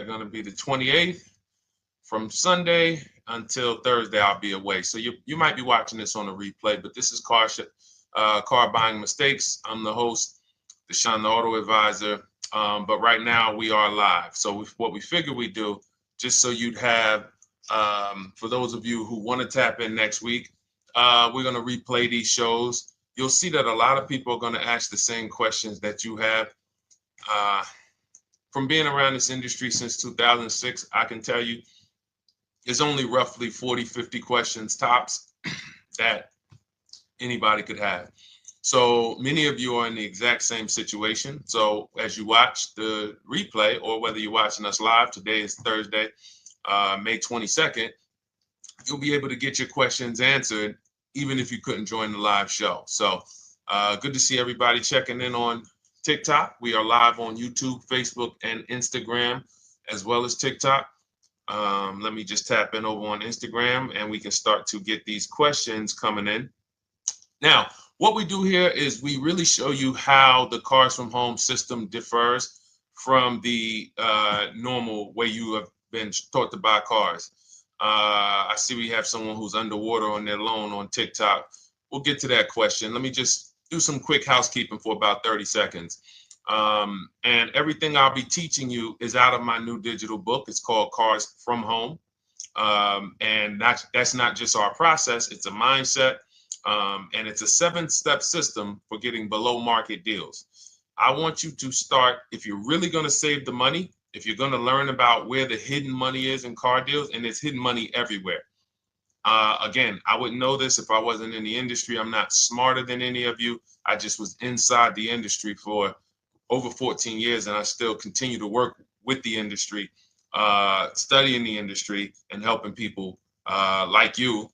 going to be the 28th. From Sunday until Thursday, I'll be away. So you might be watching this on a replay, but this is Car Buying Mistakes. I'm the host, Deshone the Auto Advisor. But right now we are live. So what we figure we do, just so you'd have, for those of you who want to tap in next week, we're going to replay these shows. You'll see that a lot of people are going to ask the same questions that you have. From being around this industry since 2006, I can tell you there's only roughly 40, 50 questions tops that anybody could have. So many of you are in the exact same situation. So as you watch the replay, or whether you're watching us live, today is Thursday, May 22nd, you'll be able to get your questions answered, even if you couldn't join the live show. So good to see everybody checking in on TikTok. We are live on YouTube, Facebook, and Instagram, as well as TikTok. Let me just tap in over on Instagram and we can start to get these questions coming in. Now, what we do here is we really show you how the Cars from Home system differs from the normal way you have been taught to buy cars. I see we have someone who's underwater on their loan on TikTok. We'll get to that question. Let me just do some quick housekeeping for about 30 seconds. And everything I'll be teaching you is out of my new digital book. It's called Cars from Home. And that's not just our process, it's a mindset. And it's a 7-step system for getting below market deals. I want you to start, if you're really going to save the money, if you're going to learn about where the hidden money is in car deals, and there's hidden money everywhere. Again, I wouldn't know this if I wasn't in the industry. I'm not smarter than any of you. I just was inside the industry for over 14 years, and I still continue to work with the industry, studying the industry and helping people like you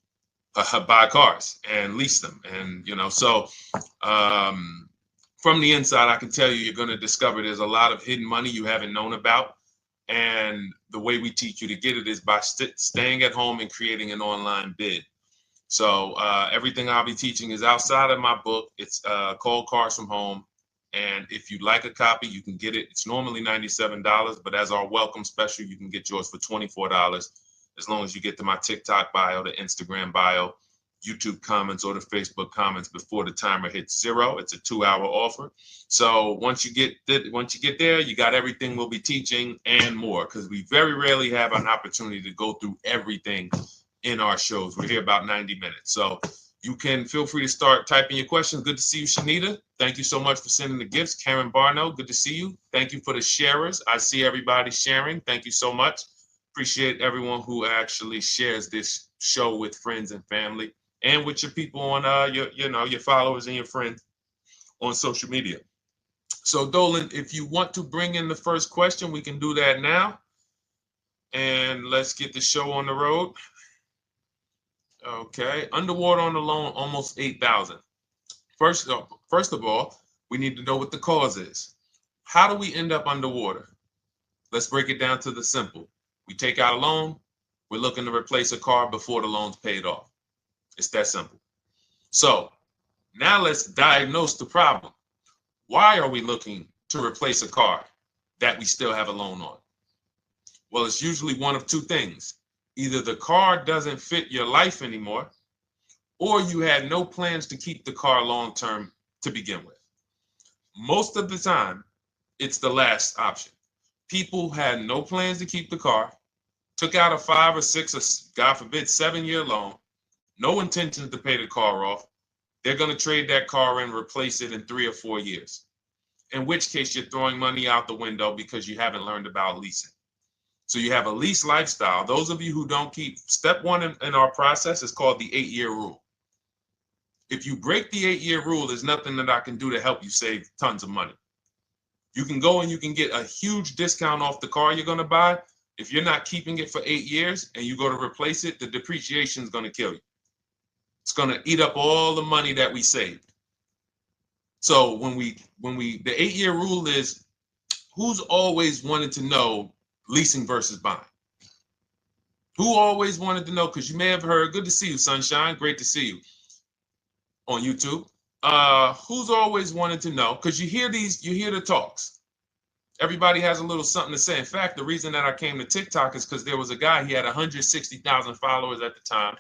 buy cars and lease them. And, so from the inside, I can tell you, you're going to discover there's a lot of hidden money you haven't known about. And the way we teach you to get it is by staying at home and creating an online bid. So everything I'll be teaching is outside of my book. It's called Cars from Home. And if you'd like a copy, you can get it. It's normally $97, but as our welcome special, you can get yours for $24, as long as you get to my TikTok bio, the Instagram bio, YouTube comments, or the Facebook comments before the timer hits 0. It's a 2-hour offer. So once you get there, you got everything we'll be teaching and more, because we very rarely have an opportunity to go through everything in our shows. We're here about 90 minutes. So you can feel free to start typing your questions. Good to see you, Shanita. Thank you so much for sending the gifts. Karen Barno, good to see you. Thank you for the sharers. I see everybody sharing. Thank you so much. Appreciate everyone who actually shares this show with friends and family, and with your people on your followers and your friends on social media. So Dolan, if you want to bring in the first question, we can do that now. And let's get the show on the road. Okay, underwater on the loan, almost 8,000. First of all, we need to know what the cause is. How do we end up underwater? Let's break it down to the simple. We take out a loan, we're looking to replace a car before the loan's paid off. It's that simple. So now let's diagnose the problem. Why are we looking to replace a car that we still have a loan on? Well, it's usually one of two things. Either the car doesn't fit your life anymore, or you had no plans to keep the car long-term to begin with. Most of the time, it's the last option. People had no plans to keep the car, took out a 5 or 6 or, God forbid, 7-year loan, no intention to pay the car off. They're going to trade that car and replace it in 3 or 4 years, in which case you're throwing money out the window because you haven't learned about leasing. So you have a lease lifestyle. Those of you who don't keep, step 1 in our process is called the 8-year rule. If you break the 8-year rule, there's nothing that I can do to help you save tons of money. You can go and you can get a huge discount off the car you're going to buy. If you're not keeping it for 8 years and you go to replace it, the depreciation is going to kill you. It's going to eat up all the money that we saved. So the 8-year rule is, who's always wanted to know leasing versus buying? Who always wanted to know? Because you may have heard, good to see you, Sunshine. Great to see you on YouTube. Who's always wanted to know? Because you hear the talks. Everybody has a little something to say. In fact, the reason that I came to TikTok is because there was a guy, he had 160,000 followers at the time,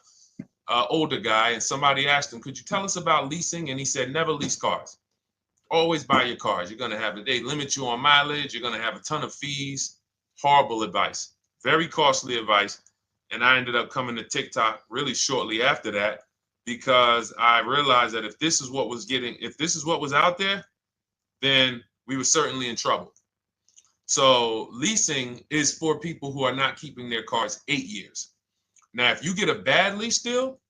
older guy, and somebody asked him, could you tell us about leasing? And he said, never lease cars. Always buy your cars. You're going to have they limit you on mileage. You're going to have a ton of fees. Horrible advice. Very costly advice. And I ended up coming to TikTok really shortly after that because I realized that if this is what was out there, then we were certainly in trouble. So leasing is for people who are not keeping their cars 8 years. Now, if you get a bad lease deal,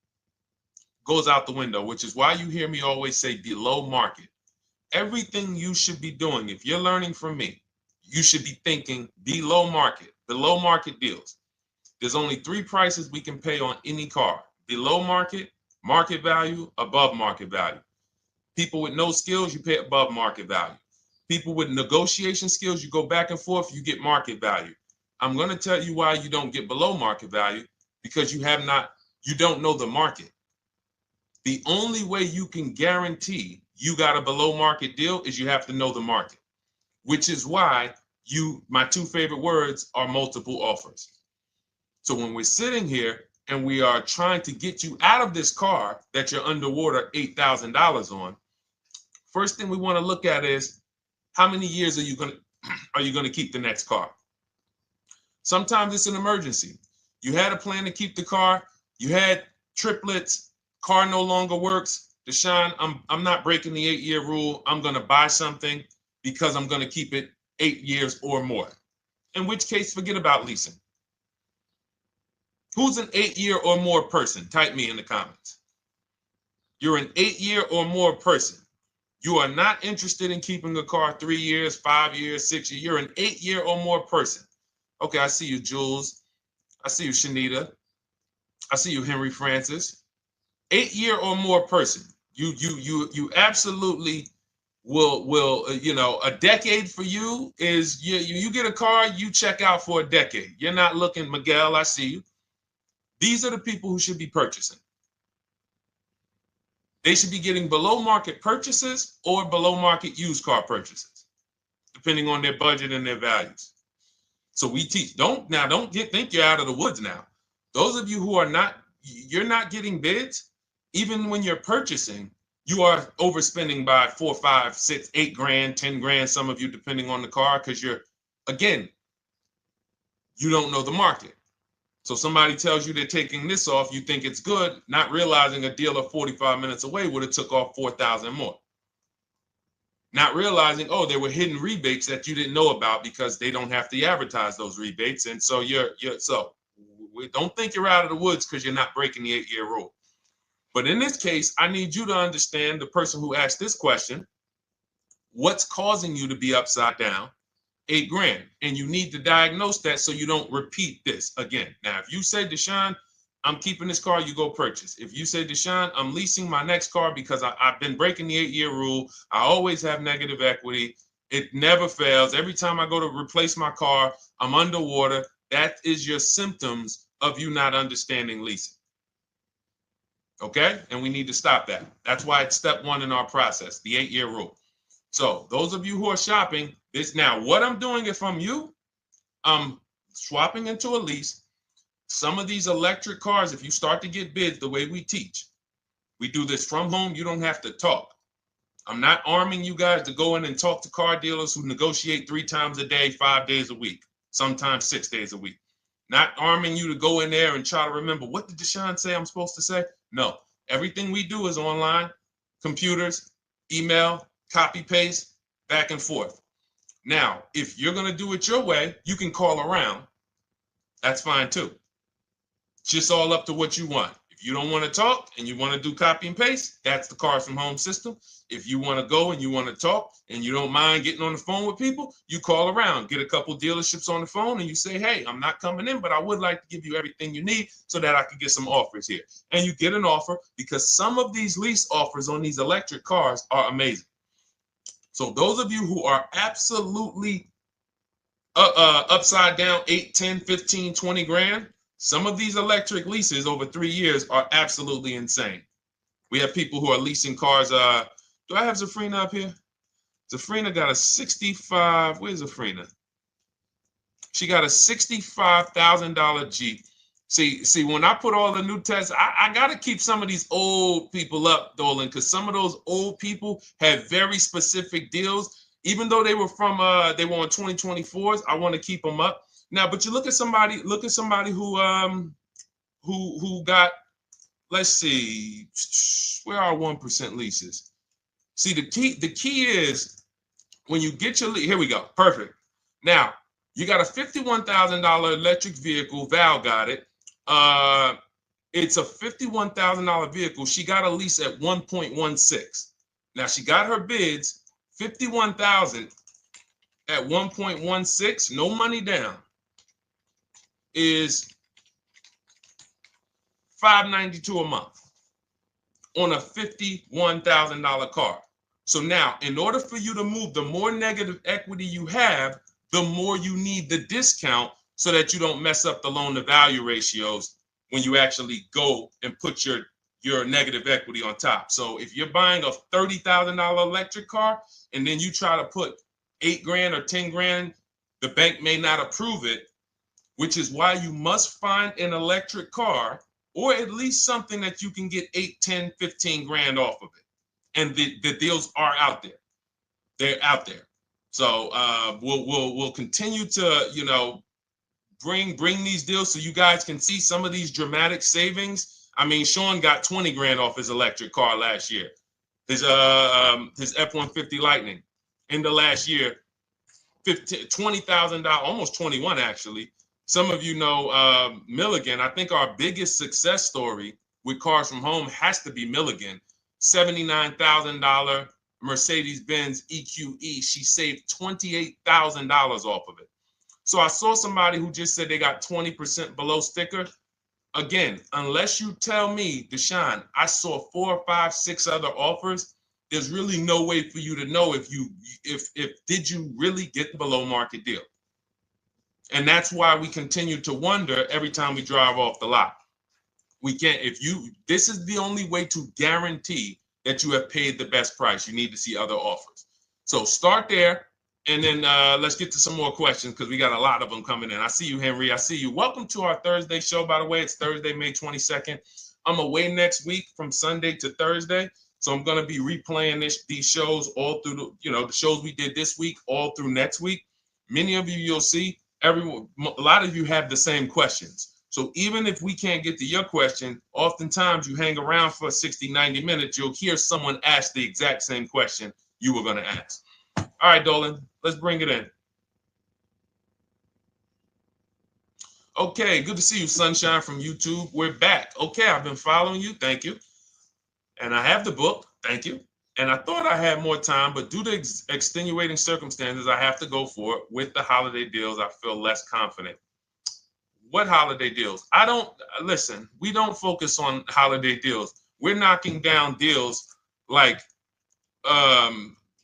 goes out the window, which is why you hear me always say below market. Everything you should be doing, if you're learning from me, you should be thinking below market deals. There's only 3 prices we can pay on any car: below market, market value, above market value. People with no skills, you pay above market value. People with negotiation skills, you go back and forth, you get market value. I'm going to tell you why you don't get below market value, because you don't know the market. The only way you can guarantee you got a below market deal is you have to know the market, which is why my 2 favorite words are multiple offers. So when we're sitting here and we are trying to get you out of this car that you're underwater $8,000 on, first thing we want to look at is how many years are you going to keep the next car? Sometimes it's an emergency. You had a plan to keep the car. You had triplets. Car no longer works. Deshone, I'm not breaking the 8-year rule. I'm going to buy something because I'm going to keep it 8 years or more. In which case, forget about leasing. Who's an 8-year or more person? Type me in the comments. You're an 8-year or more person. You are not interested in keeping a car 3 years, 5 years, 6 years. You're an 8-year or more person. Okay, I see you, Jules. I see you, Shanita. I see you, Henry Francis. 8-year or more person. You absolutely will a decade for you is you get a car, you check out for a decade. You're not looking, Miguel, I see you. These are the people who should be purchasing. They should be getting below market purchases or below market used car purchases, depending on their budget and their values. So we teach. Think you're out of the woods now. Those of you who you're not getting bids, even when you're purchasing, you are overspending by 4, 5, 6, 8 grand, 10 grand, some of you, depending on the car, because you don't know the market. So somebody tells you they're taking this off, you think it's good, not realizing a dealer 45 minutes away would have took off 4,000 more. Not realizing, there were hidden rebates that you didn't know about because they don't have to advertise those rebates. And so don't think you're out of the woods because you're not breaking the 8-year rule. But in this case, I need you to understand, the person who asked this question, what's causing you to be upside down 8 grand? And you need to diagnose that so you don't repeat this again. Now, if you say, Deshone, I'm keeping this car, you go purchase. If you say, Deshone, I'm leasing my next car because I've been breaking the 8-year rule. I always have negative equity. It never fails. Every time I go to replace my car, I'm underwater. That is your symptoms of you not understanding leasing. Okay? And we need to stop that. That's why it's step 1 in our process, the 8-year rule. So those of you who are shopping this now, what I'm doing if I'm you, I'm swapping into a lease. Some of these electric cars, if you start to get bids the way we teach, we do this from home. You don't have to talk. I'm not arming you guys to go in and talk to car dealers who negotiate 3 times a day, 5 days a week, sometimes 6 days a week. Not arming you to go in there and try to remember, what did Deshone say I'm supposed to say? No, everything we do is online, computers, email, copy, paste, back and forth. Now, if you're going to do it your way, you can call around. That's fine too. It's just all up to what you want. If you don't want to talk and you want to do copy and paste, that's the Cars from Home system. If you want to go and you want to talk and you don't mind getting on the phone with people, you call around, get a couple dealerships on the phone and you say, hey, I'm not coming in, but I would like to give you everything you need so that I could get some offers here. And you get an offer, because some of these lease offers on these electric cars are amazing. So those of you who are absolutely upside down 8, 10, 15, 20 grand, some of these electric leases over 3 years are absolutely insane. We have people who are leasing cars. Do I have Zafrina up here? Zafrina got a 65. Where's Zafrina? She got a $65,000 Jeep. See, when I put all the new tests, I got to keep some of these old people up, Dolan, because some of those old people have very specific deals. Even though they were on 2024s, I want to keep them up. Now, but you look at somebody who got, let's see, where are 1% leases? See, the key is when you get your lease, here we go, perfect. Now, you got a $51,000 electric vehicle, Val got it. It's a $51,000 vehicle. She got a lease at 1.16. Now she got her bids, 51,000 at 1.16, no money down, is $592 a month on a $51,000 car. So now, in order for you to move, the more negative equity you have, the more you need the discount so that you don't mess up the loan to value ratios when you actually go and put your negative equity on top. So if you're buying a $30,000 electric car and then you try to put $8,000 or $10,000, the bank may not approve it, which is why you must find an electric car or at least something that you can get 8, 10, 15 grand off of it. And the deals are out there. They're out there. So we'll continue to, bring these deals so you guys can see some of these dramatic savings. I mean, Sean got 20 grand off his electric car last year. His F-150 Lightning in the last year, $20,000, almost 21 actually. Some of you know Milligan. I think our biggest success story with Cars from Home has to be Milligan. $79,000 Mercedes-Benz EQE. She saved $28,000 off of it. So I saw somebody who just said they got 20% below sticker. Again, unless you tell me, Deshone, I saw 4, 5, 6 other offers, there's really no way for you to know if did you really get the below market deal. And that's why we continue to wonder every time we drive off the lot. We can't, this is the only way to guarantee that you have paid the best price. You need to see other offers. So start there. And then let's get to some more questions because we got a lot of them coming in. I see you, Henry. I see you. Welcome to our Thursday show, by the way. It's Thursday, May 22nd. I'm away next week from Sunday to Thursday. So I'm going to be replaying these shows all through, the shows we did this week, all through next week. Many of you, you'll see, a lot of you have the same questions. So even if we can't get to your question, oftentimes you hang around for 60, 90 minutes, you'll hear someone ask the exact same question you were going to ask. All right, Dolan, let's bring it in. Okay, good to see you, Sunshine from YouTube. We're back. Okay, I've been following you. Thank you. And I have the book. Thank you. And I thought I had more time, but due to extenuating circumstances, I have to go for it. With the holiday deals, I feel less confident. What holiday deals? Listen, we don't focus on holiday deals. We're knocking down deals like,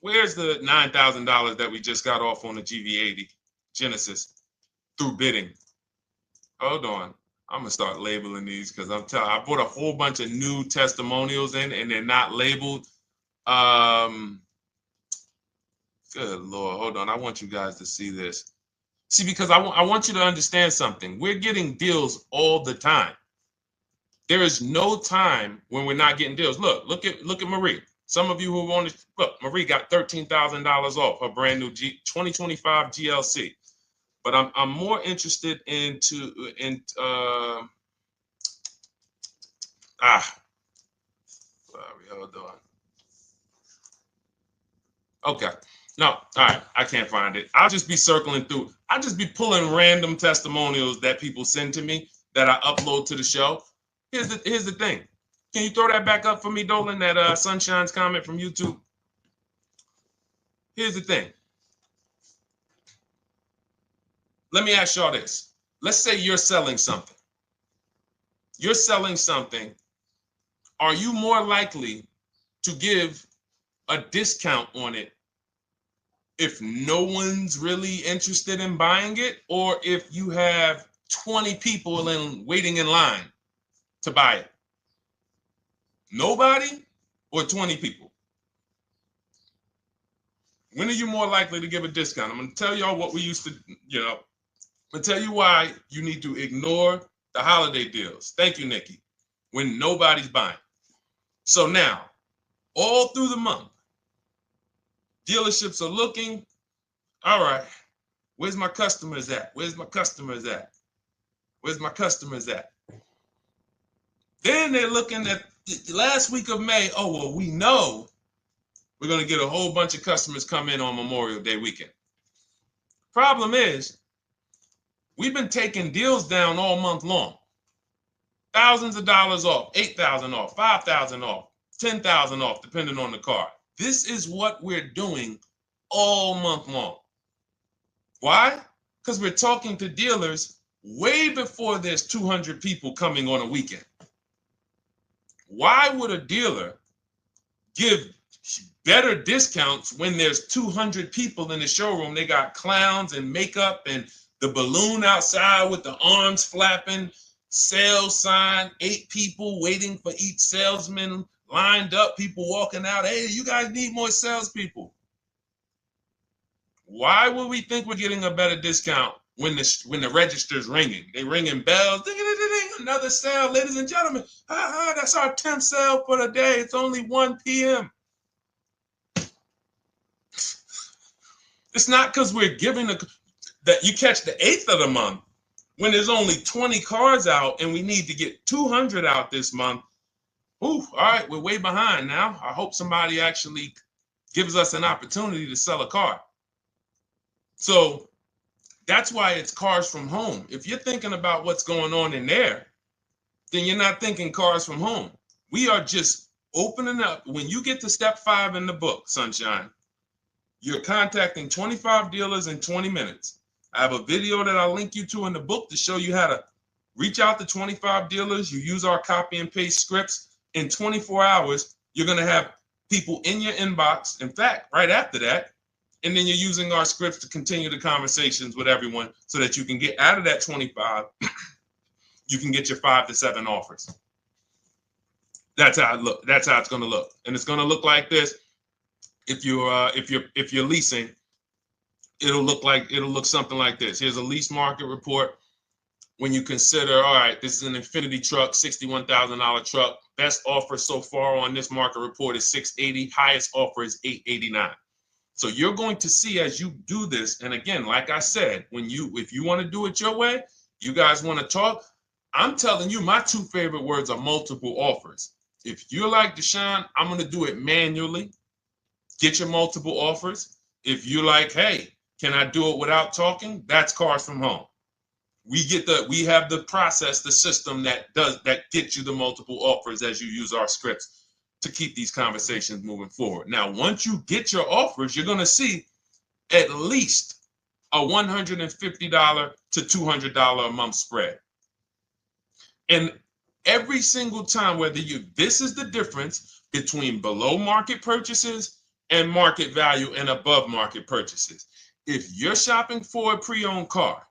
where's the $9,000 that we just got off on the GV80 Genesis through bidding? Hold on. I'm going to start labeling these because I put a whole bunch of new testimonials in and they're not labeled. Good Lord. Hold on. I want you guys to see this. See, because I want you to understand something. We're getting deals all the time. There is no time when we're not getting deals. Look at Marie. Some of you who want to look, Marie got $13,000 off her brand new 2025 GLC. But I'm more interested sorry, hold on. Okay. No, all right. I can't find it. I'll just be circling through. I'll just be pulling random testimonials that people send to me that I upload to the show. Here's the thing. Can you throw that back up for me, Dolan, that Sunshine's comment from YouTube? Here's the thing. Let me ask y'all this. Let's say you're selling something. You're selling something. Are you more likely to give a discount on it if no one's really interested in buying it, or if you have 20 people waiting in line to buy it? Nobody or 20 people? When are you more likely to give a discount? I'm going to tell y'all what we used to, I'm going to tell you why you need to ignore the holiday deals. Thank you, Nikki. When nobody's buying. So now, all through the month, dealerships are looking, all right, where's my customers at? Where's my customers at? Where's my customers at? Then they're looking at the last week of May. Oh, well, we know we're going to get a whole bunch of customers come in on Memorial Day weekend. Problem is, we've been taking deals down all month long. Thousands of dollars off, 8,000 off, 5,000 off, 10,000 off, depending on the car. This is what we're doing all month long. Why? Because we're talking to dealers way before there's 200 people coming on a weekend. Why would a dealer give better discounts when there's 200 people in the showroom? They got clowns and makeup and the balloon outside with the arms flapping, sales sign, 8 people waiting for each salesman lined up, people walking out. Hey, you guys need more salespeople. Why would we think we're getting a better discount when the register's ringing? They ringing bells, ding, ding, ding, ding, another sale, ladies and gentlemen. That's our 10th sale for the day. It's only 1 p.m. It's not because we're giving that you catch the 8th of the month when there's only 20 cars out and we need to get 200 out this month. Ooh, all right, we're way behind now. I hope somebody actually gives us an opportunity to sell a car. So that's why it's cars from home. If you're thinking about what's going on in there, then you're not thinking cars from home. We are just opening up. When you get to step 5 in the book, Sunshine, you're contacting 25 dealers in 20 minutes. I have a video that I'll link you to in the book to show you how to reach out to 25 dealers. You use our copy and paste scripts. In 24 hours, you're going to have people in your inbox. In fact, right after that, and then you're using our scripts to continue the conversations with everyone so that you can get out of that 25, you can get your 5 to 7 offers. That's how it look. That's how it's going to look. And it's going to look like this. If you're leasing, it'll look something like this. Here's a lease market report. When you consider, all right, this is an Infinity truck, $61,000 truck. Best offer so far on this market report is $680. Highest offer is $889. So you're going to see as you do this, and again, like I said, if you want to do it your way, you guys want to talk, I'm telling you, my 2 favorite words are multiple offers. If you're like Deshone, I'm going to do it manually. Get your multiple offers. If you're like, hey, can I do it without talking? That's cars from home. We have the process, the system that gets you the multiple offers as you use our scripts to keep these conversations moving forward. Now, once you get your offers, you're going to see at least a $150 to $200 a month spread. And every single time, this is the difference between below market purchases and market value and above market purchases. If you're shopping for a pre-owned car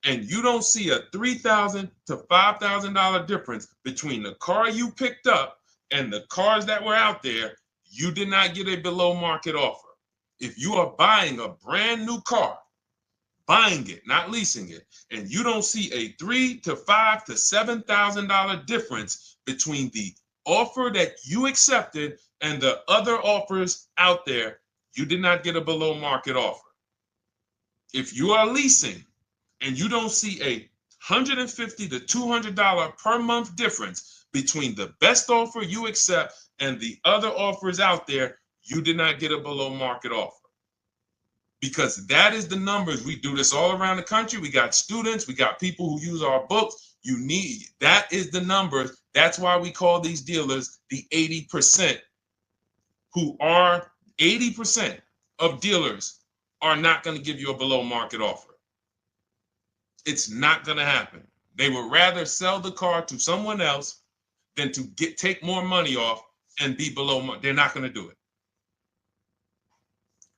and you don't see a $3,000 to $5,000 difference between the car you picked up and the cars that were out there, you did not get a below market offer. If you are buying a brand new car, buying it, not leasing it, and you don't see a $3,000 to $5,000 to $7,000 difference between the offer that you accepted and the other offers out there, you did not get a below market offer. If you are leasing and you don't see a $150 to $200 per month difference between the best offer you accept and the other offers out there, you did not get a below market offer. Because that is the numbers. We do this all around the country. We got students, we got people who use our books. That is the numbers. That's why we call these dealers the 80%, who are 80% of dealers are not going to give you a below market offer. It's not going to happen. They would rather sell the car to someone else than to take more money off and be below market. They're not going to do it.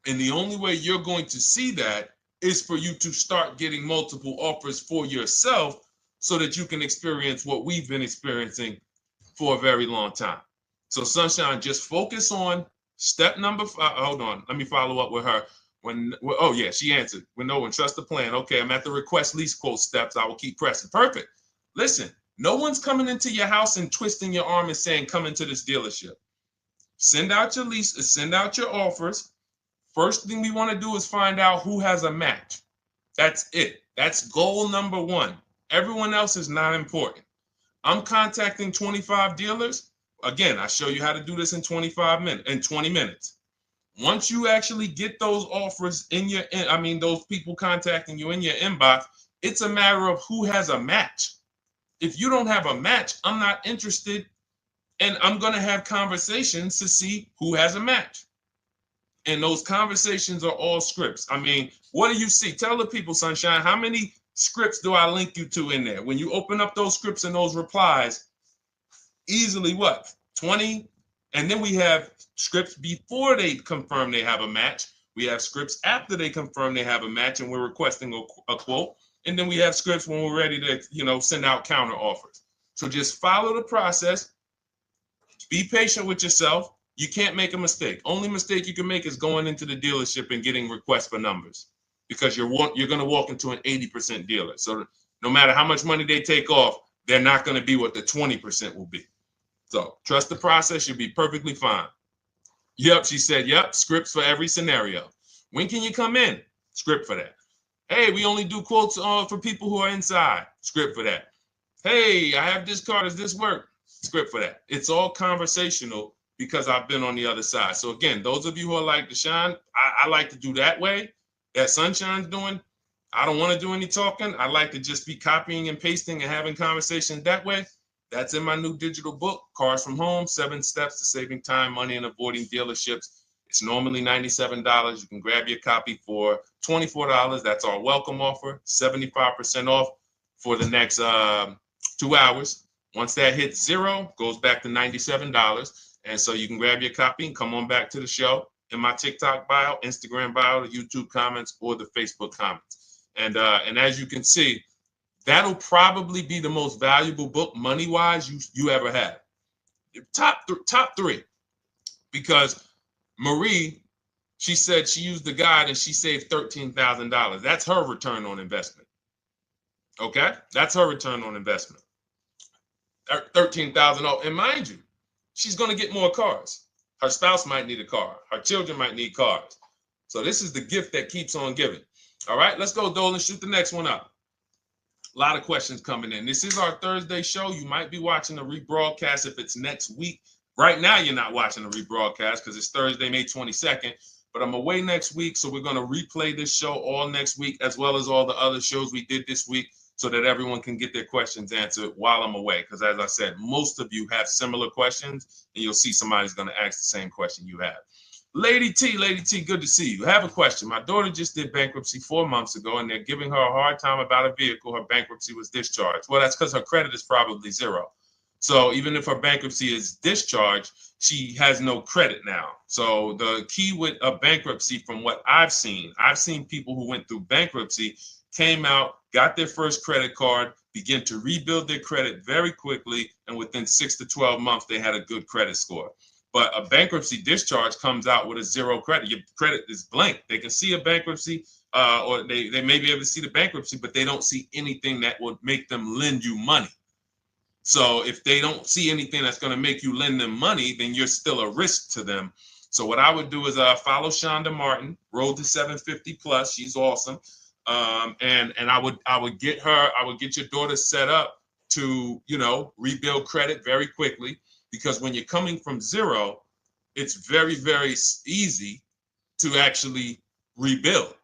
And the only way you're going to see that is for you to start getting multiple offers for yourself so that you can experience what we've been experiencing for a very long time. So Sunshine, just focus on Step number 5, hold on, let me follow up with her. Oh yeah, she answered. When trust the plan. Okay, I'm at the request lease quote steps. I will keep pressing. Perfect. Listen, no one's coming into your house and twisting your arm and saying, come into this dealership. Send out your leases, send out your offers. First thing we want to do is find out who has a match. That's it. That's goal number 1. Everyone else is not important. I'm contacting 25 dealers. Again, I show you how to do this in 20 minutes. Once you actually get those offers those people contacting you in your inbox, it's a matter of who has a match. If you don't have a match, I'm not interested, and I'm going to have conversations to see who has a match. And those conversations are all scripts. I mean, what do you see? Tell the people, Sunshine, how many scripts do I link you to in there? When you open up those scripts and those replies, easily what? 20? And then we have scripts before they confirm they have a match. We have scripts after they confirm they have a match and we're requesting a quote. And then we have scripts when we're ready to, send out counter offers. So just follow the process. Be patient with yourself. You can't make a mistake. Only mistake you can make is going into the dealership and getting requests for numbers, because you're going to walk into an 80% dealer. So no matter how much money they take off, they're not going to be what the 20% will be. So trust the process. You'll be perfectly fine. Yep, she said, yep, scripts for every scenario. When can you come in? Script for that. Hey, we only do quotes for people who are inside. Script for that. Hey, I have this car. Does this work? Script for that. It's all conversational because I've been on the other side. So again, those of you who are like Deshone, I like to do that way, that Sunshine's doing. I don't want to do any talking. I like to just be copying and pasting and having conversations that way. That's in my new digital book, Cars from Home, 7 Steps to Saving Time, Money, and Avoiding Dealerships. It's normally $97. You can grab your copy for $24. That's our welcome offer, 75% off for the next 2 hours. Once that hits 0, goes back to $97. And so you can grab your copy and come on back to the show in my TikTok bio, Instagram bio, the YouTube comments, or the Facebook comments. And as you can see, that'll probably be the most valuable book money-wise you ever had. Top 3. Because Marie, she said she used the guide and she saved $13,000. That's her return on investment. Okay? That's her return on investment. $13,000. And mind you, she's going to get more cars. Her spouse might need a car. Her children might need cars. So this is the gift that keeps on giving. All right, let's go, Dolan. Shoot the next one up. A lot of questions coming in. This is our Thursday show. You might be watching the rebroadcast if it's next week. Right now, you're not watching the rebroadcast because it's Thursday, May 22nd. But I'm away next week, so we're going to replay this show all next week, as well as all the other shows we did this week, so that everyone can get their questions answered while I'm away. Because as I said, most of you have similar questions, and you'll see somebody's going to ask the same question you have. Lady T, good to see you. I have a question. My daughter just did bankruptcy 4 months ago, and they're giving her a hard time about a vehicle. Her bankruptcy was discharged. Well, that's because her credit is probably 0. So even if her bankruptcy is discharged, she has no credit now. So the key with a bankruptcy, from what I've seen people who went through bankruptcy, came out, got their first credit card, began to rebuild their credit very quickly, and within 6 to 12 months, they had a good credit score. But a bankruptcy discharge comes out with a 0 credit. Your credit is blank. They can see a bankruptcy, or they may be able to see the bankruptcy, but they don't see anything that would make them lend you money. So if they don't see anything that's going to make you lend them money, then you're still a risk to them. So what I would do is follow Shonda Martin, Road to 750 Plus. She's awesome. And I would get your daughter set up to, rebuild credit very quickly. Because when you're coming from 0, it's very, very easy to actually rebuild.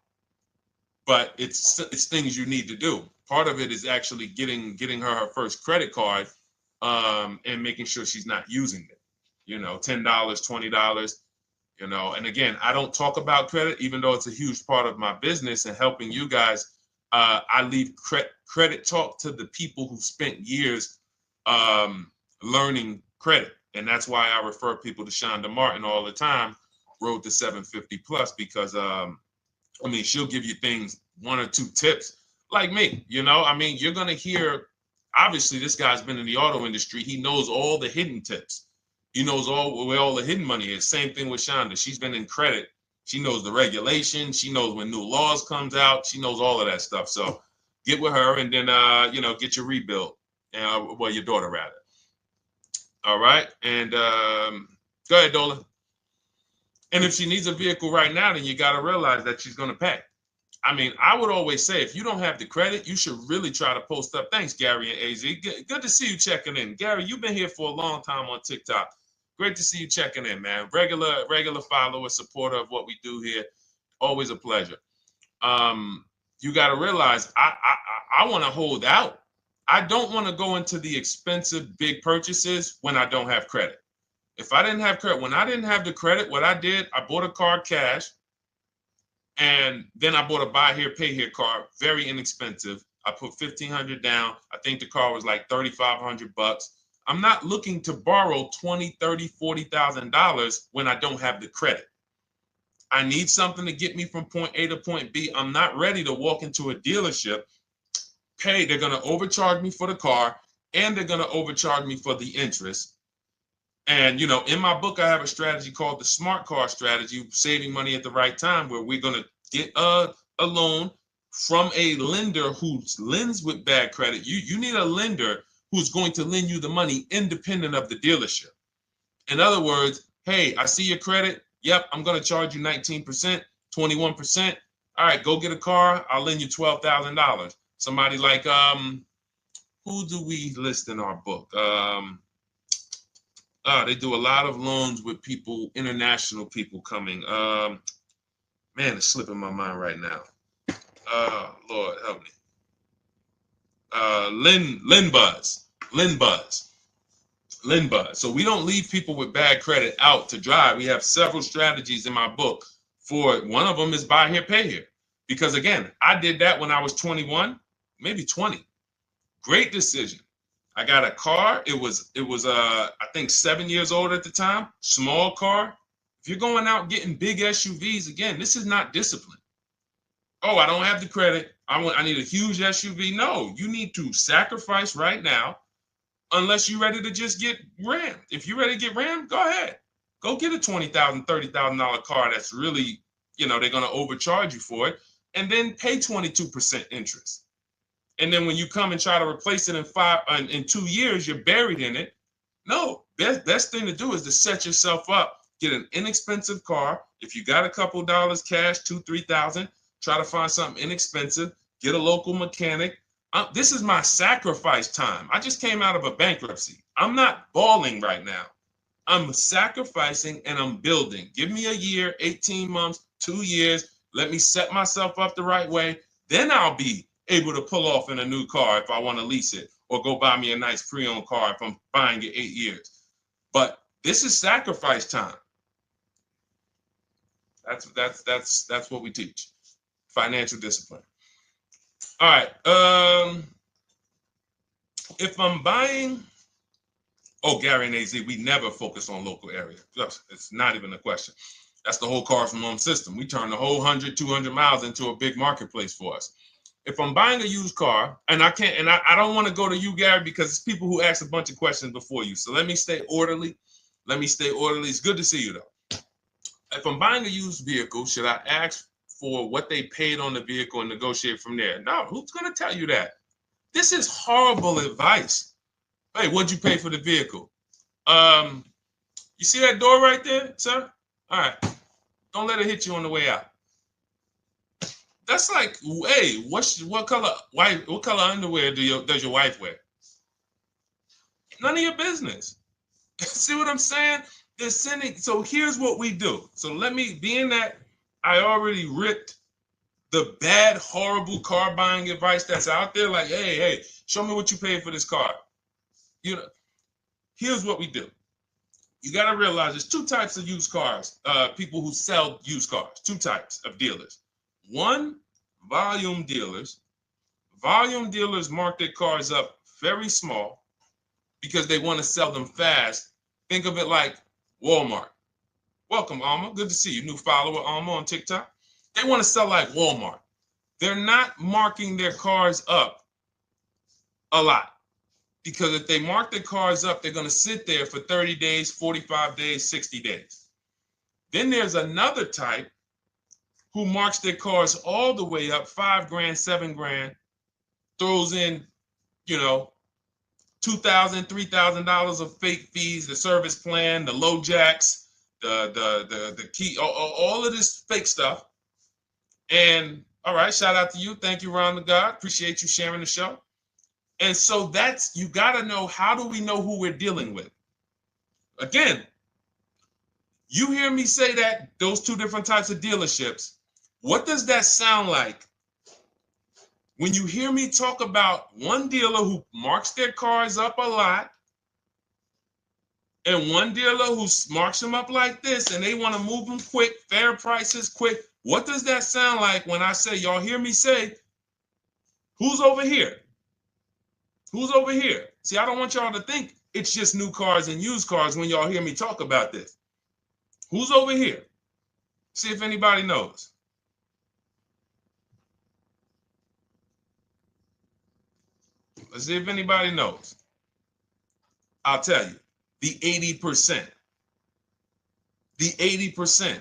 But it's things you need to do. Part of it is actually getting her first credit card, and making sure she's not using it. $10, $20. And again, I don't talk about credit, even though it's a huge part of my business and helping you guys. I leave credit talk to the people who spent years learning credit. And that's why I refer people to Shonda Martin all the time, Road to 750 Plus, because she'll give you things, 1 or 2 tips, like me. You're going to hear, obviously this guy's been in the auto industry. He knows all the hidden tips. He knows where all the hidden money is. Same thing with Shonda. She's been in credit. She knows the regulation. She knows when new laws comes out. She knows all of that stuff. So get with her and then, get your rebuild. Well, your daughter rather. All right. And go ahead, Dola. And if she needs a vehicle right now, then you got to realize that she's going to pay. I mean, I would always say if you don't have the credit, you should really try to post up. Thanks, Gary and AZ. Good to see you checking in. Gary, you've been here for a long time on TikTok. Great to see you checking in, man. Regular follower, supporter of what we do here. Always a pleasure. You got to realize I want to hold out. I don't want to go into the expensive big purchases when I don't have credit. If I didn't have credit, when I didn't have the credit, what I did, I bought a car cash, and then I bought a buy here, pay here car, very inexpensive. I put $1,500 down. I think the car was like $3,500. I'm not looking to borrow $20,000, $30,000, $40,000 when I don't have the credit. I need something to get me from point A to point B. I'm not ready to walk into a dealership, pay. They're going to overcharge me for the car, and they're going to overcharge me for the interest. And, in my book, I have a strategy called the smart car strategy, saving money at the right time, where we're going to get a loan from a lender who lends with bad credit. You need a lender who's going to lend you the money independent of the dealership. In other words, hey, I see your credit. Yep, I'm going to charge you 19%, 21%. All right, go get a car. I'll lend you $12,000. Somebody like, who do we list in our book? They do a lot of loans with people, international people coming. Man, it's slipping my mind right now. Lord help me. Lynn Buzz. So we don't leave people with bad credit out to dry. We have several strategies in my book. For one of them is buy here, pay here. Because again, I did that when I was 21, maybe 20. Great decision. I got a car. It was I think 7 years old at the time. Small car. If you're going out getting big SUVs, again, this is not discipline. Oh, I don't have the credit. I need a huge SUV. No, you need to sacrifice right now, unless you're ready to just get rammed. If you're ready to get rammed, go ahead. Go get a $20,000, $30,000 car that's really, they're going to overcharge you for it, and then pay 22% interest. And then when you come and try to replace it in 2 years, you're buried in it. No, best thing to do is to set yourself up. Get an inexpensive car. If you got a couple dollars cash, $2,000, $3,000, try to find something inexpensive. Get a local mechanic. This is my sacrifice time. I just came out of a bankruptcy. I'm not balling right now. I'm sacrificing and I'm building. Give me a year, 18 months, 2 years. Let me set myself up the right way. Then I'll be able to pull off in a new car if I want to lease it, or go buy me a nice pre-owned car if I'm buying it 8 years. But this is sacrifice time. That's what we teach. Financial discipline. All right. If I'm buying, Gary and AZ, we never focus on local area. It's not even a question. That's the whole car from home system. We turn the whole 100, 200 miles into a big marketplace for us. If I'm buying a used car, and I don't want to go to you, Gary, because it's people who ask a bunch of questions before you. So let me stay orderly. It's good to see you, though. If I'm buying a used vehicle, should I ask for what they paid on the vehicle and negotiate from there? No, who's going to tell you that? This is horrible advice. Hey, what'd you pay for the vehicle? You see that door right there, sir? All right. Don't let it hit you on the way out. That's like, hey, what color underwear does your wife wear? None of your business. See what I'm saying? They're sending. So here's what we do. So being that I already ripped the bad, horrible car buying advice that's out there, like, hey, show me what you paid for this car. Here's what we do. You got to realize there's two types of used cars, people who sell used cars, two types of dealers. One, volume dealers. Volume dealers mark their cars up very small because they want to sell them fast. Think of it like Walmart. Welcome, Alma. Good to see you. New follower, Alma, on TikTok. They want to sell like Walmart. They're not marking their cars up a lot. Because if they mark their cars up, they're going to sit there for 30 days, 45 days, 60 days. Then there's another type who marks their cars all the way up, 5 grand, 7 grand, throws in, you know, $2,000, $3,000 of fake fees, the service plan, the low jacks, the key, all of this fake stuff. And all right, shout out to you. Thank you, Ron the God. Appreciate you sharing the show. And so that's, you got to know, how do we know who we're dealing with? Again, you hear me say that, those two different types of dealerships. What does that sound like when you hear me talk about one dealer who marks their cars up a lot and one dealer who marks them up like this and they want to move them quick, fair prices, quick? What does that sound like when I say, y'all hear me say, who's over here? Who's over here? See, I don't want y'all to think it's just new cars and used cars when y'all hear me talk about this. Who's over here? See if anybody knows. Let's see if anybody knows. I'll tell you, the 80%. The 80%.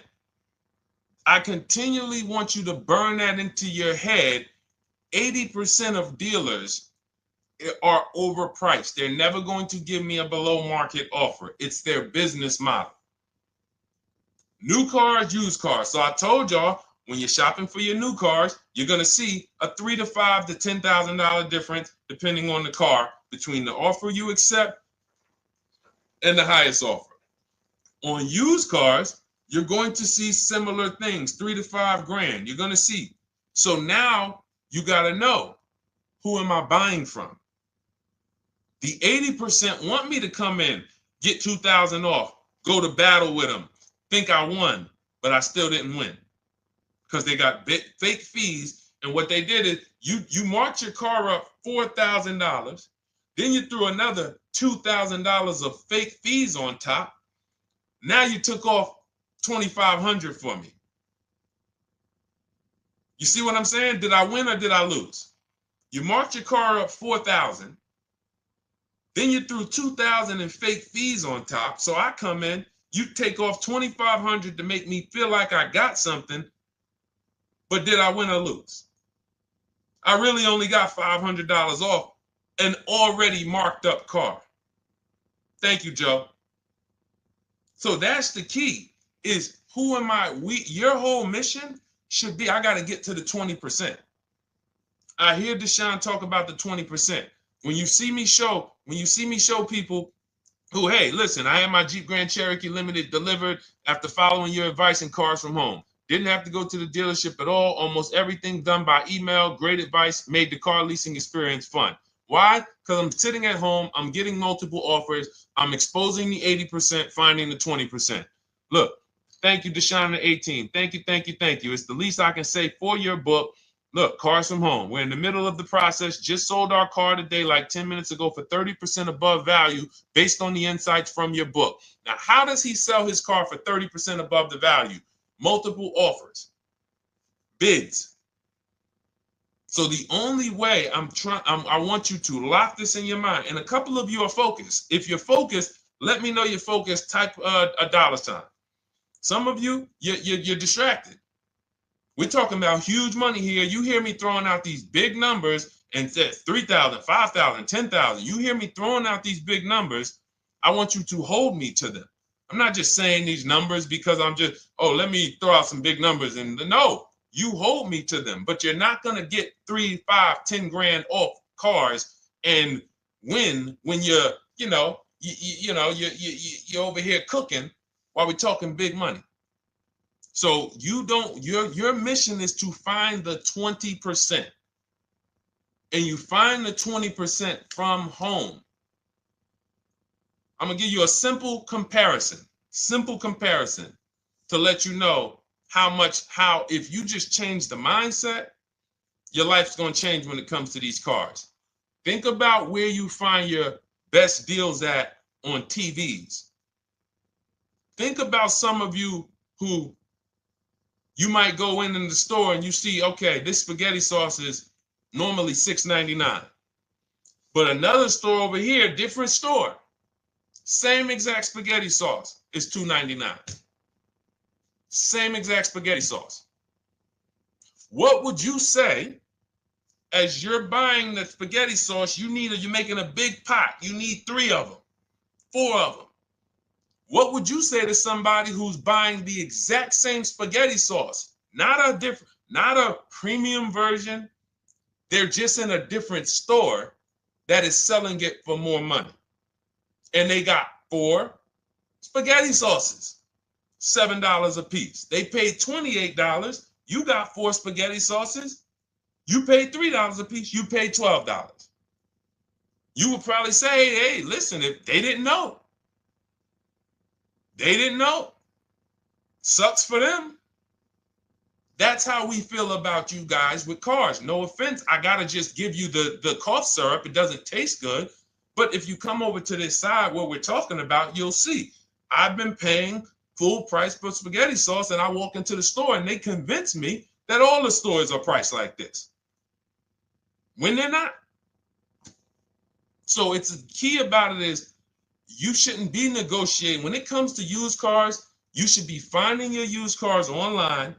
I continually want you to burn that into your head. 80% of dealers are overpriced. They're never going to give me a below market offer. It's their business model. New cars, used cars. So I told y'all, when you're shopping for your new cars, you're going to see a $3,000 to $5,000 to $10,000 difference, depending on the car, between the offer you accept and the highest offer. On used cars, you're going to see similar things, 3 to 5 grand. You're going to see. So now you got to know, who am I buying from? The 80% want me to come in, get 2,000 off, go to battle with them, think I won, but I still didn't win because they got fake fees. And what they did is you marked your car up $4,000, then you threw another $2,000 of fake fees on top. Now you took off $2,500 for me. You see what I'm saying? Did I win or did I lose? You marked your car up $4,000. Then you threw $2,000 in fake fees on top. So I come in, you take off $2,500 to make me feel like I got something. But did I win or lose? I really only got $500 off an already marked up car. Thank you, Joe. So that's the key, is who am I? Your whole mission should be, I got to get to the 20%. I hear Deshone talk about the 20%. When you see me show people who, hey, listen, I had my Jeep Grand Cherokee Limited delivered after following your advice and cars from home. Didn't have to go to the dealership at all. Almost everything done by email. Great advice. Made the car leasing experience fun. Why? Because I'm sitting at home. I'm getting multiple offers. I'm exposing the 80%, finding the 20%. Look, thank you, Deshone the 18. Thank you, thank you, thank you. It's the least I can say for your book. Look, cars from home. We're in the middle of the process. Just sold our car today, like 10 minutes ago, for 30% above value based on the insights from your book. Now, how does he sell his car for 30% above the value? Multiple offers, bids. So the only way I want you to lock this in your mind. And a couple of you are focused. If you're focused, let me know you're focused. Type a $. Some of you, you're distracted. We're talking about huge money here. You hear me throwing out these big numbers and said 3,000, 5,000, 10,000. You hear me throwing out these big numbers. I want you to hold me to them. I'm not just saying these numbers because I'm just, oh, let me throw out some big numbers. And no, you hold me to them. But you're not going to get 3, 5, 10 grand off cars and win when you're over here cooking while we're talking big money. So your mission is to find the 20%. And you find the 20% from home. I'm going to give you a simple comparison to let you know how if you just change the mindset, your life's going to change when it comes to these cars. Think about where you find your best deals at on TVs. Think about some of you who you might go in the store and you see, okay, this spaghetti sauce is normally $6.99. But another store over here, different store, same exact spaghetti sauce is $2.99. Same exact spaghetti sauce. What would you say as you're buying the spaghetti sauce? You're making a big pot. You need 3 of them, 4 of them. What would you say to somebody who's buying the exact same spaghetti sauce? Not a premium version. They're just in a different store that is selling it for more money. And they got 4 spaghetti sauces, $7 a piece. They paid $28. You got 4 spaghetti sauces. You paid $3 a piece. You paid $12. You would probably say, hey, listen, if they didn't know. They didn't know. Sucks for them. That's how we feel about you guys with cars. No offense. I got to just give you the cough syrup. It doesn't taste good. But if you come over to this side where we're talking about, you'll see. I've been paying full price for spaghetti sauce, and I walk into the store and they convince me that all the stores are priced like this, when they're not. So it's the key about it is you shouldn't be negotiating. When it comes to used cars, you should be finding your used cars online,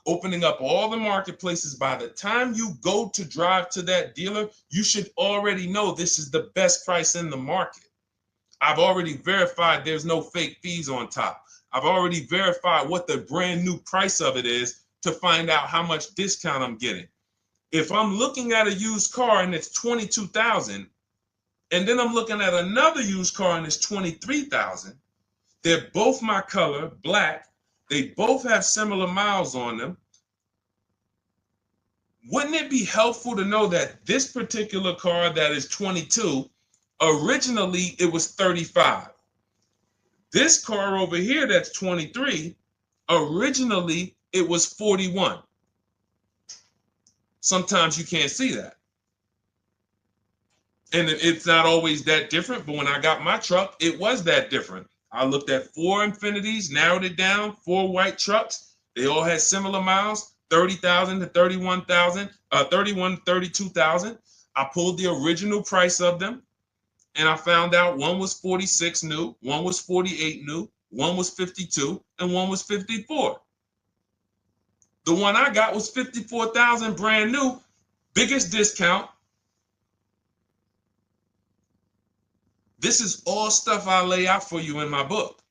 opening up all the marketplaces. By the time you go to drive to that dealer, you should already know this is the best price in the market. I've already verified there's no fake fees on top. I've already verified what the brand new price of it is to find out how much discount I'm getting. If I'm looking at a used car and it's $22,000, and then I'm looking at another used car and it's $23,000, they're both my color, black. They both have similar miles on them. Wouldn't it be helpful to know that this particular car that is 22, originally it was 35? This car over here that's 23, originally it was 41. Sometimes you can't see that. And it's not always that different, but when I got my truck, it was that different. I looked at 4 Infinities, narrowed it down, 4 white trucks. They all had similar miles, 30,000 to 31,000, 31, 32,000. I pulled the original price of them, and I found out one was 46 new, one was 48 new, one was 52, and one was 54. The one I got was 54,000 brand new, biggest discount. This is all stuff I lay out for you in my book.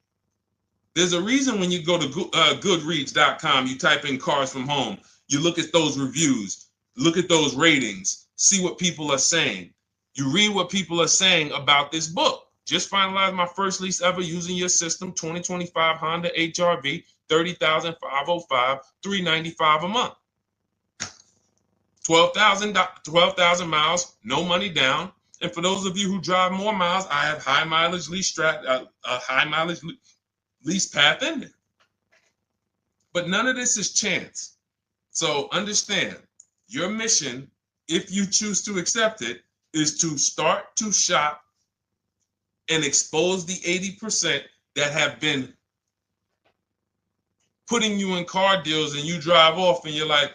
There's a reason when you go to Goodreads.com, you type in cars from home, you look at those reviews, look at those ratings, see what people are saying. You read what people are saying about this book. Just finalized my first lease ever using your system, 2025 Honda HR-V, 30,505, $395 a month. 12,000 miles, no money down. And for those of you who drive more miles, I have high mileage lease lease path in there. But none of this is chance. So understand, your mission, if you choose to accept it, is to start to shop and expose the 80% that have been putting you in car deals, and you drive off and you're like,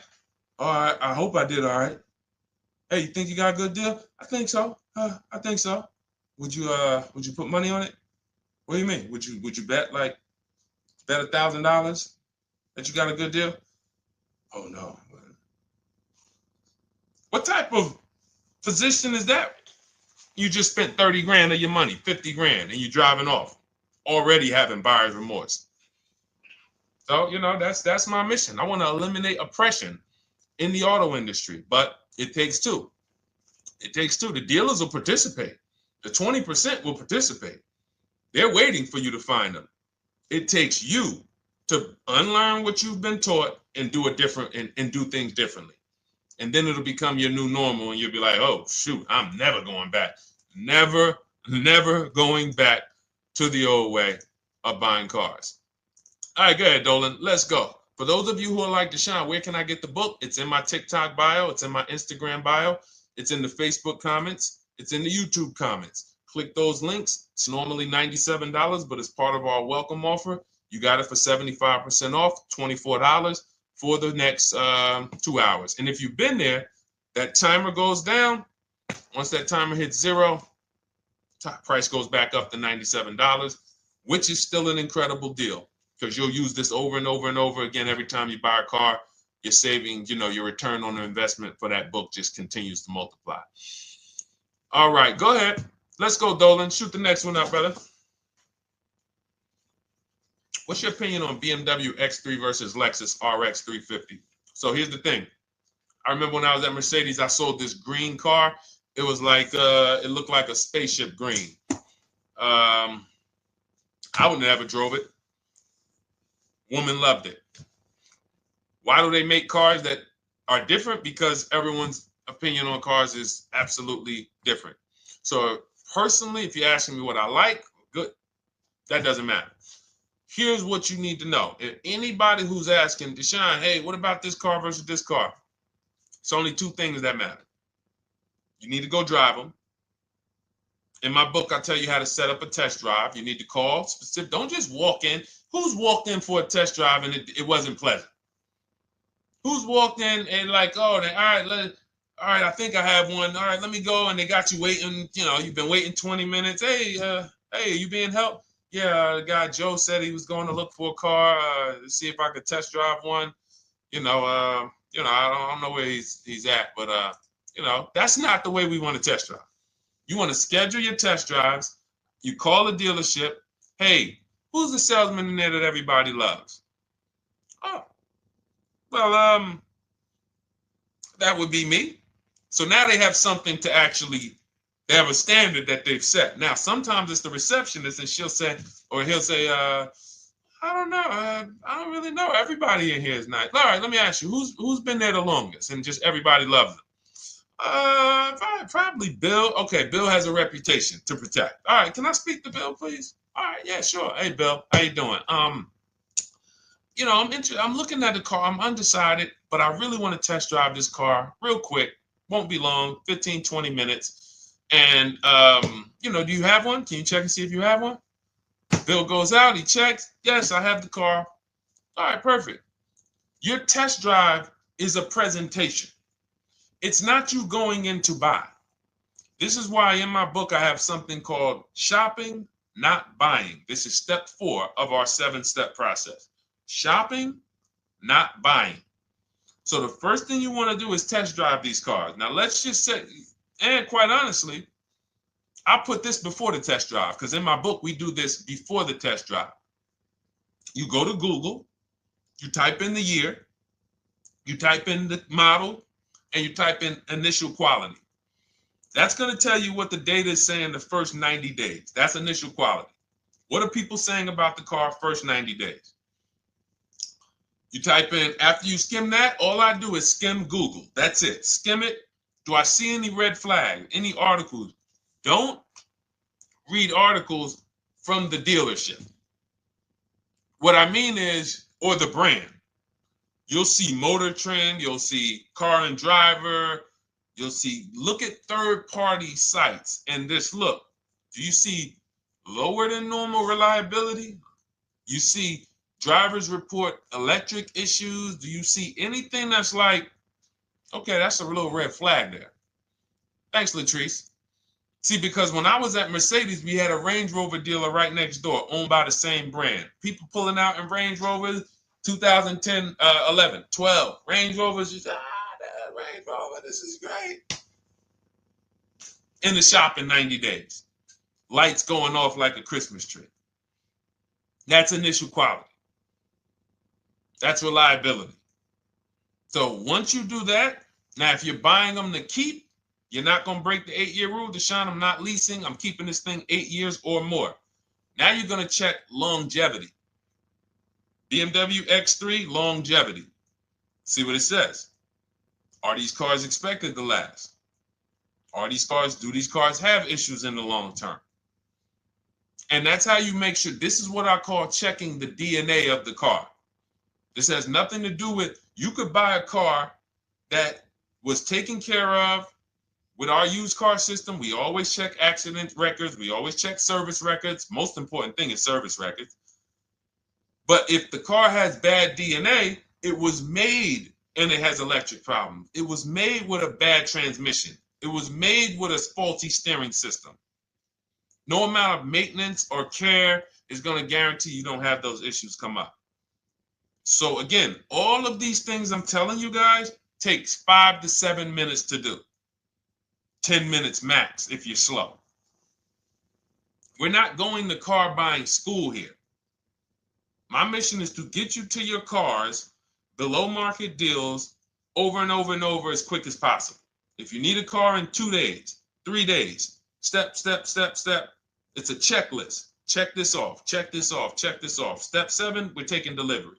all right, I hope I did all right. Hey, you think you got a good deal? I think so. I think so. Would you put money on it? What do you mean? Would you bet $1,000 that you got a good deal? Oh no. What type of position is that? You just spent 30 grand of your money, 50 grand, and you're driving off, already having buyer's remorse. So, that's my mission. I want to eliminate oppression in the auto industry, but it takes two. It takes two. The dealers will participate. The 20% will participate. They're waiting for you to find them. It takes you to unlearn what you've been taught and do it different and do things differently. And then it'll become your new normal, and you'll be like, oh, shoot, I'm never going back. Never going back to the old way of buying cars. All right, go ahead, Dolan. Let's go. For those of you who are like Deshone, where can I get the book? It's in my TikTok bio. It's in my Instagram bio. It's in the Facebook comments. It's in the YouTube comments. Click those links. It's normally $97, but it's part of our welcome offer. You got it for 75% off, $24 for the next 2 hours. And if you've been there, that timer goes down. Once that timer hits 0, top price goes back up to $97, which is still an incredible deal because you'll use this over and over and over again every time you buy a car. You're saving, your return on the investment for that book just continues to multiply. All right, go ahead. Let's go, Dolan. Shoot the next one up, brother. What's your opinion on BMW X3 versus Lexus RX 350? So here's the thing. I remember when I was at Mercedes, I sold this green car. It was like, it looked like a spaceship green. I would never drove it. Woman loved it. Why do they make cars that are different? Because everyone's opinion on cars is absolutely different. So personally, if you're asking me what I like, good. That doesn't matter. Here's what you need to know. If anybody who's asking, Deshone, hey, what about this car versus this car? It's only 2 things that matter. You need to go drive them. In my book, I tell you how to set up a test drive. You need to call specific. Don't just walk in. Who's walked in for a test drive and it wasn't pleasant? Who's walked in and like, oh, all right, I think I have one. All right, let me go. And they got you waiting. You've been waiting 20 minutes. Hey, you being helped? Yeah, the guy Joe said he was going to look for a car to see if I could test drive one. I don't know where he's at, but that's not the way we want to test drive. You want to schedule your test drives. You call the dealership. Hey, who's the salesman in there that everybody loves? Oh, well, that would be me. So now they have something to actually. They have a standard that they've set. Now, sometimes it's the receptionist, and he'll say, I don't know. I don't really know. Everybody in here is nice. All right, let me ask you, who's been there the longest? And just everybody loves them. Probably Bill. Okay, Bill has a reputation to protect. All right, can I speak to Bill, please? All right, yeah, sure. Hey, Bill, how you doing? I'm looking at the car. I'm undecided, but I really want to test drive this car real quick. Won't be long, 15, 20 minutes. And, do you have one? Can you check and see if you have one? Bill goes out, he checks. Yes, I have the car. All right, perfect. Your test drive is a presentation. It's not you going in to buy. This is why in my book I have something called shopping, not buying. This is step 4 of our 7-step process. Shopping, not buying. So the first thing you want to do is test drive these cars. Now let's just say, and quite honestly, I put this before the test drive because in my book, we do this before the test drive. You go to Google, you type in the year, you type in the model, and you type in initial quality. That's going to tell you what the data is saying the first 90 days. That's initial quality. What are people saying about the car first 90 days? You type in, after you skim that, all I do is skim Google. That's it. Skim it. Do I see any red flag, any articles? Don't read articles from the dealership. What I mean is, or the brand. You'll see Motor Trend, you'll see Car and Driver, look at third-party sites and just look. Do you see lower than normal reliability? You see drivers report electric issues? Do you see anything that's like, okay, that's a little red flag there? Thanks, Latrice. See, because when I was at Mercedes, we had a Range Rover dealer right next door, owned by the same brand. People pulling out in Range Rovers, 2010, 11, 12. Range Rovers, just, that Range Rover, this is great. In the shop in 90 days. Lights going off like a Christmas tree. That's initial quality. That's reliability. So once you do that, now if you're buying them to keep, you're not going to break the 8-year rule. Deshone, I'm not leasing. I'm keeping this thing 8 years or more. Now you're going to check longevity. BMW X3, longevity. See what it says. Are these cars expected to last? Do these cars have issues in the long term? And that's how you make sure. This is what I call checking the DNA of the car. This has nothing to do with, you could buy a car that was taken care of. With our used car system, we always check accident records. We always check service records. Most important thing is service records. But if the car has bad DNA, it was made and it has electric problems. It was made with a bad transmission. It was made with a faulty steering system. No amount of maintenance or care is going to guarantee you don't have those issues come up. So again, all of these things I'm telling you guys takes 5 to 7 minutes to do. 10 minutes max if you're slow. We're not going to car buying school here. My mission is to get you to your cars below market deals over and over and over as quick as possible. If you need a car in 2 days, 3 days, step, step, step, step, it's a checklist. Check this off, check this off, check this off. Step 7, we're taking delivery.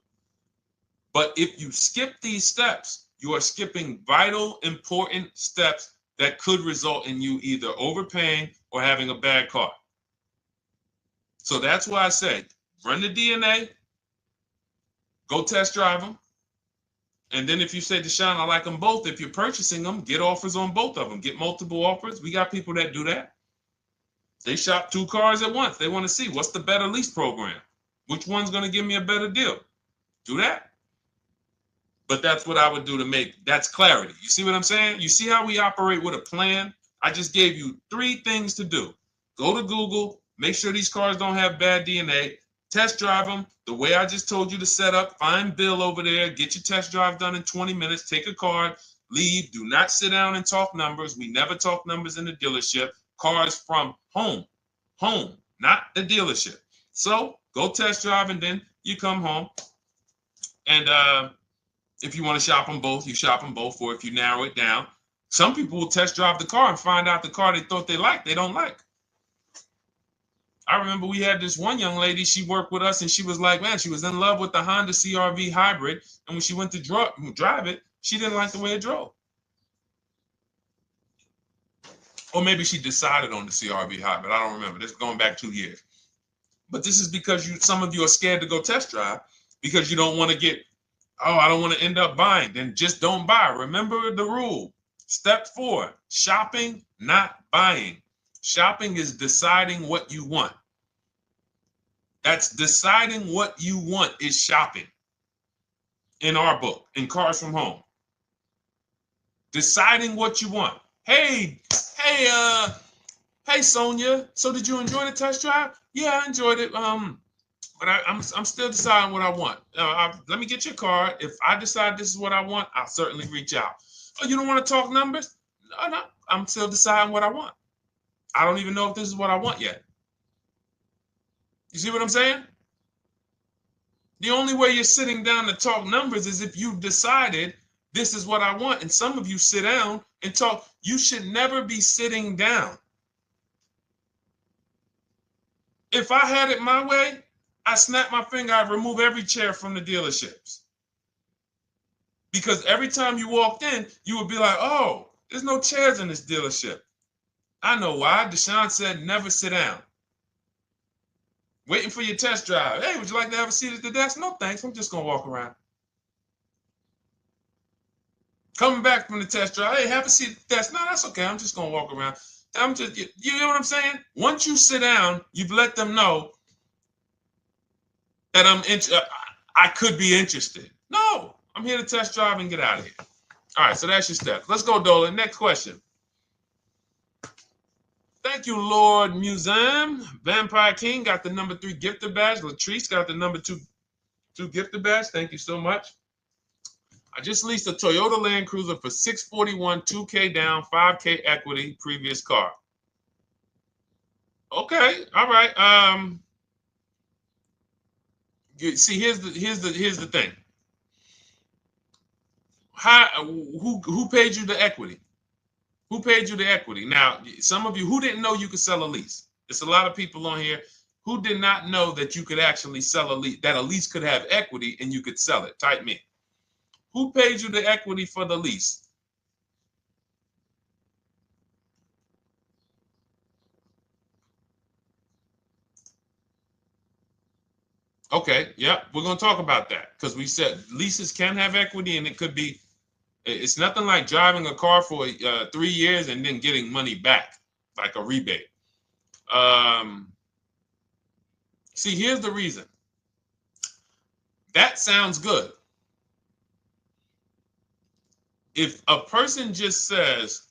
But if you skip these steps, you are skipping vital, important steps that could result in you either overpaying or having a bad car. So that's why I say, run the DNA, go test drive them. And then if you say, Deshone, I like them both, if you're purchasing them, get offers on both of them. Get multiple offers. We got people that do that. They shop 2 cars at once. They want to see what's the better lease program. Which one's going to give me a better deal? Do that. But that's what I would do to make, that's clarity. You see what I'm saying? You see how we operate with a plan? I just gave you 3 things to do. Go to Google, make sure these cars don't have bad DNA, test drive them the way I just told you to set up, find Bill over there, get your test drive done in 20 minutes, take a card, leave, do not sit down and talk numbers. We never talk numbers in the dealership. Cars from home, not the dealership. So go test drive and then you come home. And if you want to shop them both, you shop them both. Or if you narrow it down, some people will test drive the car and find out the car they thought they liked, they don't like. I remember we had this one young lady, she worked with us and she was like, man, she was in love with the Honda CR-V hybrid. And when she went to drive it, she didn't like the way it drove. Or maybe she decided on the CR-V hybrid. I don't remember. This is going back 2 years. But this is because some of you are scared to go test drive because you don't want to get, oh, I don't want to end up buying. Then just don't buy. Remember the rule. Step 4, shopping, not buying. Shopping is deciding what you want. That's deciding what you want is shopping. In our book, in Cars from Home. Deciding what you want. Hey, Sonia. So did you enjoy the test drive? Yeah, I enjoyed it. But I'm still deciding what I want. Let me get your card. If I decide this is what I want, I'll certainly reach out. Oh, you don't want to talk numbers? No, I'm still deciding what I want. I don't even know if this is what I want yet. You see what I'm saying? The only way you're sitting down to talk numbers is if you've decided this is what I want. And some of you sit down and talk. You should never be sitting down. If I had it my way, I snap my finger, I remove every chair from the dealerships. Because every time you walked in, you would be like, oh, there's no chairs in this dealership. I know why. Deshone said never sit down. Waiting for your test drive. Hey, would you like to have a seat at the desk? No, thanks. I'm just going to walk around. Coming back from the test drive. Hey, have a seat at the desk. No, that's okay. I'm just going to walk around. You know what I'm saying? Once you sit down, you've let them know that I could be interested. No, I'm here to test drive and get out of here. All right, so that's your step. Let's go, Dolan. Next question. Thank you, Lord Museum. Vampire King got the number 3 gifter badge. Latrice got the number 2 gifter badge. Thank you so much. I just leased a Toyota Land Cruiser for $641, $2K down, $5K equity, previous car. Okay, all right. See, here's the thing. Who paid you the equity? Who paid you the equity? Now, some of you who didn't know you could sell a lease. There's a lot of people on here who did not know that you could actually sell a lease, that a lease could have equity and you could sell it. Type me. Who paid you the equity for the lease? Okay, yeah, we're going to talk about that because we said leases can have equity and it could be, it's nothing like driving a car for 3 years and then getting money back, like a rebate. See, here's the reason. That sounds good. If a person just says,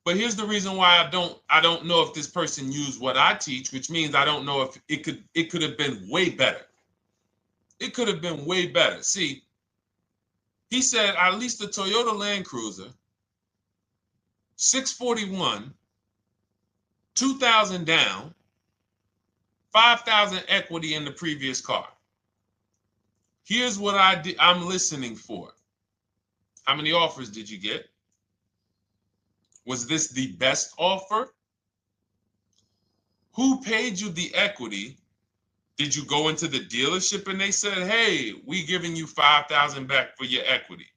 But here's the reason why I don't know if this person used what I teach, which means I don't know if it could have been way better. It could have been way better. See, he said I leased a Toyota Land Cruiser, 641, 2,000 down, 5,000 equity in the previous car. Here's what I'm listening for. How many offers did you get? Was this the best offer? Who paid you the equity? Did you go into the dealership and they said, hey, we giving you 5,000 back for your equity?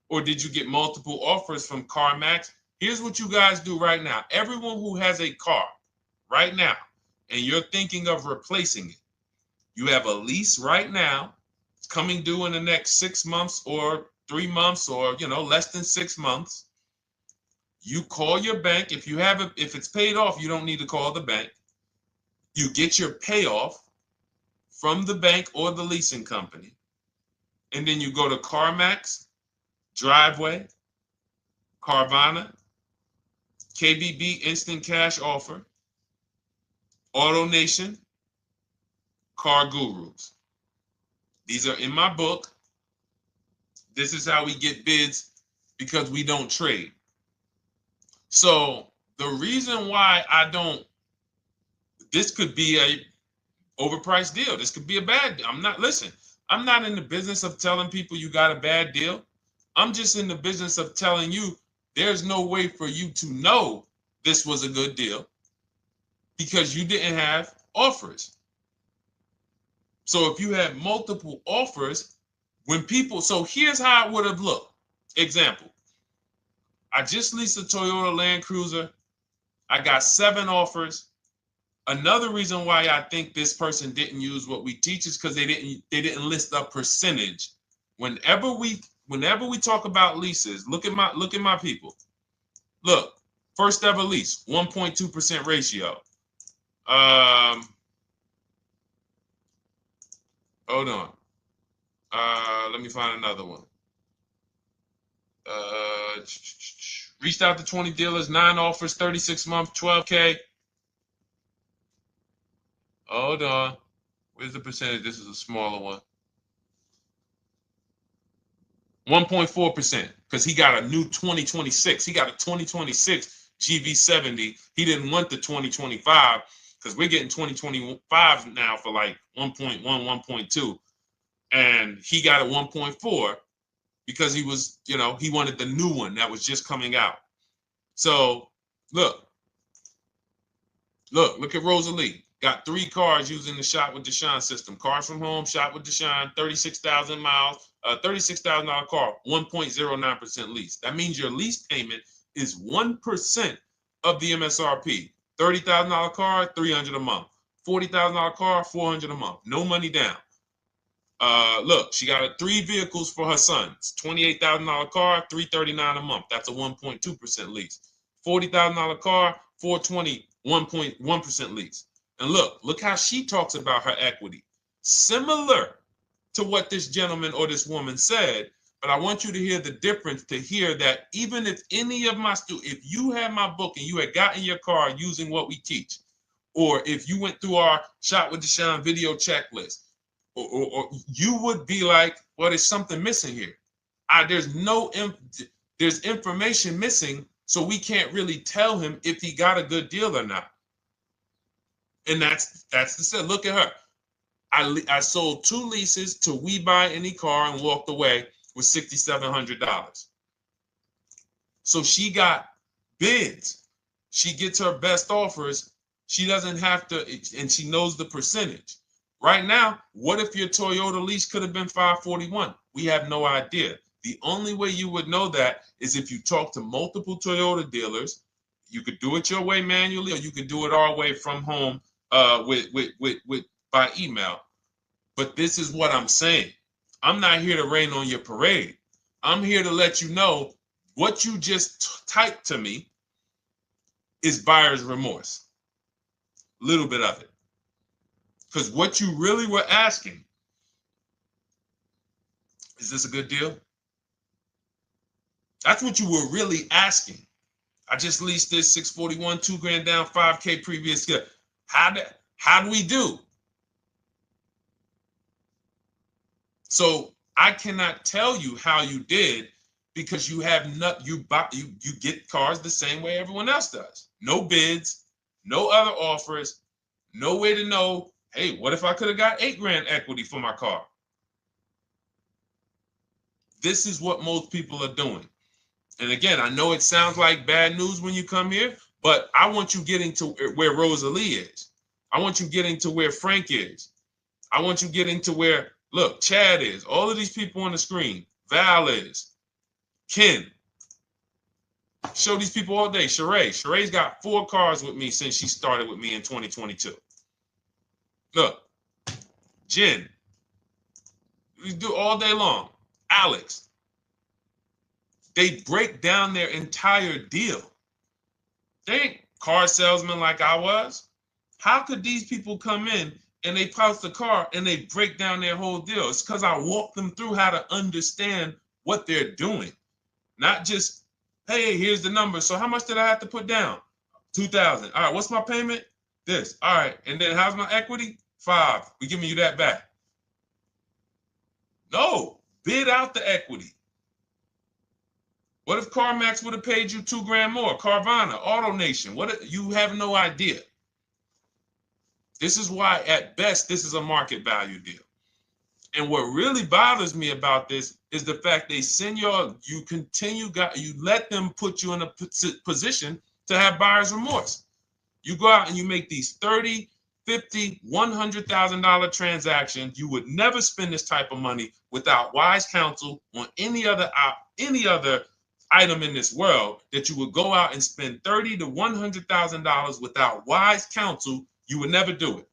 Or did you get multiple offers from CarMax? Here's what you guys do right now. Everyone who has a car right now, and you're thinking of replacing it, you have a lease right now. It's coming due in the next 6 months or 3 months or, less than 6 months. You call your bank. If it's paid off, you don't need to call the bank. You get your payoff from the bank or the leasing company. And then you go to CarMax, Driveway, Carvana, KBB Instant Cash Offer, AutoNation, Car Gurus. These are in my book. This is how we get bids because we don't trade. So the reason why this could be a overpriced deal. This could be a bad deal. I'm not in the business of telling people you got a bad deal. I'm just in the business of telling you there's no way for you to know this was a good deal because you didn't have offers. So if you had multiple offers, so here's how it would have looked. Example, I just leased a Toyota Land Cruiser. I got 7 offers. Another reason why I think this person didn't use what we teach is because they didn't list a percentage. Whenever we talk about leases, look at my people. Look, first ever lease, 1.2% ratio. Hold on. Let me find another one. Reached out to 20 dealers, 9 offers, 36 months, 12K. Hold on. Where's the percentage? This is a smaller one. 1.4%, because he got a new 2026. He got a 2026 GV70. He didn't want the 2025 because we're getting 2025 now for like 1.1, 1.2. And he got a 1.4 because he was, he wanted the new one that was just coming out. So look at Rosalie. Got 3 cars using the Shop with Deshone system. Cars from home, Shop with Deshone, 36,000 miles, $36,000 car, 1.09% lease. That means your lease payment is 1% of the MSRP. $30,000 car, $300 a month. $40,000 car, $400 a month. No money down. Look, she got 3 vehicles for her sons. $28,000 car, $339 a month. That's a 1.2% lease. $40,000 car, $420, 1.1% lease. And look how she talks about her equity. Similar to what this gentleman or this woman said, but I want you to hear the difference, to hear that even if any of my students, if you had my book and you had gotten your car using what we teach, or if you went through our Shop with Deshone video checklist, or you would be like, well, there's something missing here. There's information missing, so we can't really tell him if he got a good deal or not. And that's the set. Look at her. I sold 2 leases to We Buy Any Car and walked away with $6,700. So she got bids. She gets her best offers. She doesn't have to, and she knows the percentage. Right now, what if your Toyota lease could have been 541? We have no idea. The only way you would know that is if you talk to multiple Toyota dealers. You could do it your way manually, or you could do it our way from home with by email. But this is what I'm saying. I'm not here to rain on your parade. I'm here to let you know what you just typed to me is buyer's remorse. A little bit of it. Because what you really were asking, is this a good deal? That's what you were really asking. I just leased this 641, 2 grand down, 5K previous. How do we do? So I cannot tell you how you did because you have not you get cars the same way everyone else does. No bids, no other offers, no way to know, hey, what if I could have got 8 grand equity for my car? This is what most people are doing. And again, I know it sounds like bad news when you come here, but I want you getting to where Rosalie is. I want you getting to where Frank is. I want you getting to where, look, Chad is. All of these people on the screen. Val is. Ken. Show these people all day. Sheree. Sheree's got 4 cars with me since she started with me in 2022. Look. Jen. We do all day long. Alex. They break down their entire deal. They ain't car salesmen like I was. How could these people come in and they post the car and they break down their whole deal? It's because I walk them through how to understand what they're doing. Not just, hey, here's the number. So how much did I have to put down? 2,000. All right, what's my payment? This. All right, and then how's my equity? 5. We giving you that back. No, bid out the equity. What if CarMax would have paid you 2 grand more? Carvana, AutoNation, you have no idea. This is why, at best, this is a market value deal. And what really bothers me about this is the fact they send you let them put you in a position to have buyer's remorse. You go out and you make these $30,000, $50,000, $100,000 transactions. You would never spend this type of money without wise counsel on any other item in this world, that you would go out and spend $30,000 to $100,000 without wise counsel. You would never do it.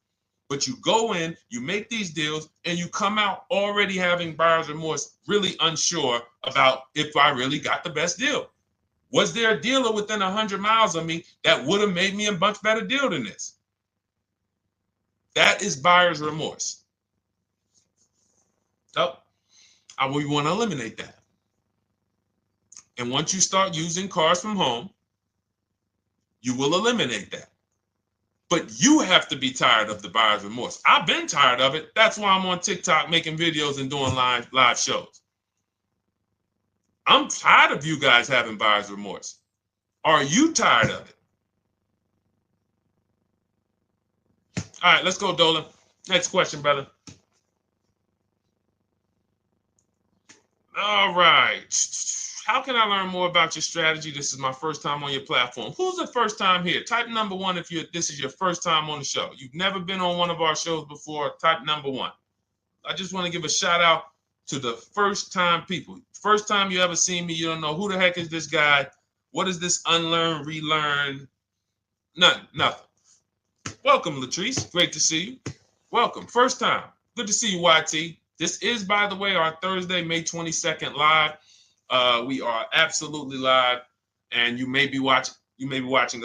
But you go in, you make these deals, and you come out already having buyer's remorse, really unsure about if I really got the best deal. Was there a dealer within 100 miles of me that would have made me a much better deal than this? That is buyer's remorse. So we want to eliminate that. And once you start using cars from home, you will eliminate that. But you have to be tired of the buyer's remorse. I've been tired of it. That's why I'm on TikTok making videos and doing live shows. I'm tired of you guys having buyer's remorse. Are you tired of it? All right, let's go, Dolan. Next question, brother. All right. How can I learn more about your strategy? This is my first time on your platform. Who's the first time here? Type number 1 if this is your first time on the show. You've never been on one of our shows before. Type number 1. I just want to give a shout out to the first time people. First time you ever seen me, you don't know who the heck is this guy. What is this unlearn, relearn? Nothing. Welcome, Latrice. Great to see you. Welcome. First time. Good to see you, YT. This is, by the way, our Thursday, May 22nd live. We are absolutely live, and you may be watching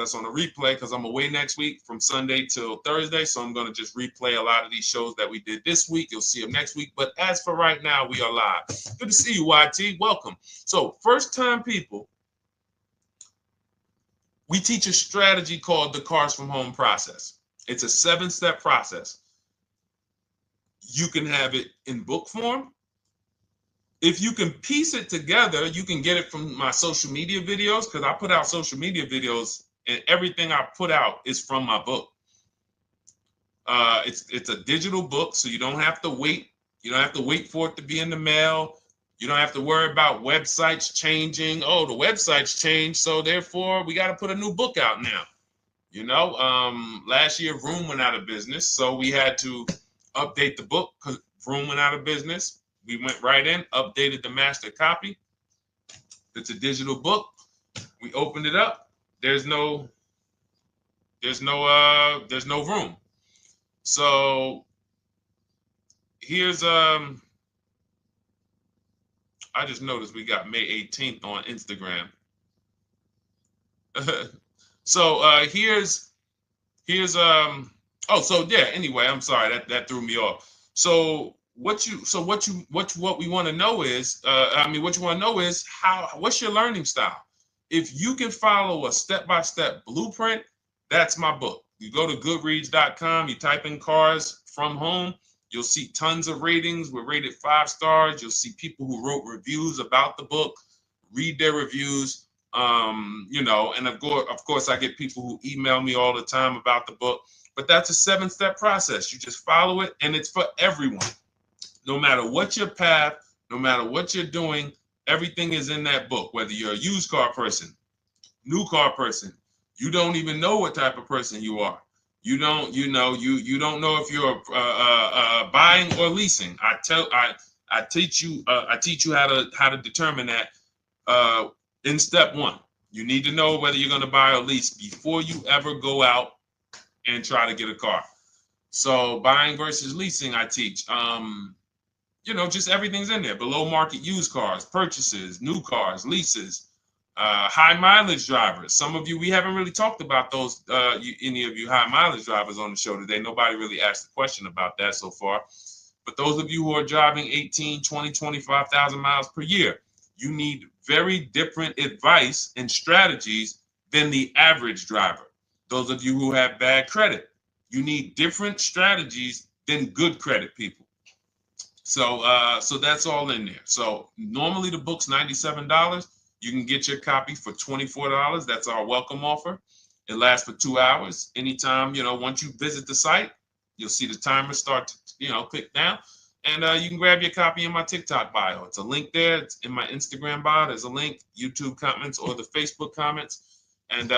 us on a replay because I'm away next week from Sunday till Thursday, so I'm going to just replay a lot of these shows that we did this week. You'll see them next week, but as for right now, we are live. Good to see you, YT. Welcome. So, first-time people, we teach a strategy called the Cars from Home process. It's a 7-step process. You can have it in book form. If you can piece it together, you can get it from my social media videos, because I put out social media videos and everything I put out is from my book. It's a digital book, so you don't have to wait. You don't have to wait for it to be in the mail. You don't have to worry about websites changing. Oh, the website's changed, so therefore we got to put a new book out now. Last year Vroom went out of business, so we had to update the book because Vroom went out of business. We went right in, updated the master copy. It's a digital book. We opened it up. There's no room. So here's I just noticed we got May 18th on Instagram. So here's anyway, I'm sorry, that threw me off. So what we want to know is, what's your learning style? If you can follow a step-by-step blueprint, that's my book. You go to goodreads.com, you type in cars from home, you'll see tons of ratings. We're rated 5 stars. You'll see people who wrote reviews about the book, read their reviews. And of course, I get people who email me all the time about the book. But that's a 7-step process. You just follow it, and it's for everyone. No matter what your path, no matter what you're doing, everything is in that book. Whether you're a used car person, new car person, you don't even know what type of person you are. You don't know if you're buying or leasing. I teach you how to determine that in step 1. You need to know whether you're going to buy or lease before you ever go out and try to get a car. So buying versus leasing, I teach. Just everything's in there. Below market used cars, purchases, new cars, leases, high mileage drivers. Some of you, we haven't really talked about those, any of you high mileage drivers on the show today. Nobody really asked a question about that so far. But those of you who are driving 18, 20, 25,000 miles per year, you need very different advice and strategies than the average driver. Those of you who have bad credit, you need different strategies than good credit people. So that's all in there. So normally the book's $97. You can get your copy for $24. That's our welcome offer. It lasts for 2 hours. Anytime, once you visit the site, you'll see the timer start to, click down. And you can grab your copy in my TikTok bio. It's a link there. It's in my Instagram bio. There's a link, YouTube comments or the Facebook comments. And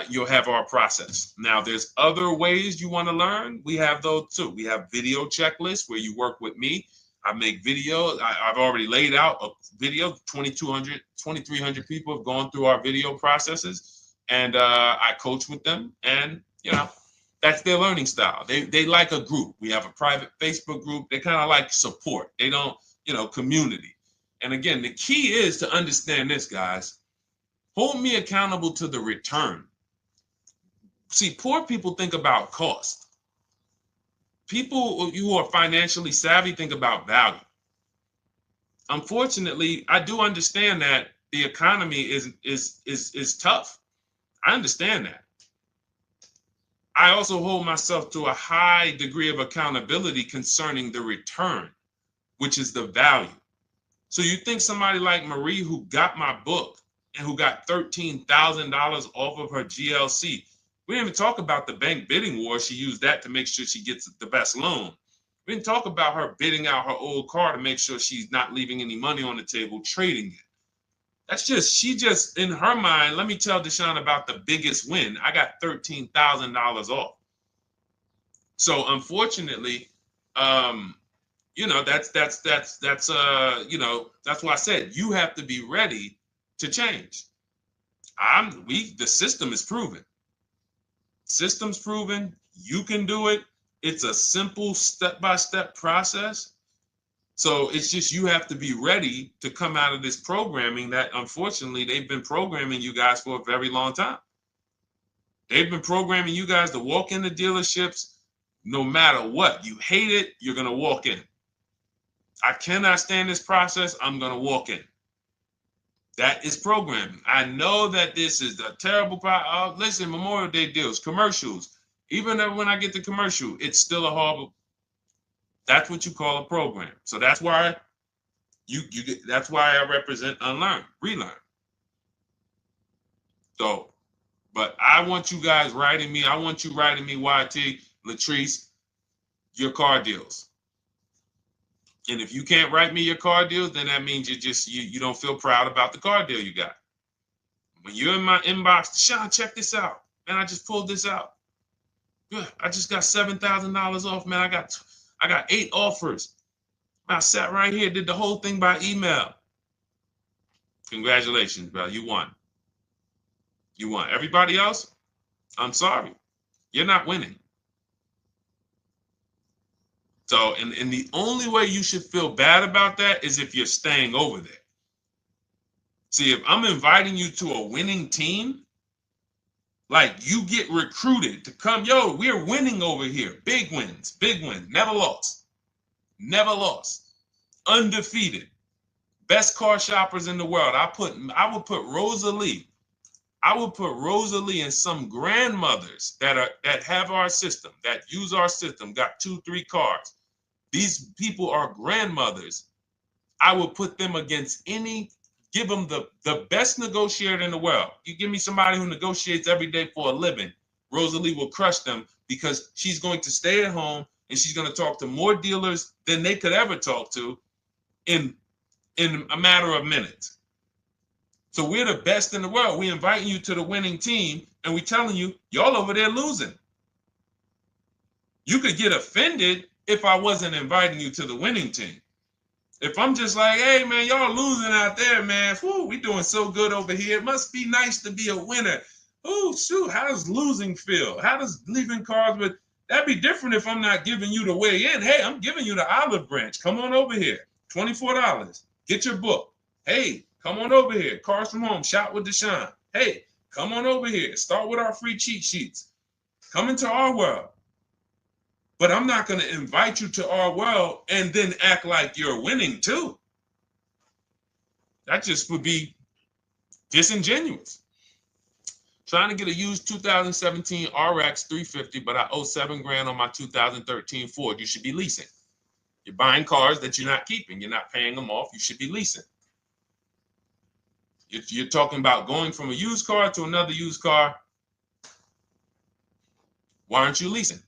you'll have our process. Now, there's other ways you want to learn. We have those too. We have video checklists where you work with me. I make videos. I've already laid out a video. 2,300 people have gone through our video processes. And I coach with them. And, that's their learning style. They like a group. We have a private Facebook group. They kind of like support. They don't, community. And again, the key is to understand this, guys. Hold me accountable to the return. See, poor people think about cost. People who are financially savvy think about value. Unfortunately, I do understand that the economy is tough. I understand that. I also hold myself to a high degree of accountability concerning the return, which is the value. So you think somebody like Marie, who got my book and who got $13,000 off of her GLC, we didn't even talk about the bank bidding war. She used that to make sure she gets the best loan. We didn't talk about her bidding out her old car to make sure she's not leaving any money on the table, trading it. She just, in her mind, let me tell Deshone about the biggest win. I got $13,000 off. So unfortunately, that's why I said you have to be ready to change. The system is proven. System's proven. You can do it. It's a simple step-by-step process. So it's just you have to be ready to come out of this programming that, unfortunately, they've been programming you guys for a very long time. They've been programming you guys to walk into dealerships no matter what. You hate it, you're going to walk in. I cannot stand this process, I'm going to walk in. That is programming. I know that this is a terrible problem. Listen, Memorial Day deals, commercials. Even when I get the commercial, it's still a horrible. That's what you call a program. So that's why that's why I represent unlearn, relearn. So, but I want you guys writing me. I want you writing me, YT, Latrice, your car deals. And if you can't write me your car deals, then that means you don't feel proud about the car deal you got. When you're in my inbox, Deshone, check this out. Man, I just pulled this out. Good. I just got $7,000 off, man. I got 8 offers. I sat right here, did the whole thing by email. Congratulations, bro. You won. You won. Everybody else, I'm sorry. You're not winning. So, and the only way you should feel bad about that is if you're staying over there. See, if I'm inviting you to a winning team, like you get recruited to come, yo, we're winning over here. Big wins, never lost. Never lost. Undefeated. Best car shoppers in the world. I would put Rosalie I will put Rosalie and some grandmothers that have our system, that use our system, got 2-3 cars. These people are grandmothers. I will put them against give them the best negotiator in the world. You give me somebody who negotiates every day for a living, Rosalie will crush them because she's going to stay at home and she's going to talk to more dealers than they could ever talk to in a matter of minutes. So we're the best in the world. We're inviting you to the winning team, and we're telling you, y'all over there losing. You could get offended if I wasn't inviting you to the winning team. If I'm just like, hey, man, y'all losing out there, man. Whew, we doing so good over here. It must be nice to be a winner. Oh, shoot, how does losing feel? How does leaving cards with... That'd be different if I'm not giving you the way in. Hey, I'm giving you the olive branch. Come on over here. $24. Get your book. Hey, come on over here. Cars from home. Shop with Deshone. Hey, come on over here. Start with our free cheat sheets. Come into our world. But I'm not going to invite you to our world and then act like you're winning too. That just would be disingenuous. Trying to get a used 2017 RX 350, but I owe $7,000 on my 2013 Ford. You should be leasing. You're buying cars that you're not keeping. You're not paying them off. You should be leasing. You're talking about going from a used car to another used car. Why aren't you leasing?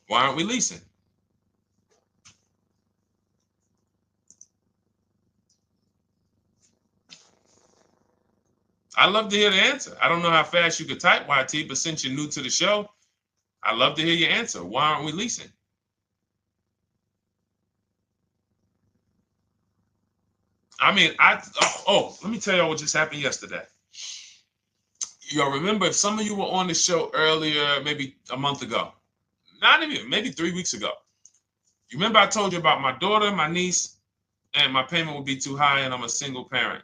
Why aren't we leasing? I'd love to hear the answer. I don't know how fast you could type, YT, but since you're new to the show, I'd love to hear your answer. Why aren't we leasing? I mean, let me tell y'all what just happened yesterday. Y'all remember, if some of you were on the show earlier, maybe a month ago, not even, maybe 3 weeks ago. You remember I told you about my daughter, my niece, and my payment would be too high, and I'm a single parent.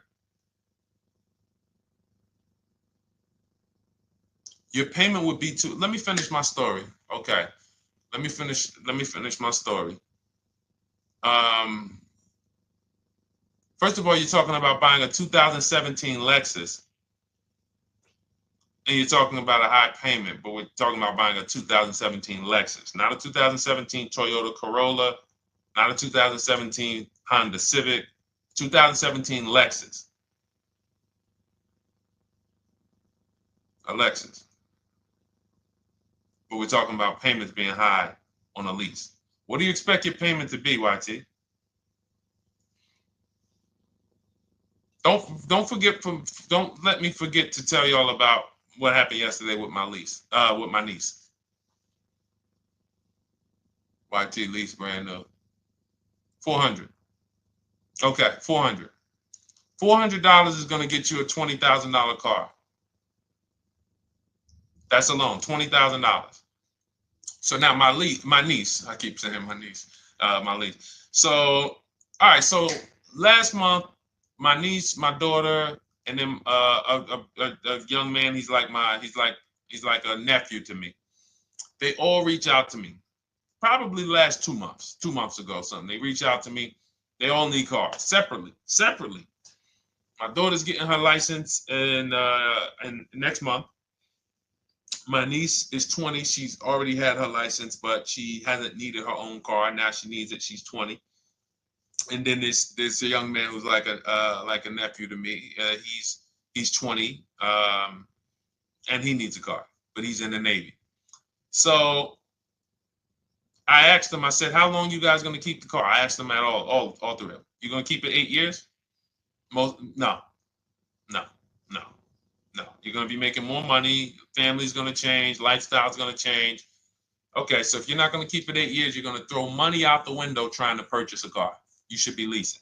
Your payment would be too... Let me finish my story. Okay. Let me finish my story. First of all, you're talking about buying a 2017 Lexus, and you're talking about a high payment, but we're talking about buying a 2017 Lexus, not a 2017 Toyota Corolla, not a 2017 Honda Civic, 2017 Lexus. A Lexus. But we're talking about payments being high on a lease. What do you expect your payment to be, YT? Don't let me forget to tell y'all about what happened yesterday with my niece. YT lease brand new. $400. Okay, $400. $400 is going to get you a $20,000 car. That's alone, $20,000. So now my niece, I keep saying my niece, my lease. So, all right, so last month, my niece, my daughter, and then a young man, he's like a nephew to me. They all reach out to me. Probably the last 2 months ago, something. They reach out to me. They all need cars separately. My daughter's getting her license in next month. My niece is 20. She's already had her license, but she hasn't needed her own car. Now she needs it. She's 20. And then there's a young man who's like a nephew to me. He's 20, and he needs a car, but he's in the Navy. So I asked them. I said, "How long you guys going to keep the car?" I asked them at all three of them. You going to keep it 8 years? No. You're going to be making more money. Family's going to change. Lifestyle's going to change. Okay, so if you're not going to keep it 8 years, you're going to throw money out the window trying to purchase a car. You should be leasing.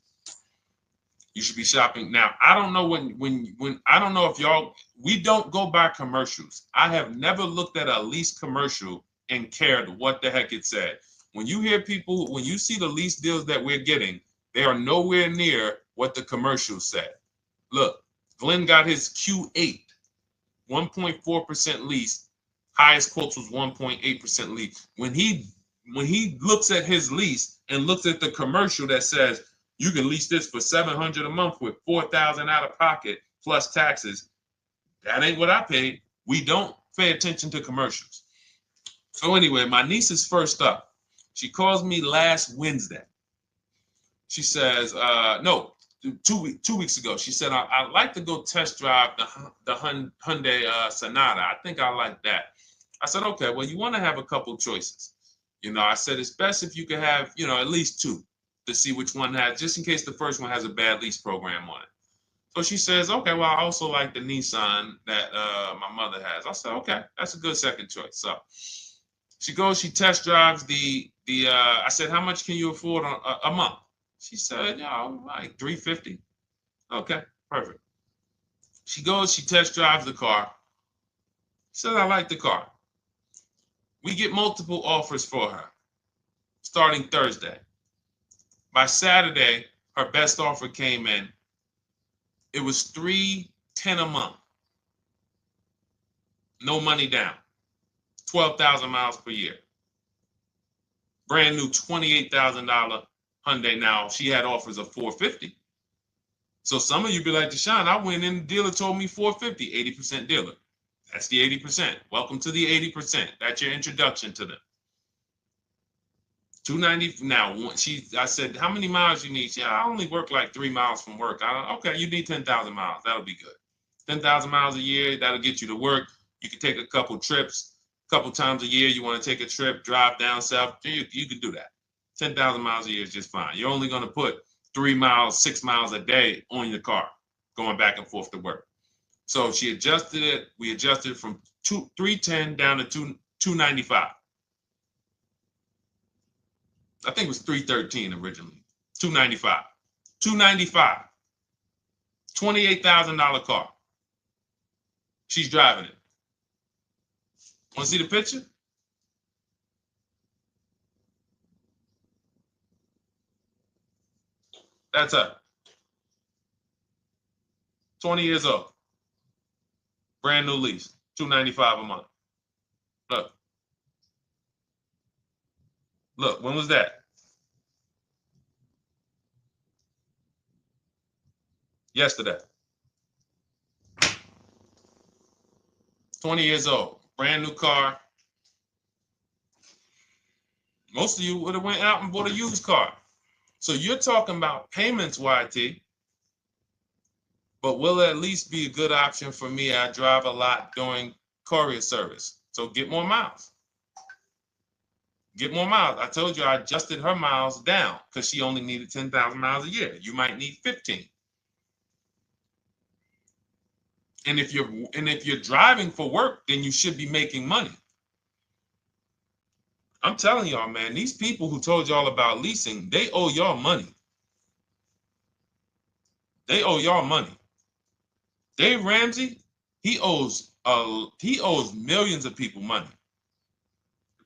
You should be shopping. Now, I don't know when I don't know if y'all, we don't go by commercials. I have never looked at a lease commercial and cared what the heck it said. When you hear people, when you see the lease deals that we're getting, they are nowhere near what the commercial said. Look, Glenn got his Q8, 1.4% lease. Highest quotes was 1.8% lease. When he when he looks at his lease and looks at the commercial that says you can lease this for $700 a month with $4,000 out of pocket plus taxes, that ain't what I paid. We don't pay attention to commercials. So anyway, my niece is first up. She calls me last Wednesday. She says, no, 2 weeks ago. She said, I'd like to go test drive the Hyundai Sonata. I think I like that. I said, okay, well, you want to have a couple choices. I said, it's best if you could have, at least two to see which one has, just in case the first one has a bad lease program on it. So she says, okay, well, I also like the Nissan that my mother has. I said, okay, that's a good second choice. So she goes, she test drives I said, how much can you afford a month? She said, like $350. Okay, perfect. She goes, she test drives the car. She said, I like the car. We get multiple offers for her starting Thursday. By Saturday, her best offer came in. It was $310 a month. No money down. 12,000 miles per year. Brand new $28,000 Hyundai. Now, she had offers of $450. So some of you be like, Deshone, I went in, the dealer told me $450, 80% dealer. That's the 80%. Welcome to the 80%. That's your introduction to them. $290. Now, I said, how many miles you need? She said, I only work like 3 miles from work. Okay, you need 10,000 miles. That'll be good. 10,000 miles a year, that'll get you to work. You can take a couple trips, a couple times a year. You want to take a trip, drive down south, you can do that. 10,000 miles a year is just fine. You're only going to put 3 miles, 6 miles a day on your car, going back and forth to work. So she adjusted it. We adjusted from 310 down to 295. I think it was 313 originally. 295. 295. $28,000 car. She's driving it. Want to see the picture? That's her. 20 years old. Brand new lease. $295 a month. Look. Look, when was that? Yesterday. 20 years old. Brand new car. Most of you would have went out and bought a used car. So you're talking about payments, YT. But will it at least be a good option for me? I drive a lot during courier service. So get more miles. Get more miles. I told you I adjusted her miles down because she only needed 10,000 miles a year. You might need 15. And if you're driving for work, then you should be making money. I'm telling y'all, man, these people who told y'all about leasing, they owe y'all money. They owe y'all money. Dave Ramsey, he owes millions of people money.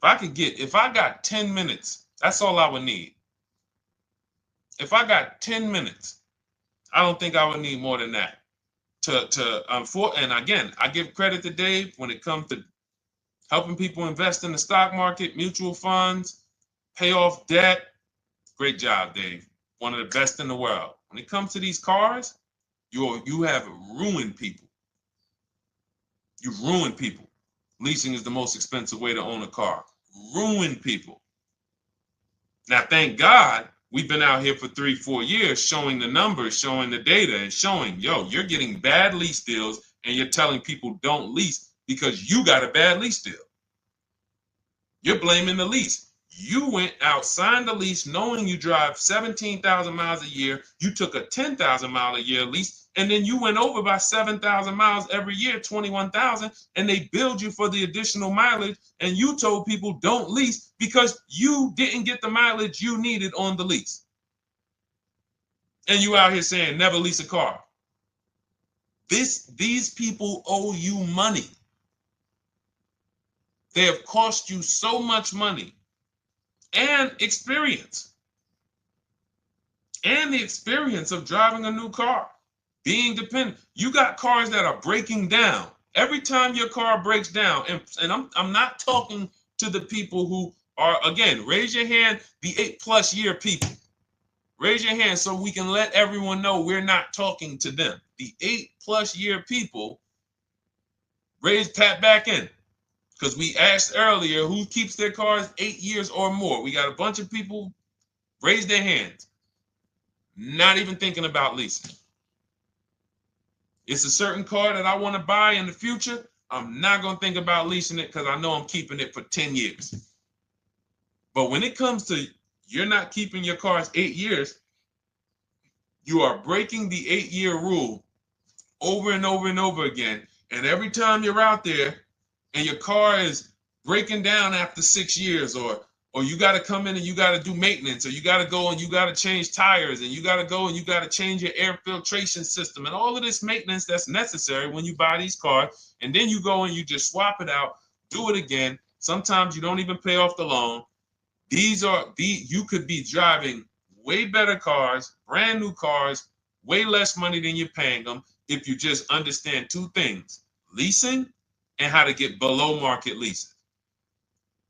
If I got 10 minutes, that's all I would need. If I got 10 minutes, I don't think I would need more than that. And again, I give credit to Dave when it comes to helping people invest in the stock market, mutual funds, pay off debt. Great job, Dave. One of the best in the world. When it comes to these cars, you have ruined people. You've ruined people. Leasing is the most expensive way to own a car. Ruined people. Now, thank God, we've been out here for 3-4 years showing the numbers, showing the data, and showing, you're getting bad lease deals, and you're telling people don't lease because you got a bad lease deal. You're blaming the lease. You went out, signed the lease, knowing you drive 17,000 miles a year. You took a 10,000 mile a year lease, and then you went over by 7,000 miles every year, 21,000, and they billed you for the additional mileage, and you told people don't lease because you didn't get the mileage you needed on the lease. And you out here saying never lease a car. These people owe you money. They have cost you so much money. And experience. And the experience of driving a new car. Being dependent. You got cars that are breaking down. Every time your car breaks down, and I'm not talking to the people who Or again, raise your hand, the 8+ year people. Raise your hand so we can let everyone know we're not talking to them. The 8+ year people, tap back in. Because we asked earlier who keeps their cars 8 years or more. We got a bunch of people raise their hands, not even thinking about leasing. It's a certain car that I want to buy in the future. I'm not going to think about leasing it because I know I'm keeping it for 10 years. But when it comes to you're not keeping your cars 8 years, you are breaking the 8-year rule over and over and over again. And every time you're out there and your car is breaking down after 6 years, or you got to come in and you got to do maintenance, or you got to go and you got to change tires, and you got to go and you got to change your air filtration system, and all of this maintenance that's necessary when you buy these cars, and then you go and you just swap it out, do it again. Sometimes you don't even pay off the loan. You could be driving way better cars, brand new cars, way less money than you're paying them if you just understand 2 things: leasing and how to get below market leasing.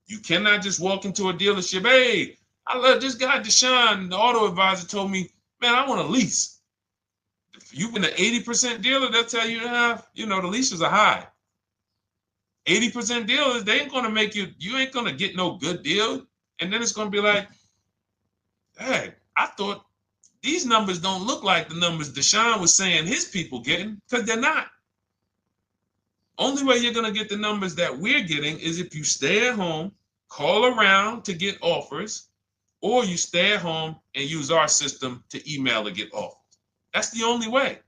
You cannot just walk into a dealership. Hey, I love this guy, Deshone, the auto advisor, told me, man, I want to lease. If you've been an 80% dealer, they'll tell you, the leases are high. 80% dealers, they ain't going to make you ain't going to get no good deal. And then it's going to be like, hey, I thought these numbers don't look like the numbers Deshone was saying his people getting, because they're not. Only way you're going to get the numbers that we're getting is if you stay at home, call around to get offers, or you stay at home and use our system to email to get offers. That's the only way.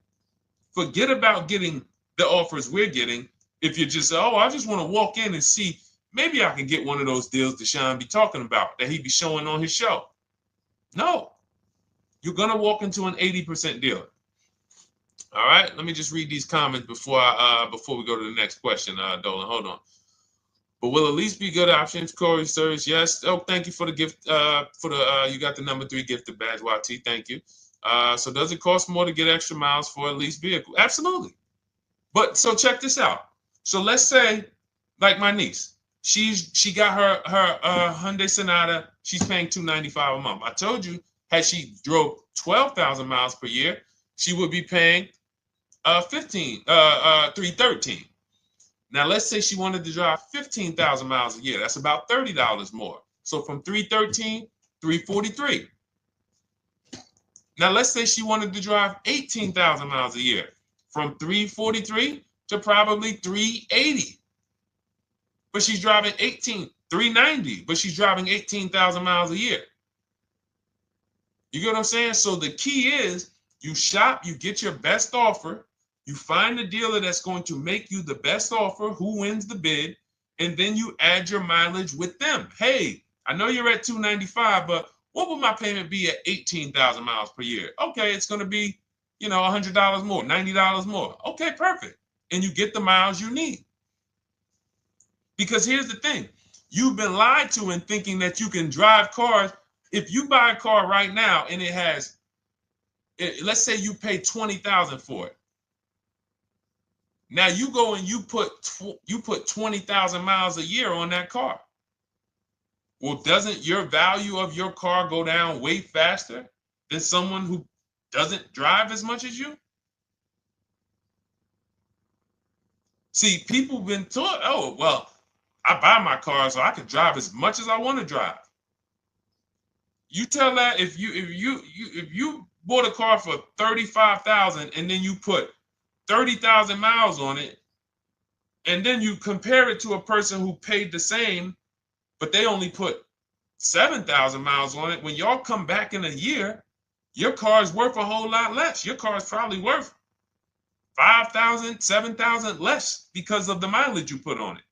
Forget about getting the offers we're getting. If you just say, oh, I just want to walk in and see, maybe I can get one of those deals Deshone be talking about that he be showing on his show. No, you're going to walk into an 80% dealer. All right, let me just read these comments before we go to the next question, Dolan. Hold on. But will a lease be good options? Corey Sirs, yes. Oh, thank you for the gift. You got the number 3 gifted badge, YT. Thank you. So does it cost more to get extra miles for a leased vehicle? Absolutely. But so check this out. So let's say, like my niece, she got her Hyundai Sonata. She's paying $295 a month. I told you, had she drove 12,000 miles per year, she would be paying $313. Now let's say she wanted to drive 15,000 miles a year. That's about $30 more. So from $313, $343. Now let's say she wanted to drive 18,000 miles a year, from $343 to probably $380. But she's driving $390, but she's driving 18,000 miles a year. You get what I'm saying? So the key is you shop, you get your best offer, you find the dealer that's going to make you the best offer, who wins the bid, and then you add your mileage with them. Hey, I know you're at $295, but what would my payment be at 18,000 miles per year? Okay, it's going to be, $100 more, $90 more. Okay, perfect. And you get the miles you need. Because here's the thing. You've been lied to in thinking that you can drive cars. If you buy a car right now and it has, let's say you pay $20,000 for it. Now you go and you put 20,000 miles a year on that car. Well, doesn't your value of your car go down way faster than someone who doesn't drive as much as you? See, people been taught, oh, well, I buy my car so I can drive as much as I want to drive. You tell that if you bought a car for $35,000 and then you put 30,000 miles on it, and then you compare it to a person who paid the same, but they only put 7,000 miles on it. When y'all come back in a year, your car is worth a whole lot less. Your car is probably worth 5,000, 7,000 less because of the mileage you put on it.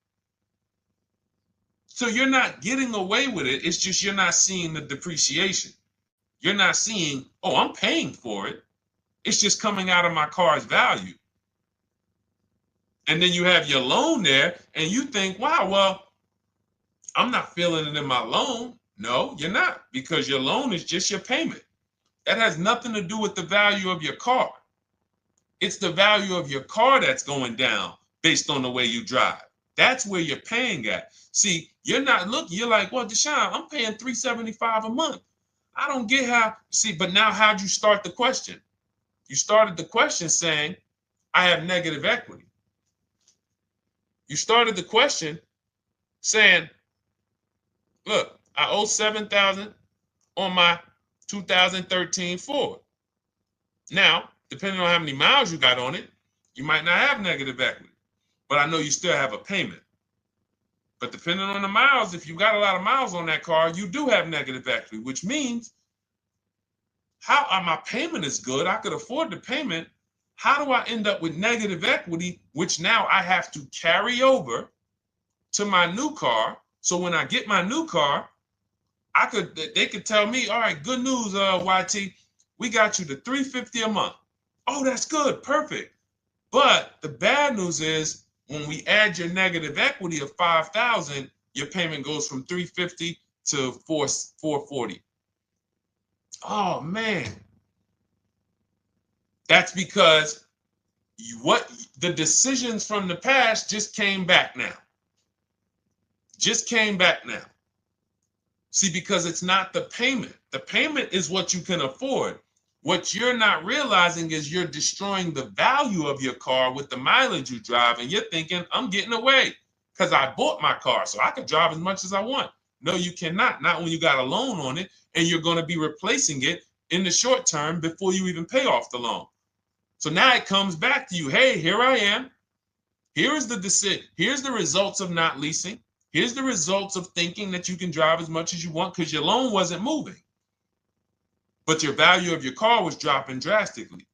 So you're not getting away with it. It's just you're not seeing the depreciation. You're not seeing, oh, I'm paying for it. It's just coming out of my car's value. And then you have your loan there and you think, wow, well, I'm not feeling it in my loan. No, you're not, because your loan is just your payment. That has nothing to do with the value of your car. It's the value of your car that's going down based on the way you drive. That's where you're paying at. See, you're not looking, you're like, well, Deshone, I'm paying $375 a month. I don't get how, see, but now how'd you start the question? You started the question saying, I have negative equity. You started the question saying, look, I owe $7,000 on my 2013 Ford. Now, depending on how many miles you got on it, you might not have negative equity, but I know you still have a payment. But depending on the miles, if you got a lot of miles on that car, you do have negative equity, which means my payment is good. I could afford the payment. How do I end up with negative equity, which now I have to carry over to my new car? So when I get my new car, they could tell me, all right, good news, YT, we got you the $350 a month. Oh, that's good, perfect. But the bad news is when we add your negative equity of $5,000, your payment goes from $350 to $440. Oh man, that's because the decisions from the past just came back now. Just came back now. See, because it's not the payment. The payment is what you can afford. What you're not realizing is you're destroying the value of your car with the mileage you drive, and you're thinking, I'm getting away because I bought my car, so I can drive as much as I want. No, you cannot. Not when you got a loan on it, and you're going to be replacing it in the short term before you even pay off the loan. So now it comes back to you. Hey, here I am. Here's the results of not leasing. Here's the results of thinking that you can drive as much as you want because your loan wasn't moving. But your value of your car was dropping drastically.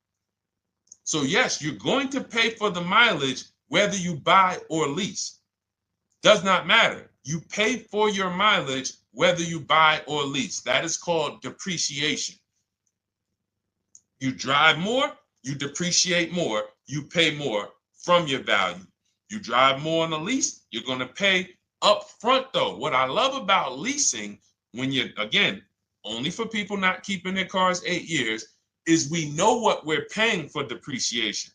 So yes, you're going to pay for the mileage whether you buy or lease. Does not matter. You pay for your mileage whether you buy or lease. That is called depreciation. You drive more, you depreciate more, you pay more from your value. You drive more on a lease, you're going to pay up front though. What I love about leasing, when you're, again, only for people not keeping their cars 8 years, is we know what we're paying for depreciation.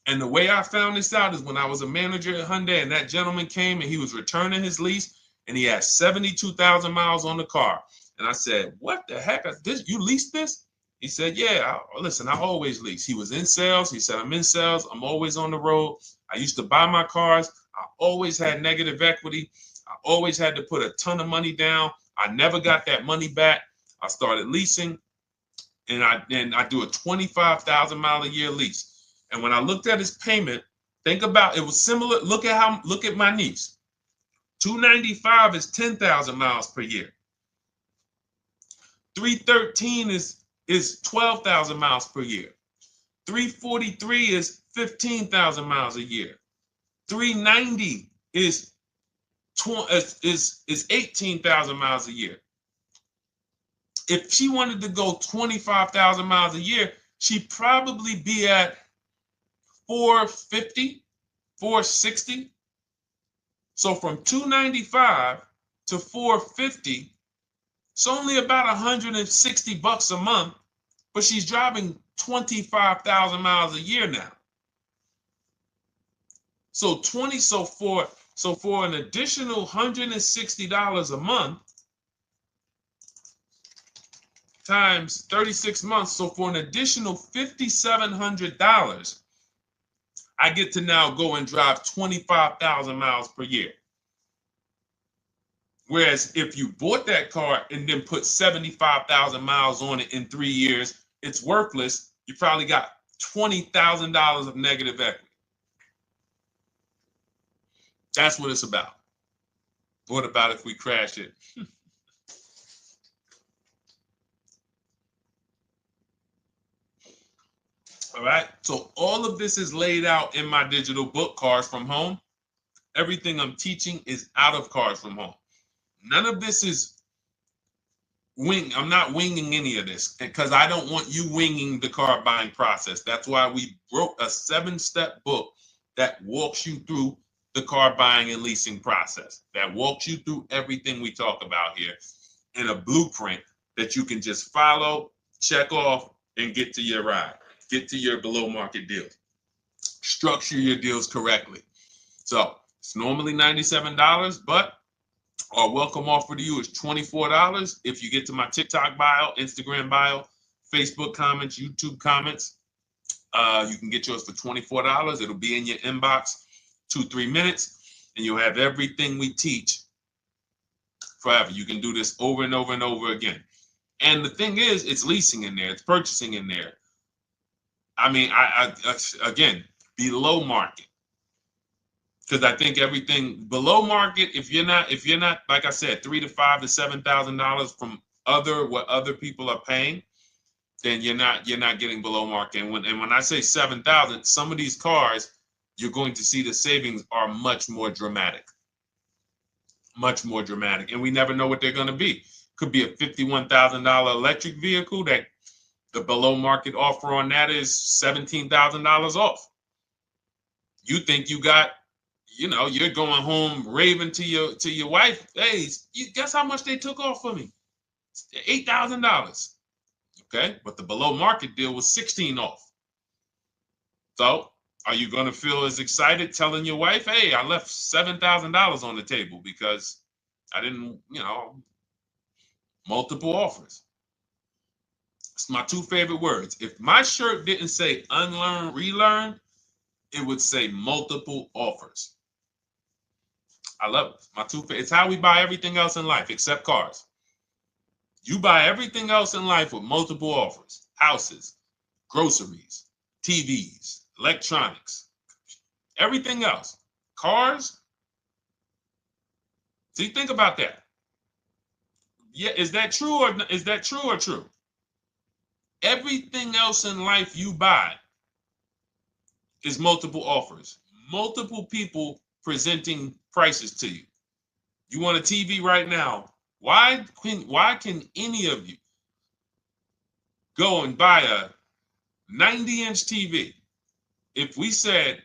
And the way I found this out is when I was a manager at Hyundai and that gentleman came and he was returning his lease and he had 72,000 miles on the car. And I said, what the heck? You leased this? He said, yeah, listen, I always lease. He was in sales. He said, I'm in sales. I'm always on the road. I used to buy my cars. I always had negative equity. I always had to put a ton of money down. I never got that money back. I started leasing, and I do a 25,000 mile a year lease. And when I looked at his payment, think about it was similar. Look at my niece. 295 is 10,000 miles per year. 313 is 12,000 miles per year. 343 is 15,000 miles a year. 390 is 18,000 miles a year. If she wanted to go 25,000 miles a year, she'd probably be at 450, 460. So from 295 to 450, it's only about 160 bucks a month, but she's driving 25,000 miles a year now. So for an additional $160 a month times 36 months, so for an additional $5,700, I get to now go and drive 25,000 miles per year. Whereas if you bought that car and then put 75,000 miles on it in 3 years, it's worthless. You probably got $20,000 of negative equity. That's what it's about. What about if we crash it? All right. So all of this is laid out in my digital book, Cars from Home. Everything I'm teaching is out of Cars from Home. None of this is I'm not winging any of this because I don't want you winging the car buying process. That's why we wrote a 7-step book that walks you through the car buying and leasing process, that walks you through everything we talk about here in a blueprint that you can just follow, check off, and get to your ride, get to your below market deals, structure your deals correctly. So it's normally $97, but our welcome offer to you is $24 if you get to my TikTok bio, Instagram bio, Facebook comments, YouTube comments. You can get yours for $24. It'll be in your inbox 2-3 minutes, and you'll have everything we teach forever. You can do this over and over and over again. And the thing is, it's leasing in there, it's purchasing in there. I mean, I again, below market. Because I think everything below market, if you're not, like I said, $3,000 to $5,000 to $7,000 from what other people are paying, then you're not getting below market. And when I say 7,000, some of these cars, you're going to see the savings are much more dramatic. Much more dramatic. And we never know what they're going to be. Could be a $51,000 electric vehicle that the below market offer on that is $17,000 off. You think you got, you're going home raving to your wife. Hey, guess how much they took off for me? $8,000. Okay, but the below market deal was 16 off. So are you going to feel as excited telling your wife, hey, I left $7,000 on the table because I didn't, multiple offers. It's my two favorite words. If my shirt didn't say unlearn, relearn, it would say multiple offers. I love it. My two favorite. It's how we buy everything else in life except cars. You buy everything else in life with multiple offers. Houses, groceries, TVs, electronics, everything else. Cars. See, think about that. Yeah, is that true or true? Everything else in life you buy is multiple offers. Multiple people presenting prices to you. You want a TV right now. Why can any of you go and buy a 90-inch TV? If we said,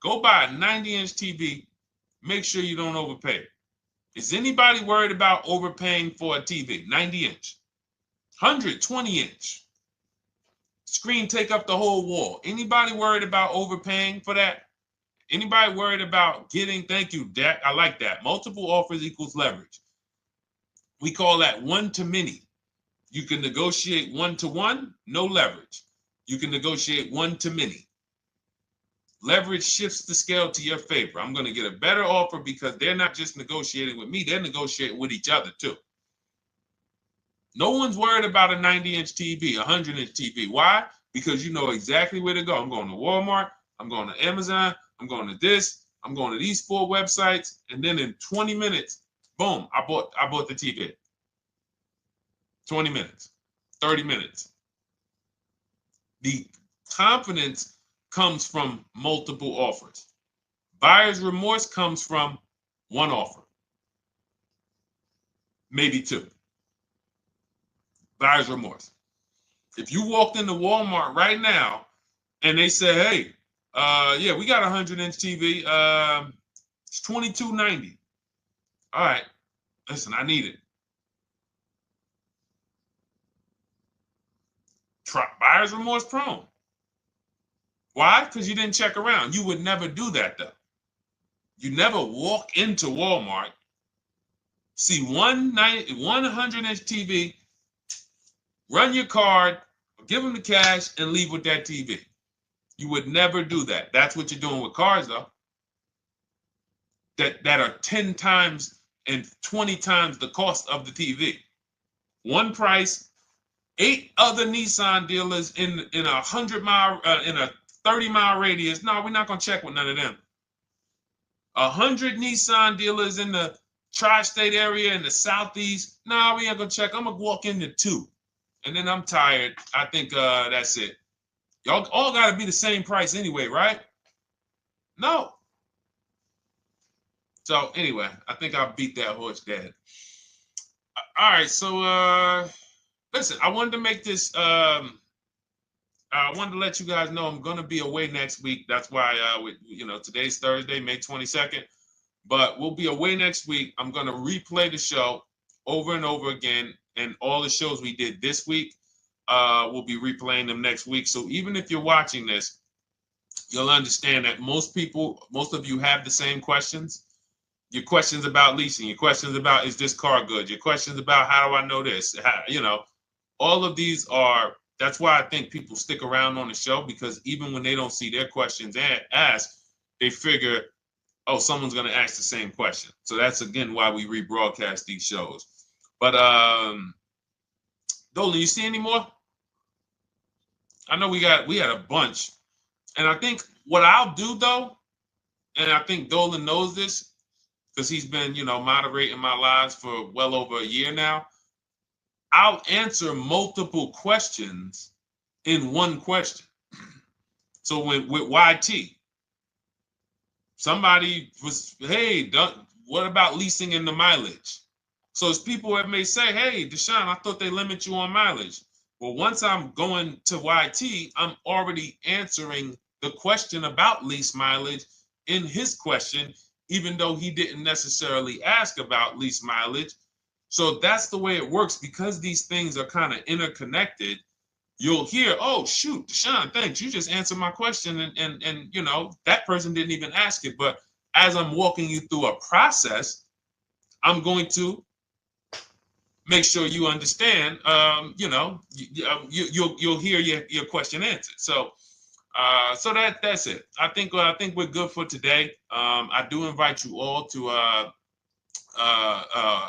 go buy a 90-inch TV, make sure you don't overpay. Is anybody worried about overpaying for a TV? 90-inch, 120-inch. Screen take up the whole wall. Anybody worried about overpaying for that? Anybody worried about getting, thank you, Dak, I like that. Multiple offers equals leverage. We call that one to many. You can negotiate 1-to-1, no leverage. You can negotiate 1 to many. Leverage shifts the scale to your favor. I'm going to get a better offer because they're not just negotiating with me, they're negotiating with each other too. No one's worried about a 90-inch TV, a 100-inch TV. Why? Because you know exactly where to go. I'm going to Walmart, I'm going to Amazon, I'm going to this, I'm going to these 4 websites, and then in 20 minutes, boom, I bought the TV. 20 minutes, 30 minutes. The confidence comes from multiple offers. Buyer's remorse comes from one offer, maybe 2. Buyer's remorse. If you walked into Walmart right now and they say, hey, yeah, we got a 100-inch TV. It's $22.90. All right, listen, I need it. Buyer's remorse prone. Why? Because you didn't check around. You would never do that, though. You never walk into Walmart, see 100-inch TV, run your card, give them the cash, and leave with that TV. You would never do that. That's what you're doing with cars, though. That are 10 times and 20 times the cost of the TV. One price, 8 other Nissan dealers in a 100-mile, in a 30-mile radius. No, we're not going to check with none of them. 100 Nissan dealers in the tri-state area in the southeast. No, we ain't going to check. I'm going to walk into 2. And then I'm tired. I think that's it. Y'all all got to be the same price anyway, right? No. So anyway, I think I beat that horse dead. All right, so listen, I wanted to make this. I wanted to let you guys know I'm gonna be away next week. That's why today's Thursday, May 22nd, but we'll be away next week. I'm gonna replay the show over and over again, and all the shows we did this week, we'll be replaying them next week. So even if you're watching this you'll understand that most of you have the same questions. Your questions about leasing, your questions about, is this car good? Your questions about, how do I know this? All of these are, that's why I think people stick around on the show, because even when they don't see their questions asked, they figure, oh, someone's going to ask the same question. So that's, again, why we rebroadcast these shows. But Dolan, you see any more? I know we had a bunch. And I think what I'll do, though, and I think Dolan knows this because he's been, moderating my lives for well over a year now, I'll answer multiple questions in one question. So with YT, somebody was, hey, what about leasing in the mileage? So it's people that may say, hey, Deshone, I thought they limit you on mileage. Well, once I'm going to YT, I'm already answering the question about lease mileage in his question, even though he didn't necessarily ask about lease mileage. So that's the way it works. Because these things are kind of interconnected, you'll hear, oh, shoot, Deshone, thanks. You just answered my question. And that person didn't even ask it. But as I'm walking you through a process, I'm going to make sure you understand, you'll hear your question answered. So that's it. I think we're good for today. I do invite you all to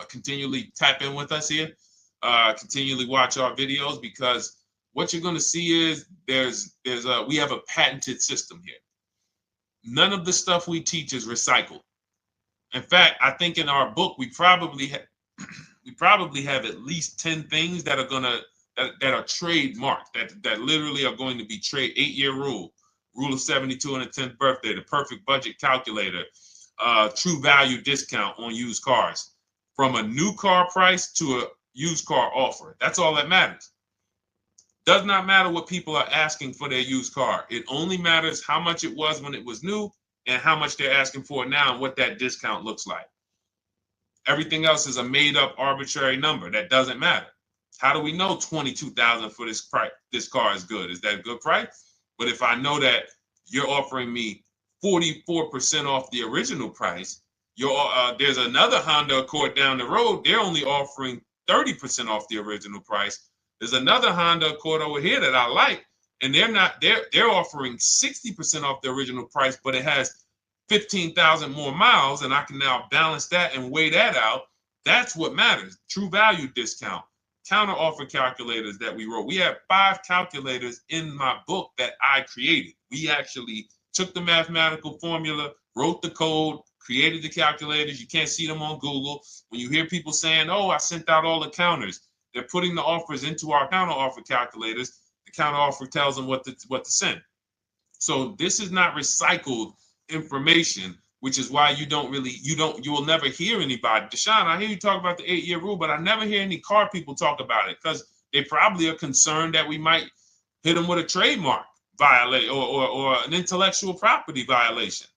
continually tap in with us here, continually watch our videos, because what you're going to see is we have a patented system here. None of the stuff we teach is recycled. In fact, I think in our book we probably have at least 10 things that are that are trademarked, that literally are going to be 8-year rule of 72 on the 10th birthday, the perfect budget calculator, true value discount on used cars, from a new car price to a used car offer. That's all that matters. Does not matter what people are asking for their used car. It only matters how much it was when it was new and how much they're asking for it now and what that discount looks like. Everything else is a made up arbitrary number that doesn't matter. How do we know $22,000 for this price? This car is good. Is that a good price? But if I know that you're offering me 44% off the original price, there's another Honda Accord down the road. They're only offering 30% off the original price. There's another Honda Accord over here that I like, and they're offering 60% off the original price, but it has 15,000 more miles, and I can now balance that and weigh that out. That's what matters. True value discount, counter offer calculators that we wrote. We have 5 calculators in my book that I created. We actually took the mathematical formula, wrote the code, created the calculators. You can't see them on Google. When you hear people saying, oh, I sent out all the counters, they're putting the offers into our counter offer calculators. The counter offer tells them what to send. So this is not recycled information, which is why you will never hear anybody. Deshone, I hear you talk about the 8-year rule, but I never hear any car people talk about it, because they probably are concerned that we might hit them with a trademark violation or an intellectual property violation,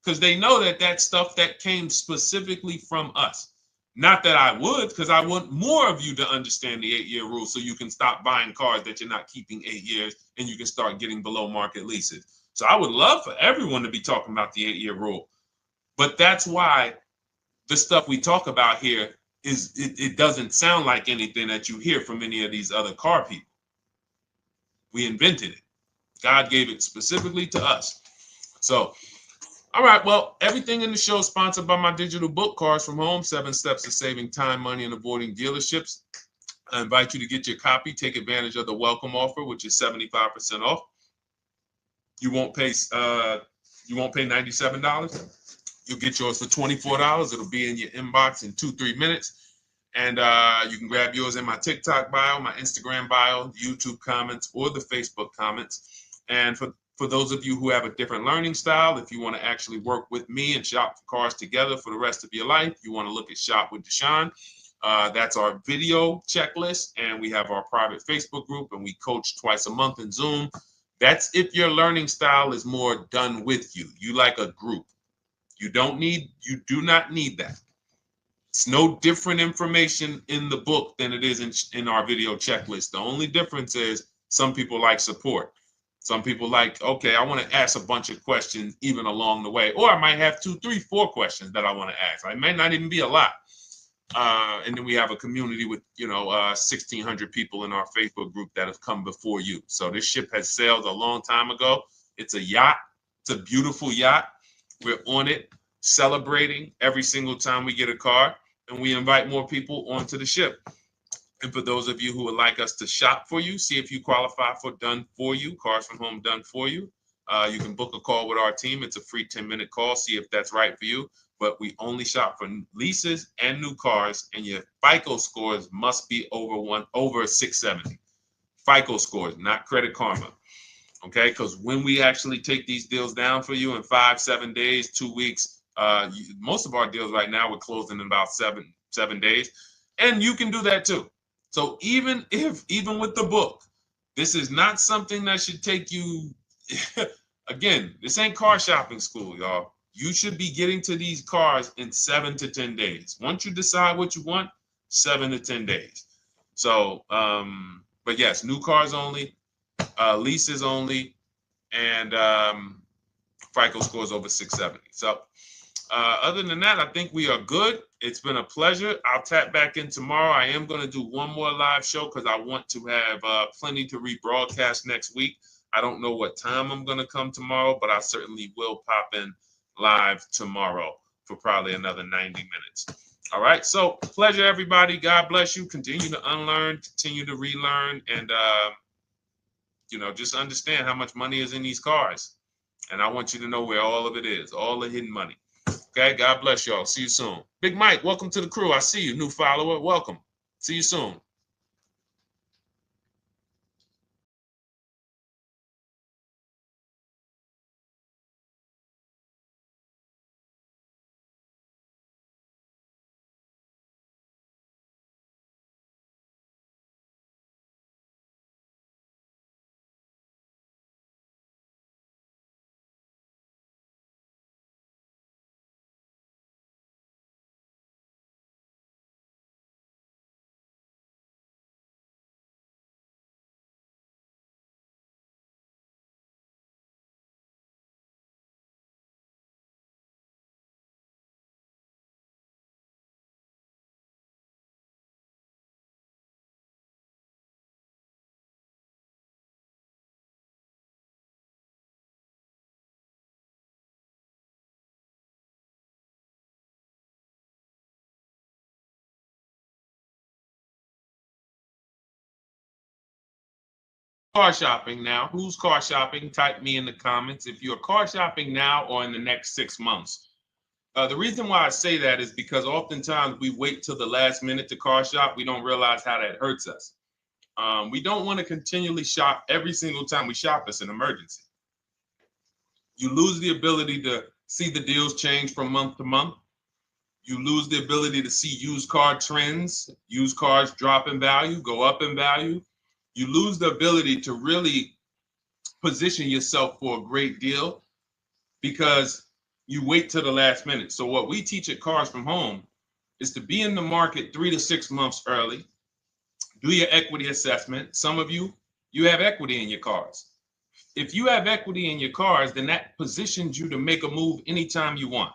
because they know that that's stuff that came specifically from us. Not that I would, because I want more of you to understand the 8-year rule so you can stop buying cars that you're not keeping 8 years and you can start getting below market leases. So I would love for everyone to be talking about the 8-year rule. But that's why the stuff we talk about here it doesn't sound like anything that you hear from any of these other car people. We invented it. God gave it specifically to us. So, all right, well, everything in the show is sponsored by my digital book, Cars from Home, 7 Steps to Saving Time, Money, and Avoiding Dealerships. I invite you to get your copy. Take advantage of the welcome offer, which is 75% off. You won't pay $97. You'll get yours for $24. It'll be in your inbox in 2-3 minutes. And you can grab yours in my TikTok bio, my Instagram bio, YouTube comments, or the Facebook comments. And for those of you who have a different learning style, if you want to actually work with me and shop for cars together for the rest of your life, you want to look at Shop with Deshone. That's our video checklist. And we have our private Facebook group, and we coach twice a month in Zoom. That's if your learning style is more done with you. You like a group. You do not need that. It's no different information in the book than it is in our video checklist. The only difference is some people like support. Some people like, okay, I want to ask a bunch of questions even along the way, or I might have 2, 3, 4 questions that I want to ask. It may not even be a lot. And then we have a community with, 1,600 people in our Facebook group that have come before you. So this ship has sailed a long time ago. It's a yacht. It's a beautiful yacht. We're on it, celebrating every single time we get a car, and we invite more people onto the ship. And for those of you who would like us to shop for you, see if you qualify for Done For You, Cars from Home Done For You. You can book a call with our team. It's a free 10-minute call. See if that's right for you. But we only shop for leases and new cars, and your FICO scores must be over 670. FICO scores, not Credit Karma. Okay, because when we actually take these deals down for you in 5, 7 days, 2 weeks, most of our deals right now we're closing in about seven days, and you can do that too. So even with the book, this is not something that should take you. Again, this ain't car shopping school, y'all. You should be getting to these cars in 7 to 10 days. Once you decide what you want, 7 to 10 days. So, but yes, new cars only, leases only, and FICO scores over 670. So other than that, I think we are good. It's been a pleasure. I'll tap back in tomorrow. I am going to do one more live show because I want to have plenty to rebroadcast next week. I don't know what time I'm going to come tomorrow, but I certainly will pop in live tomorrow for probably another 90 minutes. All right. So pleasure, everybody. God bless you. Continue to unlearn, continue to relearn, and, just understand how much money is in these cars. And I want you to know where all of it is, all the hidden money. Okay. God bless y'all. See you soon. Big Mike, welcome to the crew. I see you. New follower. Welcome. See you soon. Car shopping now. Who's car shopping? Type me in the comments if you're car shopping now or in the next 6 months. The reason why I say that is because oftentimes we wait till the last minute to car shop. We don't realize how that hurts us. We don't want to continually shop every single time we shop. It's an emergency. You lose the ability to see the deals change from month to month. You lose the ability to see used car trends, used cars drop in value, go up in value. You lose the ability to really position yourself for a great deal because you wait till the last minute. So what we teach at Cars from Home is to be in the market 3 to 6 months early. Do your equity assessment. Some of you have equity in your cars. If you have equity in your cars, then that positions you to make a move anytime you want.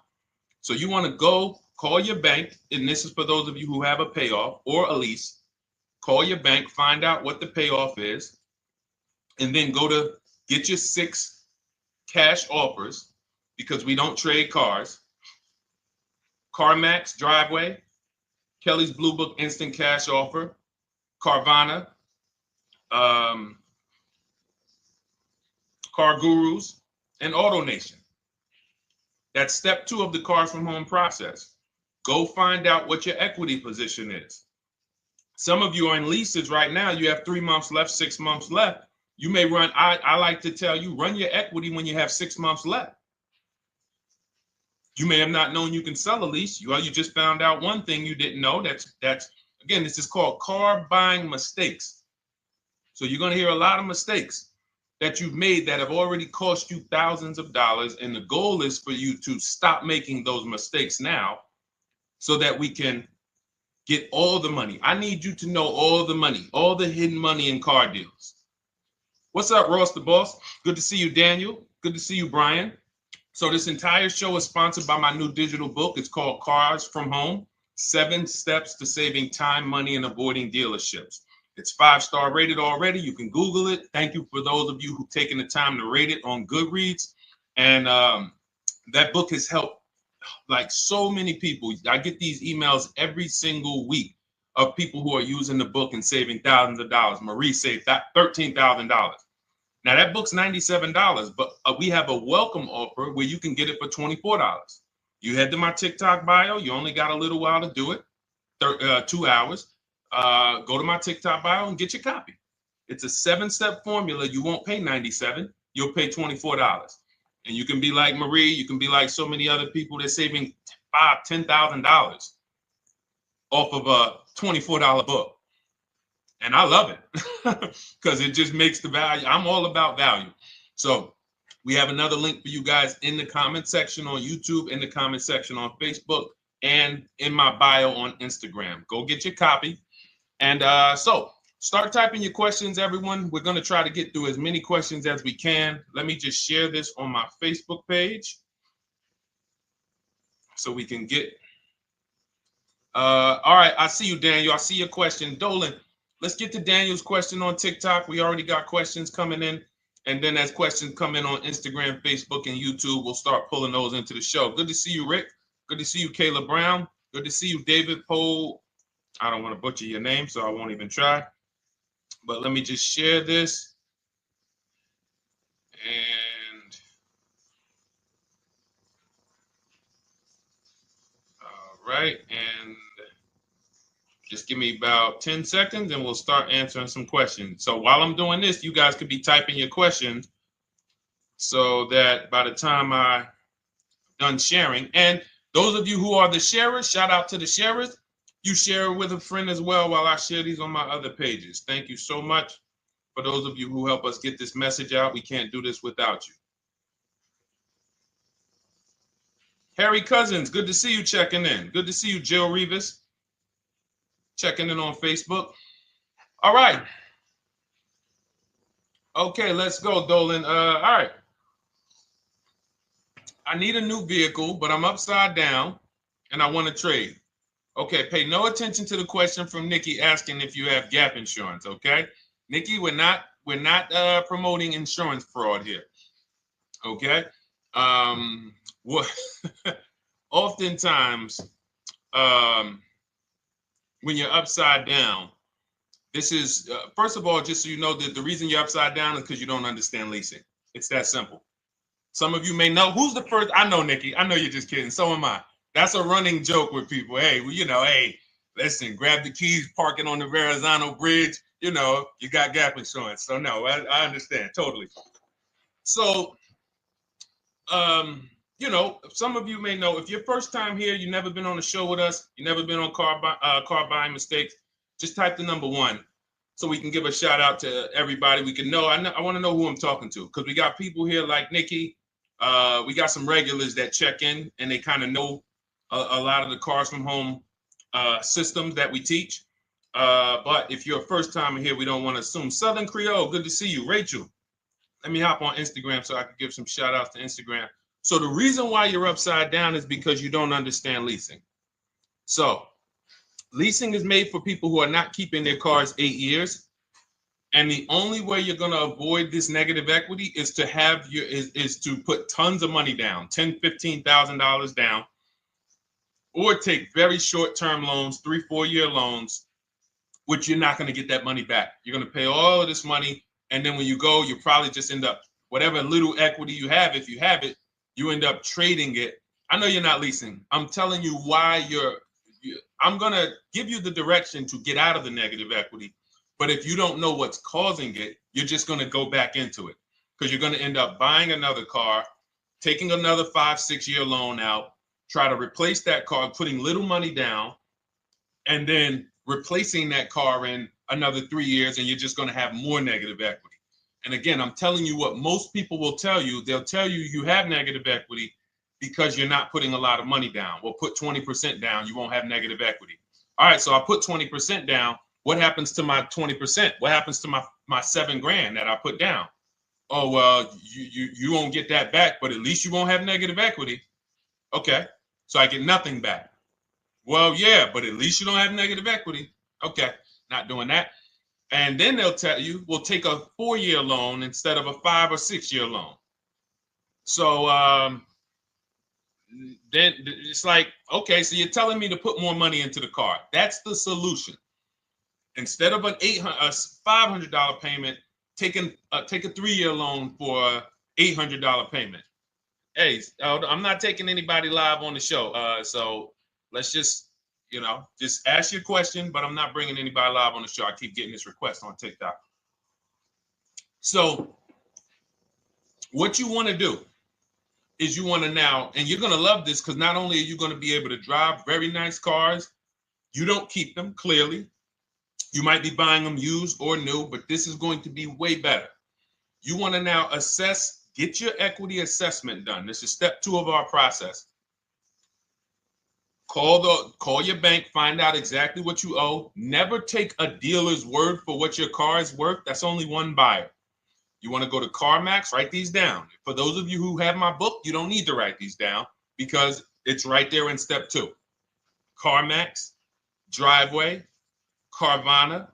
So you want to go call your bank, and this is for those of you who have a payoff or a lease. Call your bank, find out what the payoff is, and then go to get your 6 cash offers, because we don't trade cars. CarMax, Driveway, Kelly's Blue Book Instant Cash Offer, Carvana, Car Gurus, and AutoNation. That's step 2 of the Cars from Home process. Go find out what your equity position is. Some of you are in leases right now. You have 3 months left, 6 months left. You may run, I like to tell you, run your equity when you have 6 months left. You may have not known you can sell a lease. You just found out one thing you didn't know. That's again, this is called car buying mistakes. So you're going to hear a lot of mistakes that you've made that have already cost you thousands of dollars. And the goal is for you to stop making those mistakes now so that we can get all the money. I need you to know all the money, all the hidden money in car deals. What's up, Ross the Boss? Good to see you, Daniel. Good to see you, Brian. So this entire show is sponsored by my new digital book. It's called Cars from Home, 7 Steps to Saving Time, Money, and Avoiding Dealerships. It's 5-star rated already. You can Google it. Thank you for those of you who've taken the time to rate it on Goodreads. And that book has helped like so many people. I get these emails every single week of people who are using the book and saving thousands of dollars. Marie saved $13,000. Now that book's $97, but we have a welcome offer where you can get it for $24. You head to my TikTok bio. You only got a little while to do it, 2 hours. Go to my TikTok bio and get your copy. It's a 7-step formula. You won't pay $97. You'll pay $24. And you can be like Marie. You can be like so many other people. They're saving $5,000, $10,000 off of a $24 book. And I love it because it just makes the value. I'm all about value. So we have another link for you guys in the comment section on YouTube, in the comment section on Facebook, and in my bio on Instagram. Go get your copy. And so start typing your questions, everyone. We're going to try to get through as many questions as we can. Let me just share this on my Facebook page so we can get. All right. I see you, Daniel. I see your question. Dolan, let's get to Daniel's question on TikTok. We already got questions coming in. And then as questions come in on Instagram, Facebook, and YouTube, we'll start pulling those into the show. Good to see you, Rick. Good to see you, Kayla Brown. Good to see you, David Poe. I don't want to butcher your name, so I won't even try. But let me just share this. And all right. And just give me about 10 seconds and we'll start answering some questions. So while I'm doing this, you guys could be typing your questions so that by the time I'm done sharing, and those of you who are the sharers, shout out to the sharers. You share it with a friend as well while I share these on my other pages. Thank you so much for those of you who help us get this message out. We can't do this without you. Harry Cousins, good to see you checking in. Good to see you, Jill Rivas, checking in on Facebook. All right. Okay, let's go, Dolan. All right. I need a new vehicle, but I'm upside down and I want to trade. Okay, pay no attention to the question from Nikki asking if you have gap insurance, okay? Nikki, we're not promoting insurance fraud here, okay? What oftentimes, when you're upside down, this is, first of all, just so you know that the reason you're upside down is because you don't understand leasing. It's that simple. Some of you may know, who's the first? I know, Nikki. I know you're just kidding. So am I. That's a running joke with people. Hey, well, you know, hey, listen, grab the keys, park it on the Verrazano Bridge. You know, you got gap insurance. So no, I understand totally. So, you know, some of you may know, if you're first time here, you've never been on a show with us, you've never been on car buying mistakes, just type the number 1 so we can give a shout out to everybody. We can know. I want to know who I'm talking to because we got people here like Nikki. We got some regulars that check in and they kind of know a lot of the Cars from Home systems that we teach. But if you're a first timer here, we don't want to assume. Southern Creole, good to see you. Rachel, let me hop on Instagram so I can give some shout outs to Instagram. So the reason why you're upside down is because you don't understand leasing. So leasing is made for people who are not keeping their cars 8 years. And the only way you're going to avoid this negative equity is to have is to put tons of money down, $10,000, $15,000 down, or take very short-term loans, 3-4 year loans, which you're not going to get that money back. You're going to pay all of this money. And then when you go, you probably just end up, whatever little equity you have, if you have it, you end up trading it. I know you're not leasing. I'm telling you why I'm going to give you the direction to get out of the negative equity. But if you don't know what's causing it, you're just going to go back into it because you're going to end up buying another car, taking another 5-6 year loan out, try to replace that car, putting little money down, and then replacing that car in another 3 years, and you're just going to have more negative equity. And again, I'm telling you what most people will tell you. They'll tell you you have negative equity because you're not putting a lot of money down. Well, put 20% down, you won't have negative equity. All right, so I put 20% down. What happens to my 20%? What happens to my $7,000 that I put down? Oh, well, you won't get that back, but at least you won't have negative equity. Okay, so I get nothing back. Well, yeah, but at least you don't have negative equity. Okay, not doing that. And then they'll tell you, we'll take a 4-year loan instead of a 5 or 6-year loan. So then it's like, okay, so you're telling me to put more money into the car. That's the solution. Instead of a $500 payment, take a 3-year loan for a $800 payment. Hey, I'm not taking anybody live on the show. So let's just ask your question, but I'm not bringing anybody live on the show. I keep getting this request on TikTok. So what you want to do is you want to now, and you're going to love this because not only are you going to be able to drive very nice cars, you don't keep them, clearly. You might be buying them used or new, but this is going to be way better. You want to now assess, get your equity assessment done. This is step 2 of our process. Call your bank, find out exactly what you owe. Never take a dealer's word for what your car is worth. That's only one buyer. You want to go to CarMax, write these down. For those of you who have my book, you don't need to write these down because it's right there in step 2. CarMax, Driveway, Carvana,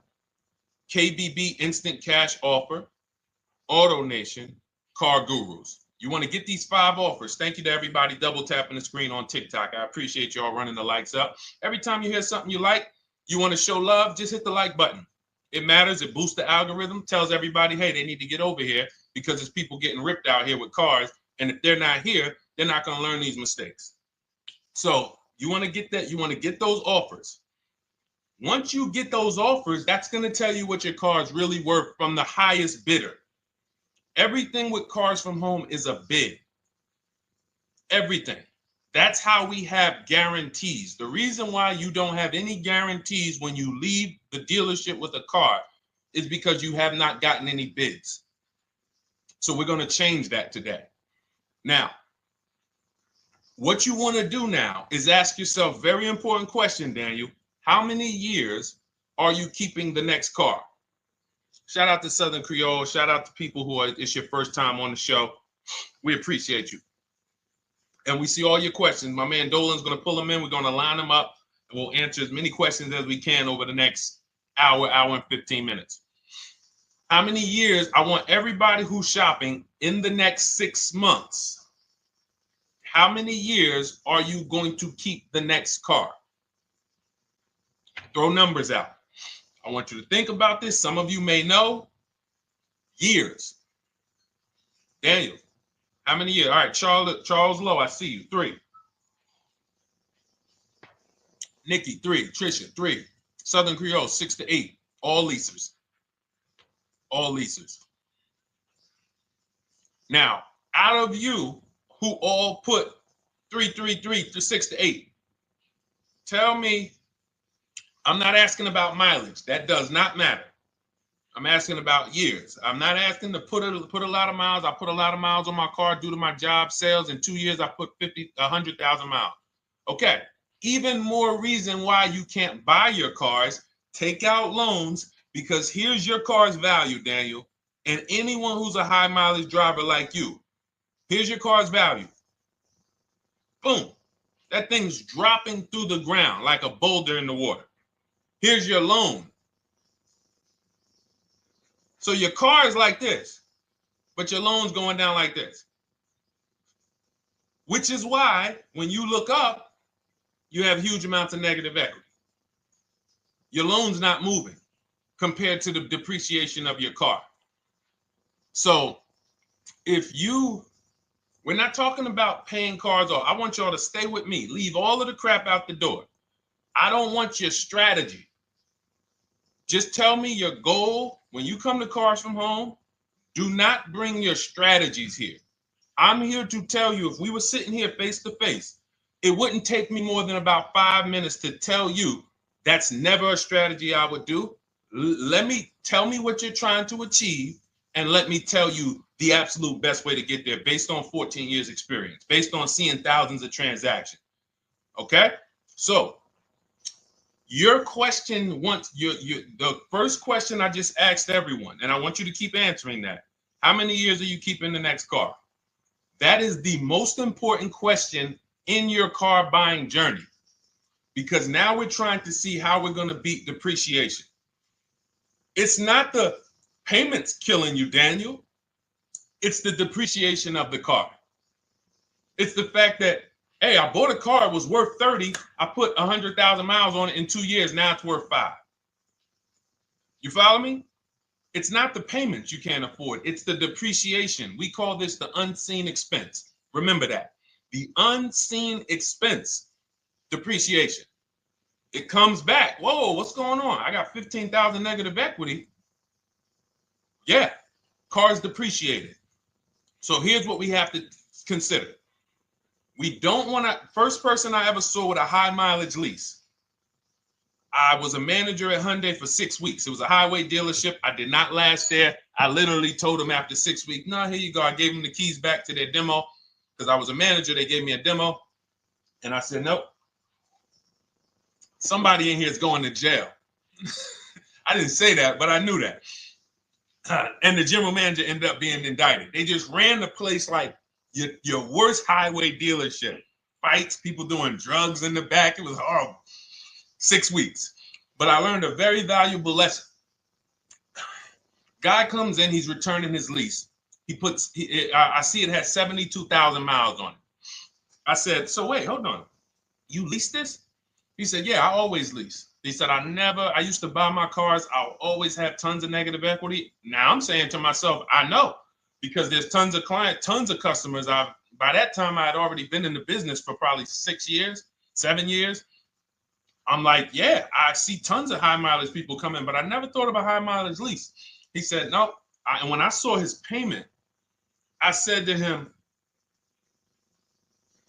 KBB Instant Cash Offer, AutoNation, Car Gurus. You want to get these 5 offers. Thank you to everybody double tapping the screen on TikTok. I appreciate y'all running the likes up. Every time you hear something you like, you want to show love, just hit the like button. It matters. It boosts the algorithm, tells everybody, hey, they need to get over here because there's people getting ripped out here with cars. And if they're not here, they're not going to learn these mistakes. So you want to get that. You want to get those offers. Once you get those offers, that's going to tell you what your car is really worth from the highest bidder. Everything with Cars from Home is a bid. Everything. That's how we have guarantees. The reason why you don't have any guarantees when you leave the dealership with a car is because you have not gotten any bids. So we're going to change that today. Now, what you want to do now is ask yourself, very important question, Daniel. How many years are you keeping the next car? Shout out to Southern Creole. Shout out to people who it's your first time on the show. We appreciate you. And we see all your questions. My man Dolan's going to pull them in. We're going to line them up. And we'll answer as many questions as we can over the next hour and 15 minutes. How many years? I want everybody who's shopping in the next 6 months. How many years are you going to keep the next car? Throw numbers out. I want you to think about this. Some of you may know. Years. Daniel, how many years? All right, Charles Lowe, I see you. 3. Nikki, 3. Trisha, 3. Southern Creole, 6 to 8. All leasers. All leasers. Now, out of you who all put 3 to 6 to 8, tell me. I'm not asking about mileage. That does not matter. I'm asking about years. I'm not asking to put a lot of miles. I put a lot of miles on my car due to my job sales. In 2 years, I put 100,000 miles. Okay. Even more reason why you can't buy your cars. Take out loans because here's your car's value, Daniel. And anyone who's a high mileage driver like you, here's your car's value. Boom. That thing's dropping through the ground like a boulder in the water. Here's your loan. So your car is like this, but your loan's going down like this. Which is why when you look up, you have huge amounts of negative equity. Your loan's not moving compared to the depreciation of your car. So we're not talking about paying cars off. I want y'all to stay with me. Leave all of the crap out the door. I don't want your strategy. Just tell me your goal. When you come to Cars from Home, do not bring your strategies here. I'm here to tell you, if we were sitting here face to face, it wouldn't take me more than about 5 minutes to tell you that's never a strategy I would do. Tell me what you're trying to achieve, and let me tell you the absolute best way to get there based on 14 years experience, based on seeing thousands of transactions. Okay? So Your question once the first question I just asked everyone, and I want you to keep answering that. How many years are you keeping the next car? That is the most important question in your car buying journey, because now we're trying to see how we're going to beat depreciation. It's not the payments killing you, Daniel. It's the depreciation of the car. It's the fact that, hey, I bought a car, it was worth 30. I put 100,000 miles on it in 2 years. Now it's worth 5. You follow me? It's not the payments you can't afford. It's the depreciation. We call this the unseen expense. Remember that. The unseen expense, depreciation. It comes back. Whoa, what's going on? I got 15,000 negative equity. Yeah, car's depreciated. So here's what we have to consider. We don't want to, first person I ever saw with a high mileage lease. I was a manager at Hyundai for 6 weeks. It was a highway dealership. I did not last there. I literally told them after 6 weeks, no, here you go. I gave them the keys back to their demo because I was a manager. They gave me a demo. And I said, nope. Somebody in here is going to jail. I didn't say that, but I knew that. And the general manager ended up being indicted. They just ran the place like your worst highway dealership. Fights, people doing drugs in the back. It was horrible. 6 weeks. But I learned a very valuable lesson. Guy comes in, he's returning his lease. I see it has 72,000 miles on it. I said, so wait, hold on. You leased this? He said, yeah, I always lease. He said, I used to buy my cars. I'll always have tons of negative equity. Now I'm saying to myself, I know, because there's tons of clients, tons of customers. By that time, I had already been in the business for probably 6 years, 7 years. I'm like, yeah, I see tons of high mileage people coming, but I never thought of a high mileage lease. He said, no. And when I saw his payment, I said to him,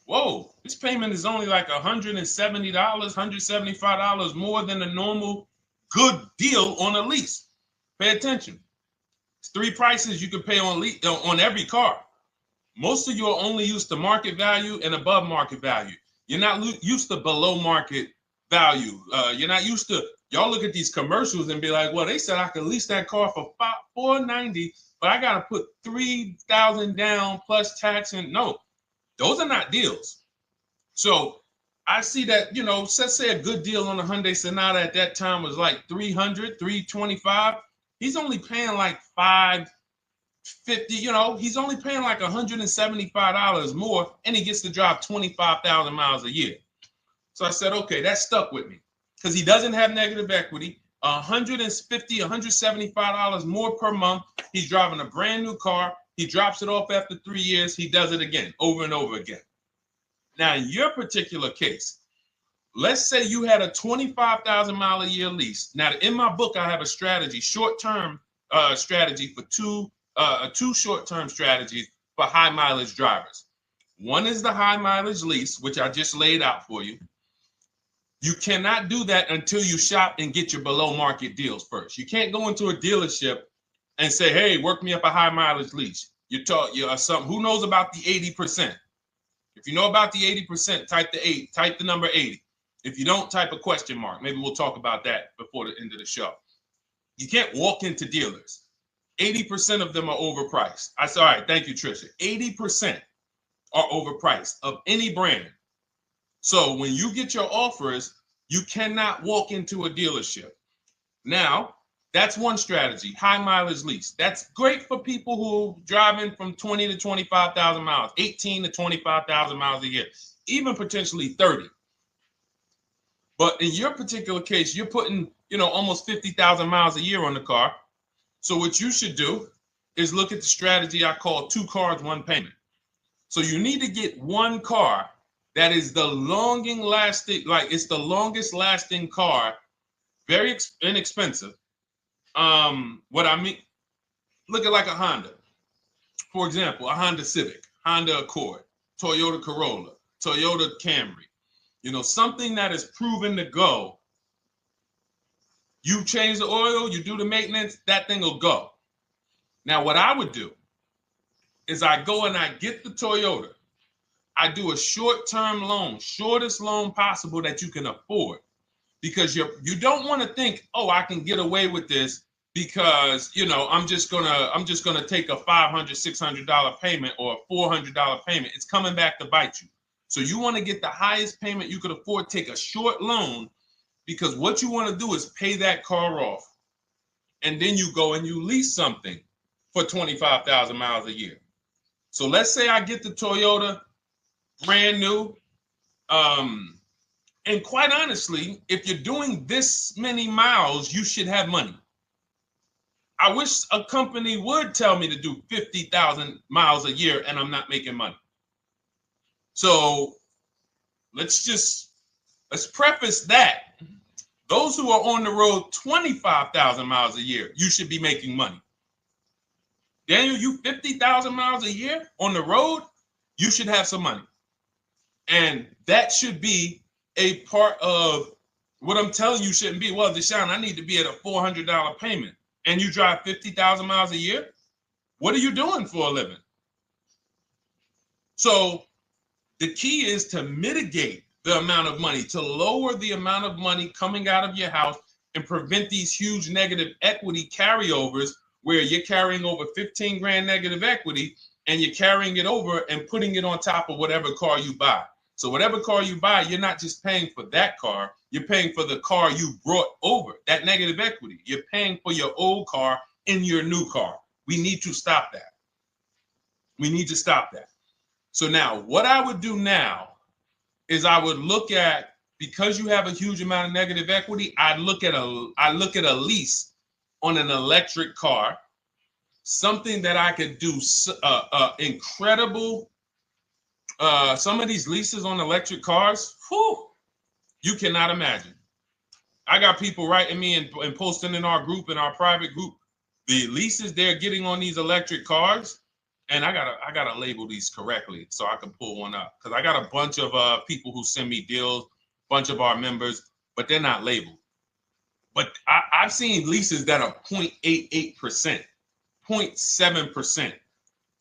whoa, this payment is only like $170, $175 more than a normal good deal on a lease. Pay attention. It's 3 prices you can pay on every car. Most of you are only used to market value and above market value. You're not used to below market value. You're not used to, y'all look at these commercials and be like, well, they said I could lease that car for $490, but I got to put $3,000 down plus tax. And no, those are not deals. So I see that, let's say a good deal on a Hyundai Sonata at that time was like $300, $325. He's only paying like $550, he's only paying like $175 more, and he gets to drive 25,000 miles a year. So I said, okay, that stuck with me because he doesn't have negative equity. $150, $175 more per month. He's driving a brand new car. He drops it off after 3 years. He does it again, over and over again. Now, in your particular case, let's say you had a 25,000 mile a year lease. Now, in my book, I have a strategy, short-term strategy for two short-term strategies for high mileage drivers. One is the high mileage lease, which I just laid out for you. You cannot do that until you shop and get your below market deals first. You can't go into a dealership and say, hey, work me up a high mileage lease. You're something. Who knows about the 80%? If you know about the 80%, type the number 80. If you don't, type a question mark. Maybe we'll talk about that before the end of the show. You can't walk into dealers. 80% of them are overpriced. I said, all right, thank you, Trisha. 80% are overpriced of any brand. So when you get your offers, you cannot walk into a dealership. Now, that's one strategy, high mileage lease. That's great for people who are driving from 20 to 25,000 miles, 18 to 25,000 miles a year, even potentially 30. But in your particular case, you're putting, almost 50,000 miles a year on the car. So what you should do is look at the strategy I call 2 cars, 1 payment. So you need to get one car that is the longest lasting car, very inexpensive. What I mean, look at like a Honda. For example, a Honda Civic, Honda Accord, Toyota Corolla, Toyota Camry. Something that is proven to go. You change the oil, you do the maintenance, that thing will go. Now, what I would do is I go and I get the Toyota. I do a short-term loan, shortest loan possible that you can afford. because you don't want to think, oh, I can get away with this because, you know, I'm just gonna take a $500, $600 payment or a $400 payment. It's coming back to bite you. So you want to get the highest payment you could afford, take a short loan, because what you want to do is pay that car off. And then you go and you lease something for 25,000 miles a year. So let's say I get the Toyota brand new. And quite honestly, if you're doing this many miles, you should have money. I wish a company would tell me to do 50,000 miles a year and I'm not making money. So let's preface that. Those who are on the road 25,000 miles a year, you should be making money. Daniel, you 50,000 miles a year on the road, you should have some money. And that should be a part of what I'm telling you shouldn't be. Well, Deshone, I need to be at a $400 payment. And you drive 50,000 miles a year? What are you doing for a living? So the key is to mitigate the amount of money, to lower the amount of money coming out of your house and prevent these huge negative equity carryovers where you're carrying over 15 grand negative equity and you're carrying it over and putting it on top of whatever car you buy. So whatever car you buy, you're not just paying for that car, you're paying for the car you brought over, that negative equity. You're paying for your old car in your new car. We need to stop that. We need to stop that. So now what I would do now is I would look at, because you have a huge amount of negative equity, I look at a lease on an electric car, something that I could do incredible. Some of these leases on electric cars, whew, you cannot imagine. I got people writing me and posting in our group, in our private group, the leases they're getting on these electric cars. And I gotta label these correctly so I can pull one up, because I got a bunch of people who send me deals, bunch of our members, but they're not labeled. But I've seen leases that are 0.88%, 0.7%.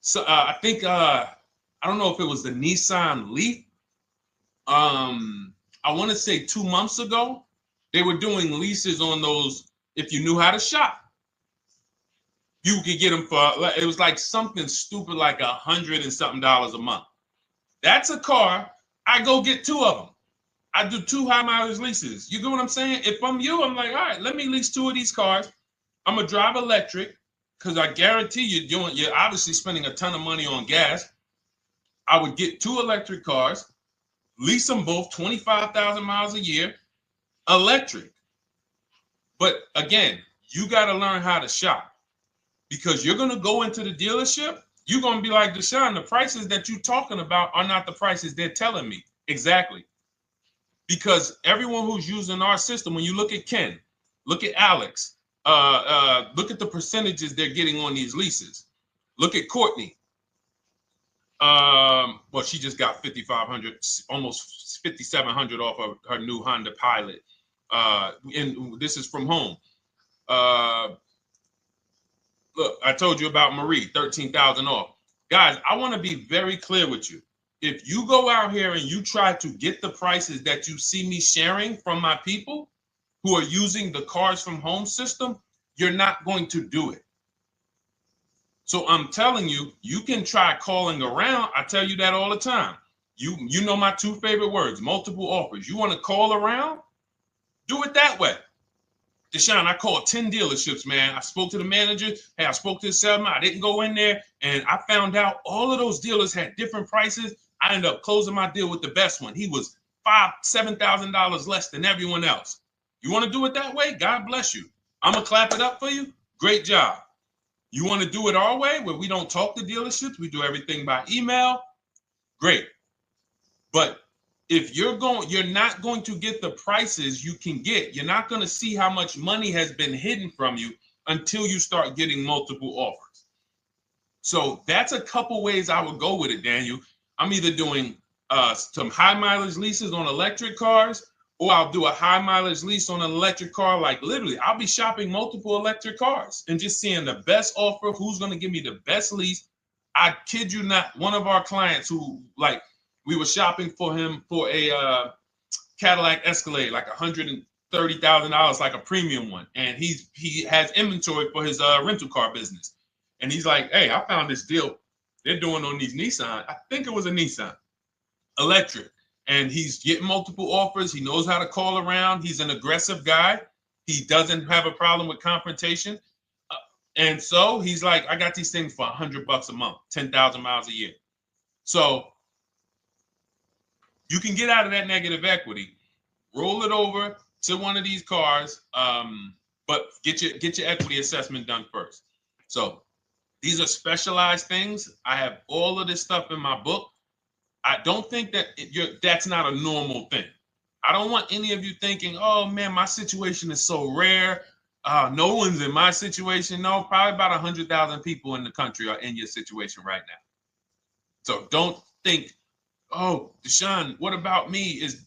So I think I don't know if it was the Nissan Leaf. I want to say 2 months ago, they were doing leases on those. If you knew how to shop, you could get them for, it was like something stupid like $100 and something a month. That's a car. I go get 2 of them. I do 2 high mileage leases. You get what I'm saying? If I'm you, I'm like, all right, let me lease 2 of these cars. I'm gonna drive electric, because I guarantee you're obviously spending a ton of money on gas. I would get 2 electric cars, lease them both 25,000 miles a year, electric. But again, you got to learn how to shop, because you're going to go into the dealership. You're going to be like, Deshone, the prices that you're talking about are not the prices they're telling me. Exactly. Because everyone who's using our system, when you look at Ken, look at Alex, look at the percentages they're getting on these leases. Look at Courtney. Well, she just got 5,500, almost 5,700 off of her new Honda Pilot. And this is from home. Look, I told you about Marie, 13,000 off. Guys, I want to be very clear with you. If you go out here and you try to get the prices that you see me sharing from my people who are using the Cars from Home system, you're not going to do it. So I'm telling you, you can try calling around. I tell you that all the time. You know my 2 favorite words, multiple offers. You want to call around? Do it that way. Deshone, I called 10 dealerships, man. I spoke to the manager. Hey, I spoke to the salesman. I didn't go in there, and I found out all of those dealers had different prices. I ended up closing my deal with the best one. He was $5,000, $7,000 less than everyone else. You want to do it that way? God bless you. I'm going to clap it up for you. Great job. You want to do it our way, where we don't talk to dealerships, we do everything by email? Great. But if you're not going to get the prices you can get. You're not going to see how much money has been hidden from you until you start getting multiple offers. So that's a couple ways I would go with it, Daniel. I'm either doing some high mileage leases on electric cars, or I'll do a high mileage lease on an electric car. Like literally, I'll be shopping multiple electric cars and just seeing the best offer, who's going to give me the best lease. I kid you not, one of our clients who, like, we were shopping for him for a Cadillac Escalade, like $30,000 like a premium one, and he has inventory for his rental car business, and he's like, hey, I found this deal they're doing on these Nissan. I think it was a Nissan electric, and he's getting multiple offers. He knows how to call around. He's an aggressive guy. He doesn't have a problem with confrontation, and so he's like, I got these things for $100 a month, 10,000 miles a year. So you can get out of that negative equity, roll it over to one of these cars, but get your equity assessment done first. So these are specialized things. I have all of this stuff in my book. I don't think that that's not a normal thing. I don't want any of you thinking, oh man, my situation is so rare. No one's in my situation. No, probably about 100,000 people in the country are in your situation right now. So don't think, oh, Deshone, what about me? Is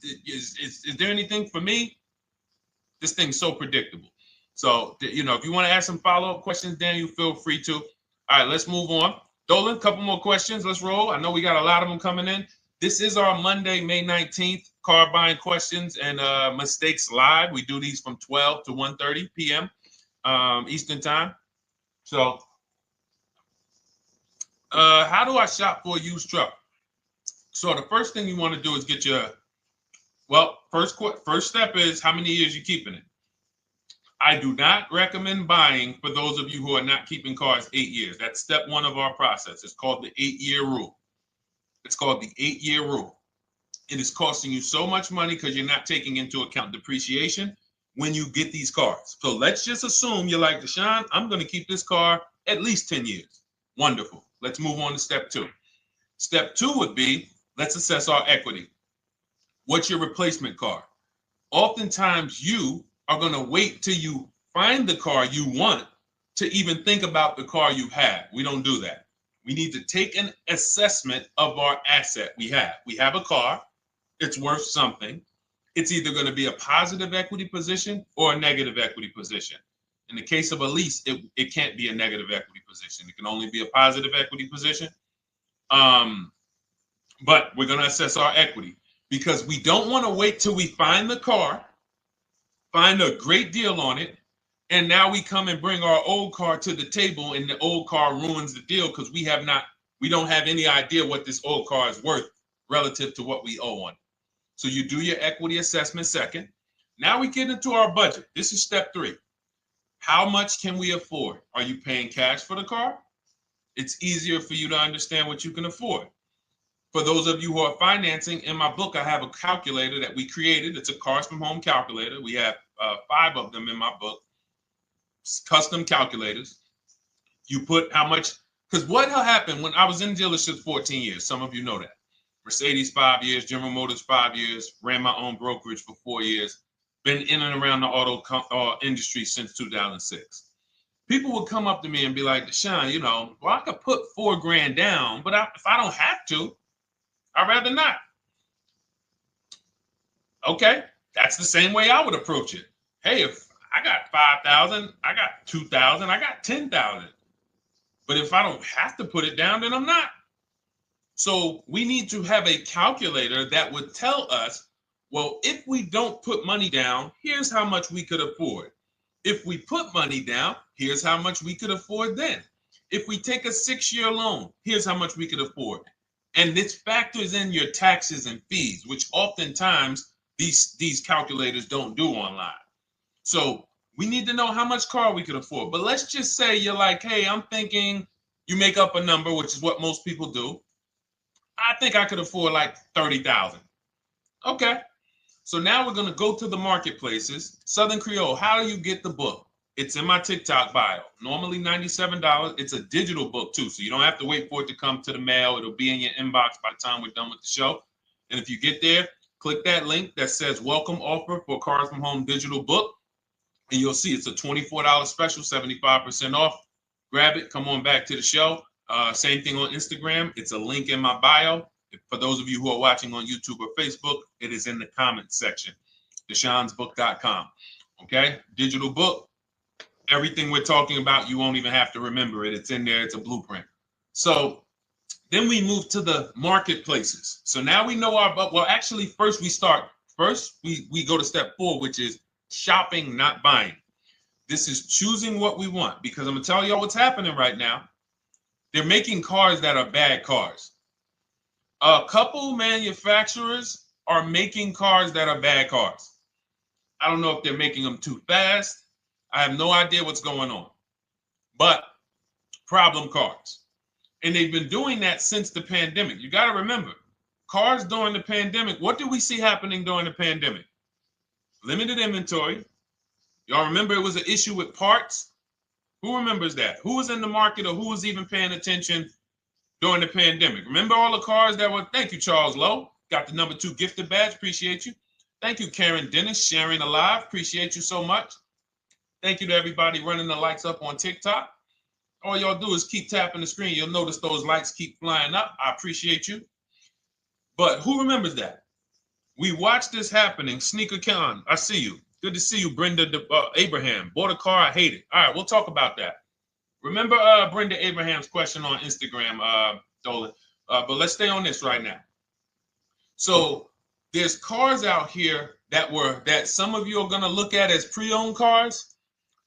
there anything for me? This thing's so predictable. So, if you want to ask some follow-up questions, Daniel, feel free to. All right, let's move on. Dolan, a couple more questions. Let's roll. I know we got a lot of them coming in. This is our Monday, May 19th, car buying questions and mistakes live. We do these from 12 to 1:30 p.m. Eastern time. So, how do I shop for a used truck? So the first thing you want to do is get your, first step is how many years you keeping it. I do not recommend buying for those of you who are not keeping cars 8 years. That's step one of our process. It's called the 8-year rule. It's called the 8-year rule. It is costing you so much money because you're not taking into account depreciation when you get these cars. So let's just assume you're like, Deshone, I'm going to keep this car at least 10 years. Wonderful. Let's move on to step two. Step two would be, let's assess our equity. What's your replacement car? Oftentimes you are going to wait till you find the car you want to even think about the car you have. We don't do that. We need to take an assessment of our asset we have. We have a car. It's worth something. It's either going to be a positive equity position or a negative equity position. In the case of a lease, it can't be a negative equity position. It can only be a positive equity position. But we're going to assess our equity because we don't want to wait till we find the car, find a great deal on it, and now we come and bring our old car to the table and the old car ruins the deal because we don't have any idea what this old car is worth relative to what we owe on it. So you do your equity assessment second. Now we get into our budget. This is step three. How much can we afford? Are you paying cash for the car? It's easier for you to understand what you can afford. For those of you who are financing, in my book, I have a calculator that we created. It's a Cars from Home calculator. We have 5 of them in my book, custom calculators. You put how much, because what happened when I was in dealerships 14 years, some of you know that. Mercedes 5 years, General Motors 5 years, ran my own brokerage for 4 years, been in and around the auto industry since 2006. People would come up to me and be like, Deshone, I could put $4,000 down, but if I don't have to, I'd rather not. Okay, that's the same way I would approach it. Hey, if I got 5,000, I got 2,000, I got 10,000. But if I don't have to put it down, then I'm not. So we need to have a calculator that would tell us, well, if we don't put money down, here's how much we could afford. If we put money down, here's how much we could afford then. If we take a 6-year loan, here's how much we could afford. And this factors in your taxes and fees, which oftentimes these calculators don't do online. So we need to know how much car we could afford. But let's just say you're like, hey, I'm thinking, you make up a number, which is what most people do. I think I could afford like 30,000. Okay. So now we're going to go to the marketplaces. Southern Creole, how do you get the book? It's in my TikTok bio. Normally $97. It's a digital book too, so you don't have to wait for it to come to the mail. It'll be in your inbox by the time we're done with the show. And if you get there, click that link that says welcome offer for Cars from Home digital book. And you'll see it's a $24 special, 75% off. Grab it. Come on back to the show. Same thing on Instagram. It's a link in my bio. For those of you who are watching on YouTube or Facebook, it is in the comments section. DeshonesBook.com. Okay? Digital book. Everything we're talking about, you won't even have to remember it. It's in there. It's a blueprint. So then we move to the marketplaces. So now we know our, well, actually, first we go to step 4, which is shopping, not buying. This is choosing what we want, because I'm gonna tell y'all what's happening right now. They're making cars that are bad cars. A couple manufacturers are making cars that are bad cars. I don't know if they're making them too fast. I have no idea what's going on, but problem cars. And they've been doing that since the pandemic. You got to remember, cars during the pandemic, what did we see happening during the pandemic? Limited inventory. Y'all remember it was an issue with parts? Who remembers that? Who was in the market or who was even paying attention during the pandemic? Remember all the cars that were, thank you, Charles Lowe. Got the #2 gifted badge, appreciate you. Thank you, Karen Dennis, sharing alive, appreciate you so much. Thank you to everybody running the likes up on TikTok. All y'all do is keep tapping the screen. You'll notice those likes keep flying up. I appreciate you. But who remembers that? We watched this happening. Sneaker Con, I see you. Good to see you, Brenda Abraham. Bought a car, I hate it. All right, we'll talk about that. Remember Brenda Abraham's question on Instagram, Dolan. But let's stay on this right now. So there's cars out here that some of you are going to look at as pre-owned cars,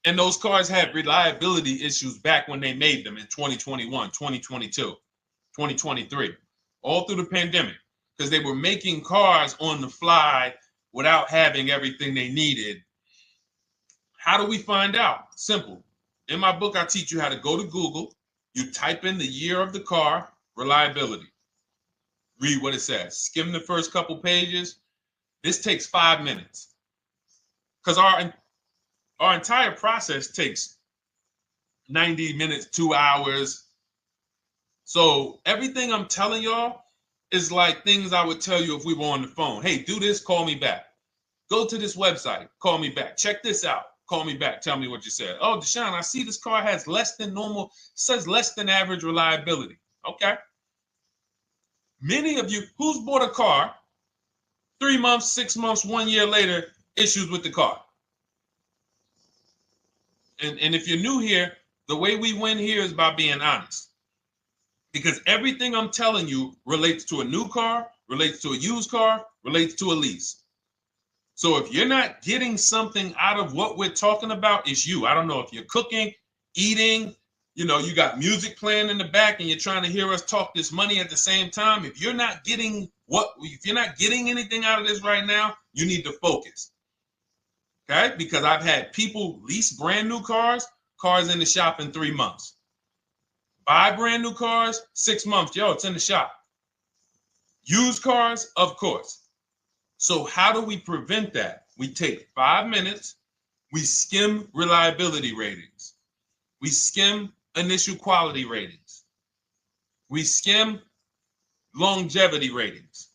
and those cars had reliability issues back when they made them in 2021, 2022, 2023, all through the pandemic, because they were making cars on the fly without having everything they needed. How do we find out? Simple. In my book, I teach you how to go to Google. You type in the year of the car, reliability. Read what it says. Skim the first couple pages. This takes 5 minutes, because our entire process takes 90 minutes, 2 hours. So everything I'm telling y'all is like things I would tell you if we were on the phone. Hey, do this, call me back. Go to this website, call me back. Check this out, call me back. Tell me what you said. Oh, Deshone, I see this car has less than normal, says less than average reliability. Okay. Many of you, who's bought a car 3 months, 6 months, 1 year later, issues with the car? And if you're new here, the way we win here is by being honest. Because everything I'm telling you relates to a new car, relates to a used car, relates to a lease. So if you're not getting something out of what we're talking about, it's you. I don't know if you're cooking, eating, you got music playing in the back and you're trying to hear us talk this money at the same time. If you're not getting anything out of this right now, you need to focus. Okay? Because I've had people lease brand new cars in the shop in 3 months. Buy brand new cars, 6 months. Yo, it's in the shop. Used cars, of course. So how do we prevent that? We take 5 minutes. We skim reliability ratings. We skim initial quality ratings. We skim longevity ratings.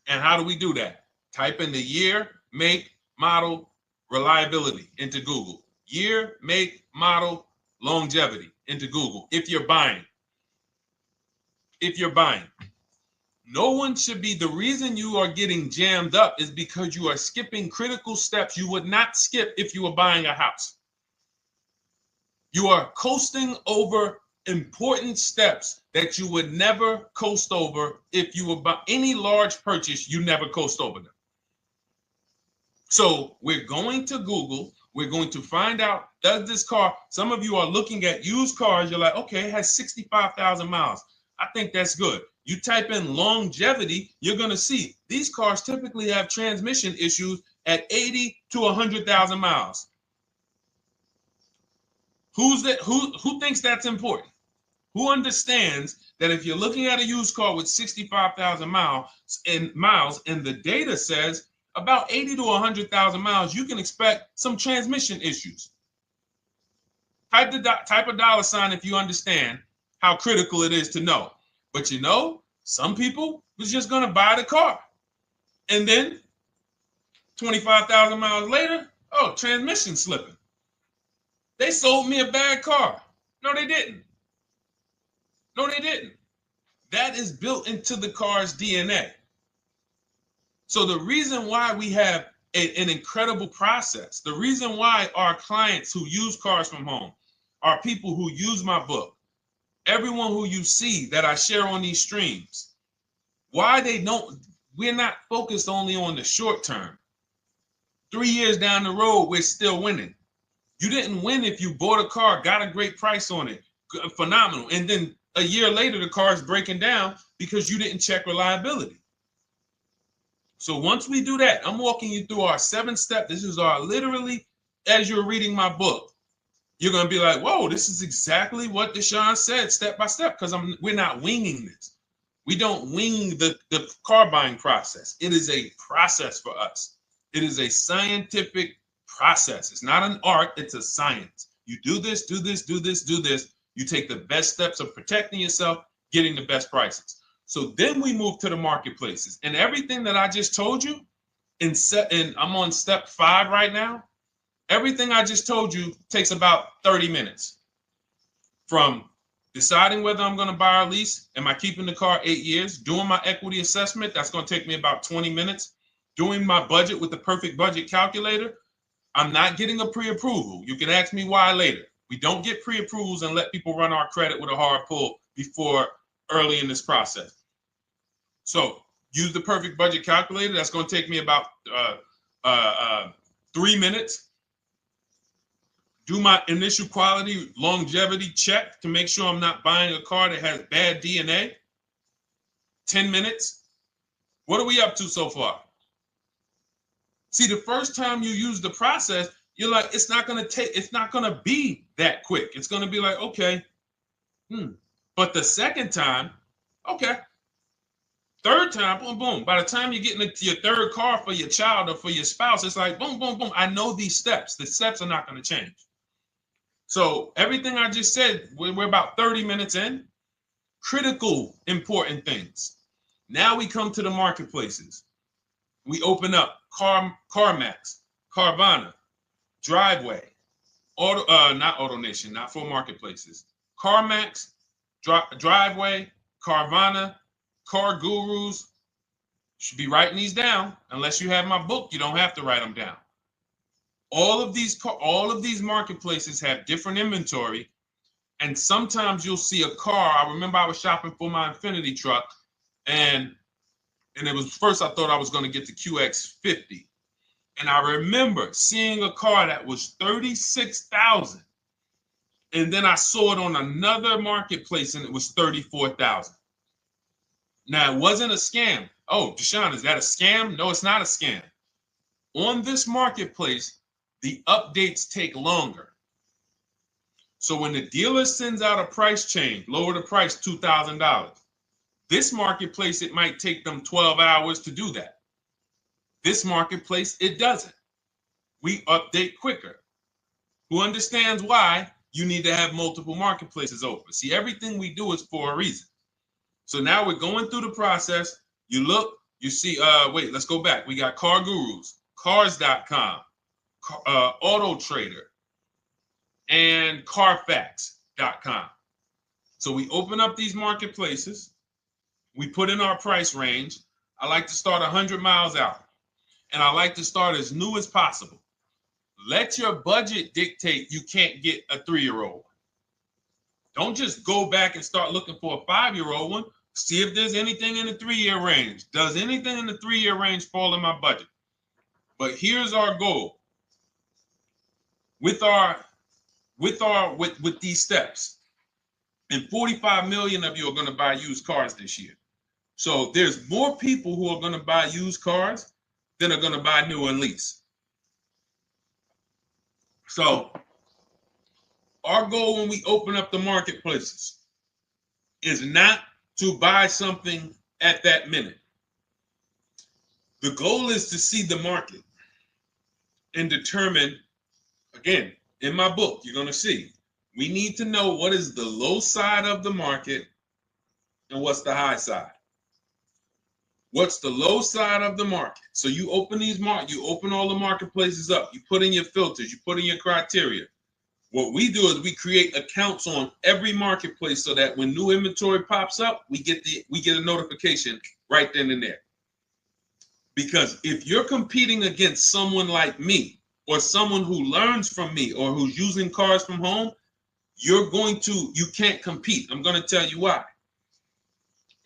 And how do we do that? Type in the year, make, model, reliability into Google. Year, make, model, longevity into Google. If you're buying. No one should be, the reason you are getting jammed up is because you are skipping critical steps you would not skip if you were buying a house. You are coasting over important steps that you would never coast over if you were buying any large purchase. You never coast over them. So we're going to Google. We're going to find out, does this car, some of you are looking at used cars. You're like, okay, it has 65,000 miles. I think that's good. You type in longevity, you're going to see these cars typically have transmission issues at 80 to 100,000 miles. Who thinks that's important? Who understands that if you're looking at a used car with 65,000 miles and the data says about 80 to 100,000 miles, you can expect some transmission issues. Type a dollar sign if you understand how critical it is to know. But some people was just going to buy the car. And then 25,000 miles later, transmission slipping. They sold me a bad car. No, they didn't. That is built into the car's DNA. So the reason why we have an incredible process, the reason why our clients who use cars from home are people who use my book, everyone who you see that I share on these streams, we're not focused only on the short term. 3 years down the road, we're still winning. You didn't win if you bought a car, got a great price on it, phenomenal, and then a year later the car is breaking down because you didn't check reliability. So once we do that, I'm walking you through our 7-step. This is our literally, as you're reading my book, you're going to be like, whoa, this is exactly what Deshone said, step by step, because we're not winging this. We don't wing the car buying process. It is a process for us. It is a scientific process. It's not an art, it's a science. You do this, do this, do this, do this. You take the best steps of protecting yourself, getting the best prices. So then we move to the marketplaces. And everything that I just told you, and I'm on step 5 right now, everything I just told you takes about 30 minutes. From deciding whether I'm going to buy or lease, am I keeping the car 8 years, doing my equity assessment, that's going to take me about 20 minutes, doing my budget with the perfect budget calculator. I'm not getting a pre-approval. You can ask me why later. We don't get pre-approvals and let people run our credit with a hard pull before early in this process. So use the perfect budget calculator. That's going to take me about 3 minutes. Do my initial quality longevity check to make sure I'm not buying a car that has bad DNA. 10 minutes. What are we up to so far? See, the first time you use the process, you're like, it's not going to be that quick. It's going to be like, okay. But the second time, okay. Third time, boom, boom. By the time you're getting into your third car for your child or for your spouse, it's like, boom, boom, boom. I know these steps. The steps are not going to change. So everything I just said, we're about 30 minutes in. Critical, important things. Now we come to the marketplaces. We open up CarMax, Carvana, Driveway, not AutoNation, not for marketplaces. CarMax, Driveway, Carvana, Car Gurus. Should be writing these down. Unless you have my book, you don't have to write them down. All of these marketplaces have different inventory, and sometimes you'll see a car. I remember I was shopping for my Infinity truck, and it was first I thought I was going to get the QX50, and I remember seeing a car that was $36,000, and then I saw it on another marketplace, and it was $34,000. Now it wasn't a scam. Oh, Deshone, is that a scam? No, it's not a scam. On this marketplace, the updates take longer. So when the dealer sends out a price change, lower the price $2,000. This marketplace, it might take them 12 hours to do that. This marketplace, it doesn't. We update quicker. Who understands why you need to have multiple marketplaces open? See, everything we do is for a reason. So now we're going through the process. You look, you see, wait, let's go back. We got Car Gurus, Cars.com, Auto Trader, and Carfax.com. So we open up these marketplaces. We put in our price range. I like to start 100 miles out, and I like to start as new as possible. Let your budget dictate you can't get a 3-year-old. Don't just go back and start looking for a 5-year-old one. See if there's anything in the 3-year range. Does anything in the 3-year range fall in my budget? But here's our goal. With these steps, and 45 million of you are going to buy used cars this year. So there's more people who are going to buy used cars than are going to buy new and lease. So our goal when we open up the marketplaces is not to buy something at that minute. The goal is to see the market and determine, again, in my book, you're going to see, we need to know what is the low side of the market and what's the high side. What's the low side of the market? So you open you open all the marketplaces up. You put in your filters. You put in your criteria. What we do is we create accounts on every marketplace so that when new inventory pops up, we get a notification right then and there. Because if you're competing against someone like me or someone who learns from me or who's using cars from home, you can't compete. I'm going to tell you why.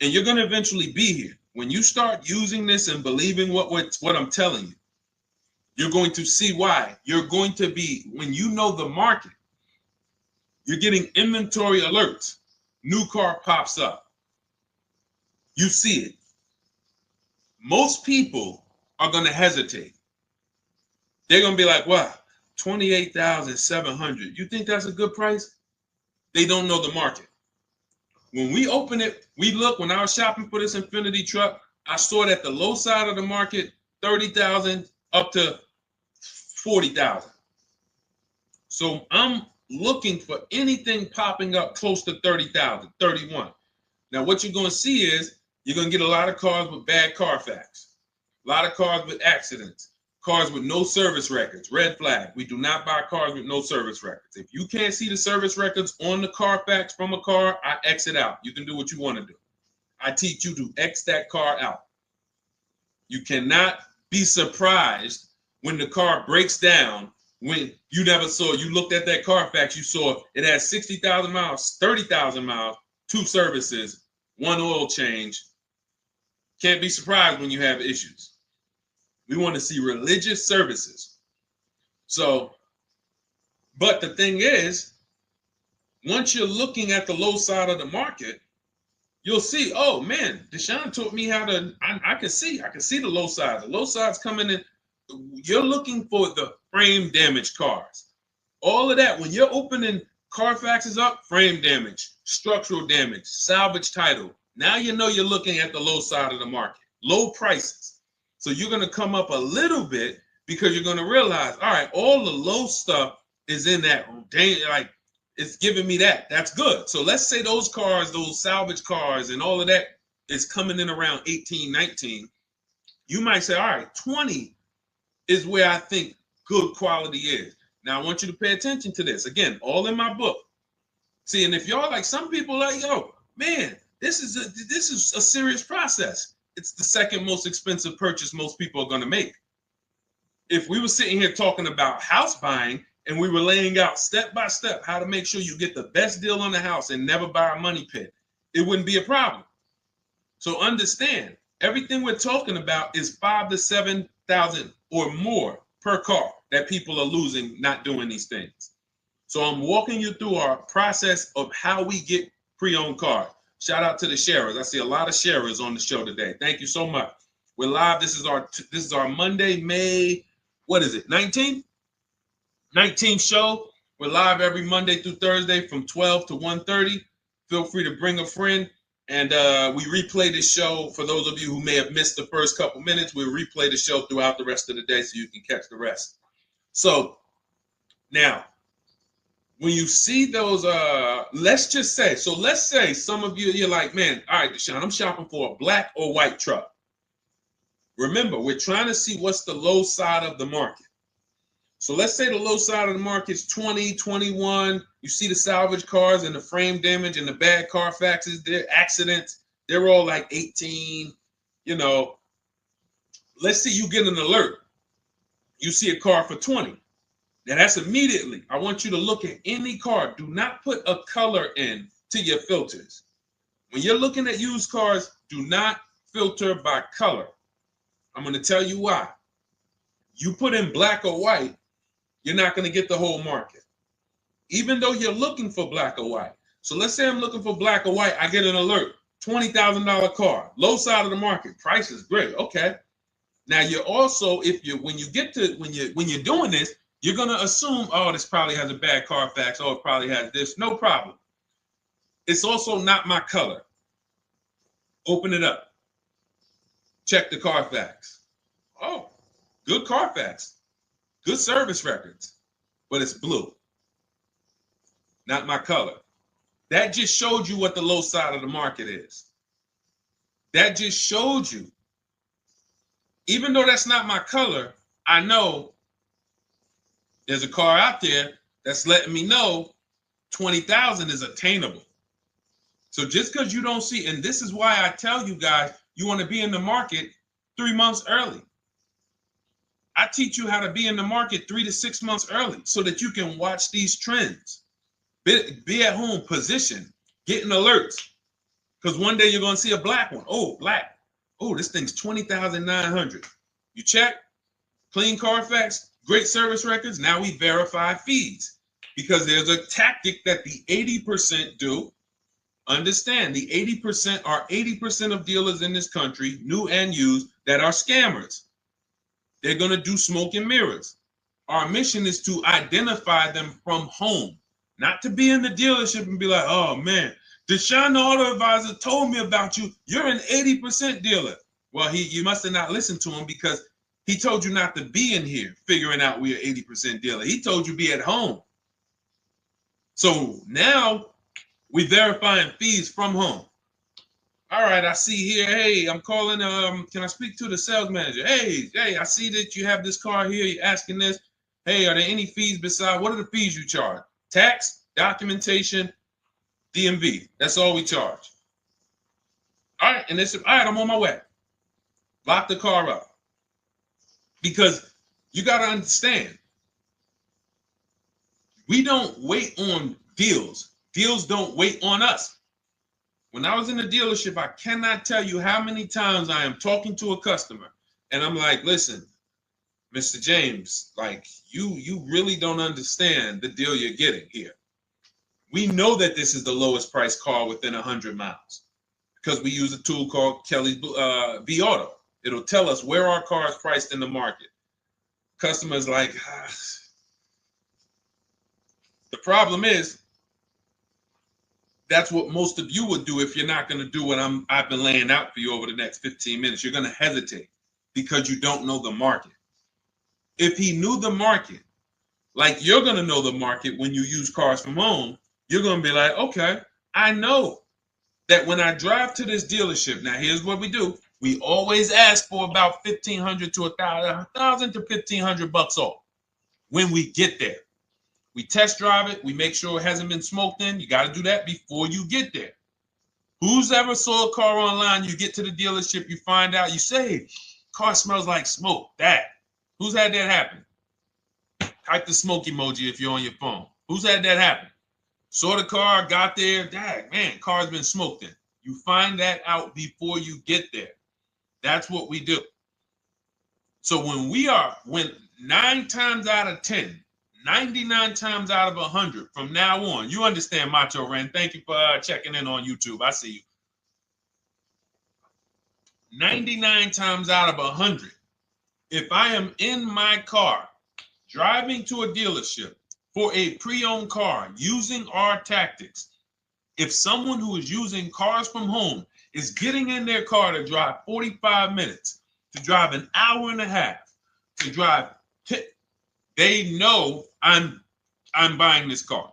And you're going to eventually be here. When you start using this and believing what I'm telling you, You're going to see why. You're going to be, when you know the market, you're getting inventory alerts. New car pops up. You see it. Most people are going to hesitate. They're going to be like, wow, 28,700. You think that's a good price? They don't know the market. When we open it, we look, when I was shopping for this Infiniti truck, I saw it at the low side of the market, 30,000 up to 40,000. So I'm looking for anything popping up close to 30,000, 31. Now, what you're going to see is you're going to get a lot of cars with bad Carfax, a lot of cars with accidents, cars with no service records, red flag. We do not buy cars with no service records. If you can't see the service records on the Carfax from a car, I exit out. You can do what you want to do. I teach you to X that car out. You cannot be surprised when the car breaks down when you never saw, you looked at that Carfax, you saw it has 60,000 miles, 30,000 miles, 2 services, 1 oil change. Can't be surprised when you have issues. We want to see religious services. So, but the thing is, once you're looking at the low side of the market, you'll see, oh man, Deshone taught me how to, I can see the low side. The low side's coming in. You're looking for the frame damage cars. All of that, when you're opening Carfaxes up, frame damage, structural damage, salvage title. Now you know you're looking at the low side of the market, low prices. So you're going to come up a little bit because you're going to realize, all right, all the low stuff is in that, like, it's giving me that. That's good. So let's say those cars, those salvage cars and all of that is coming in around 18, 19. You might say, all right, 20 is where I think good quality is. Now I want you to pay attention to this. Again, all in my book. See, and if y'all like, some people like, yo, man, this is a serious process. It's the second most expensive purchase most people are going to make. If we were sitting here talking about house buying and we were laying out step by step how to make sure you get the best deal on the house and never buy a money pit, it wouldn't be a problem. So understand, everything we're talking about is 5,000 to 7,000 or more per car that people are losing not doing these things. So I'm walking you through our process of how we get pre-owned cars. Shout out to the sharers. I see a lot of sharers on the show today. Thank you so much. We're live. This is our Monday, May, what is it, 19th? 19th show. We're live every Monday through Thursday from 12 to 1:30. Feel free to bring a friend. And we replay this show. For those of you who may have missed the first couple minutes, we'll replay the show throughout the rest of the day so you can catch the rest. So now, when you see those, let's say some of you, you're like, man, all right, Deshone, I'm shopping for a black or white truck. Remember, we're trying to see what's the low side of the market. So let's say the low side of the market is 20, 21. You see the salvage cars and the frame damage and the bad Carfaxes, their accidents, they're all like 18, you know. Let's say you get an alert. You see a car for 20. Now that's immediately, I want you to look at any car. Do not put a color in to your filters. When you're looking at used cars, do not filter by color. I'm going to tell you why. You put in black or white, you're not going to get the whole market, even though you're looking for black or white. So let's say I'm looking for black or white. I get an alert, $20,000 car, low side of the market. Price is great. Okay. Now you're also, when you're doing this, you're going to assume, oh, this probably has a bad Carfax. Oh, it probably has this. No problem. It's also not my color. Open it up. Check the Carfax. Oh, good Carfax. Good service records, but it's blue. Not my color. That just showed you what the low side of the market is. That just showed you. Even though that's not my color, I know there's a car out there that's letting me know 20,000 is attainable. So just because you don't see, and this is why I tell you guys, you want to be in the market 3 months early. I teach you how to be in the market 3 to 6 months early so that you can watch these trends. Be at home, position, getting alerts. Because one day you're going to see a black one. Oh, black. Oh, this thing's 20,900. You check. Clean Carfax, great service records. Now we verify fees because there's a tactic that the 80% do. Understand, the 80% are 80% of dealers in this country, new and used, that are scammers. They're going to do smoke and mirrors. Our mission is to identify them from home, not to be in the dealership and be like, oh man, Deshone the Auto Advisor told me about you. You're an 80% dealer. Well, you must have not listened to him because he told you not to be in here figuring out we're 80% dealer. He told you be at home. So now we verifying fees from home. All right, I see here. Hey, I'm calling. Can I speak to the sales manager? Hey, I see that you have this car here. You're asking this. Hey, are there any fees besides? What are the fees you charge? Tax, documentation, DMV. That's all we charge. All right, and they said, all right, I'm on my way. Lock the car up. Because you got to understand, we don't wait on deals. Deals don't wait on us. When I was in the dealership, I cannot tell you how many times I am talking to a customer and I'm like, listen, Mr. James, like you really don't understand the deal you're getting here. We know that this is the lowest price car within 100 miles because we use a tool called Kelly's V Auto. It'll tell us where our car is priced in the market. Customers like, the problem is, that's what most of you would do if you're not going to do what I've been laying out for you over the next 15 minutes. You're going to hesitate because you don't know the market. If he knew the market, like you're going to know the market when you use cars from home, you're going to be like, okay, I know that when I drive to this dealership, now here's what we do. We always ask for about $1,500 to $1,000 to $1,500 off when we get there. We test drive it. We make sure it hasn't been smoked in. You got to do that before you get there. Who's ever saw a car online? You get to the dealership, you find out, you say, car smells like smoke. That. Who's had that happen? Type the smoke emoji if you're on your phone. Who's had that happen? Saw the car, got there, dang, man, car's been smoked in. You find that out before you get there. That's what we do. So when 9 times out of 10, 99 times out of 100 from now on, you understand, Macho Ren. Thank you for checking in on YouTube. I see you. 99 times out of 100, if I am in my car driving to a dealership for a pre-owned car using our tactics, if someone who is using cars from home is getting in their car to drive 45 minutes, to drive an hour and a half, to drive, they know I'm buying this car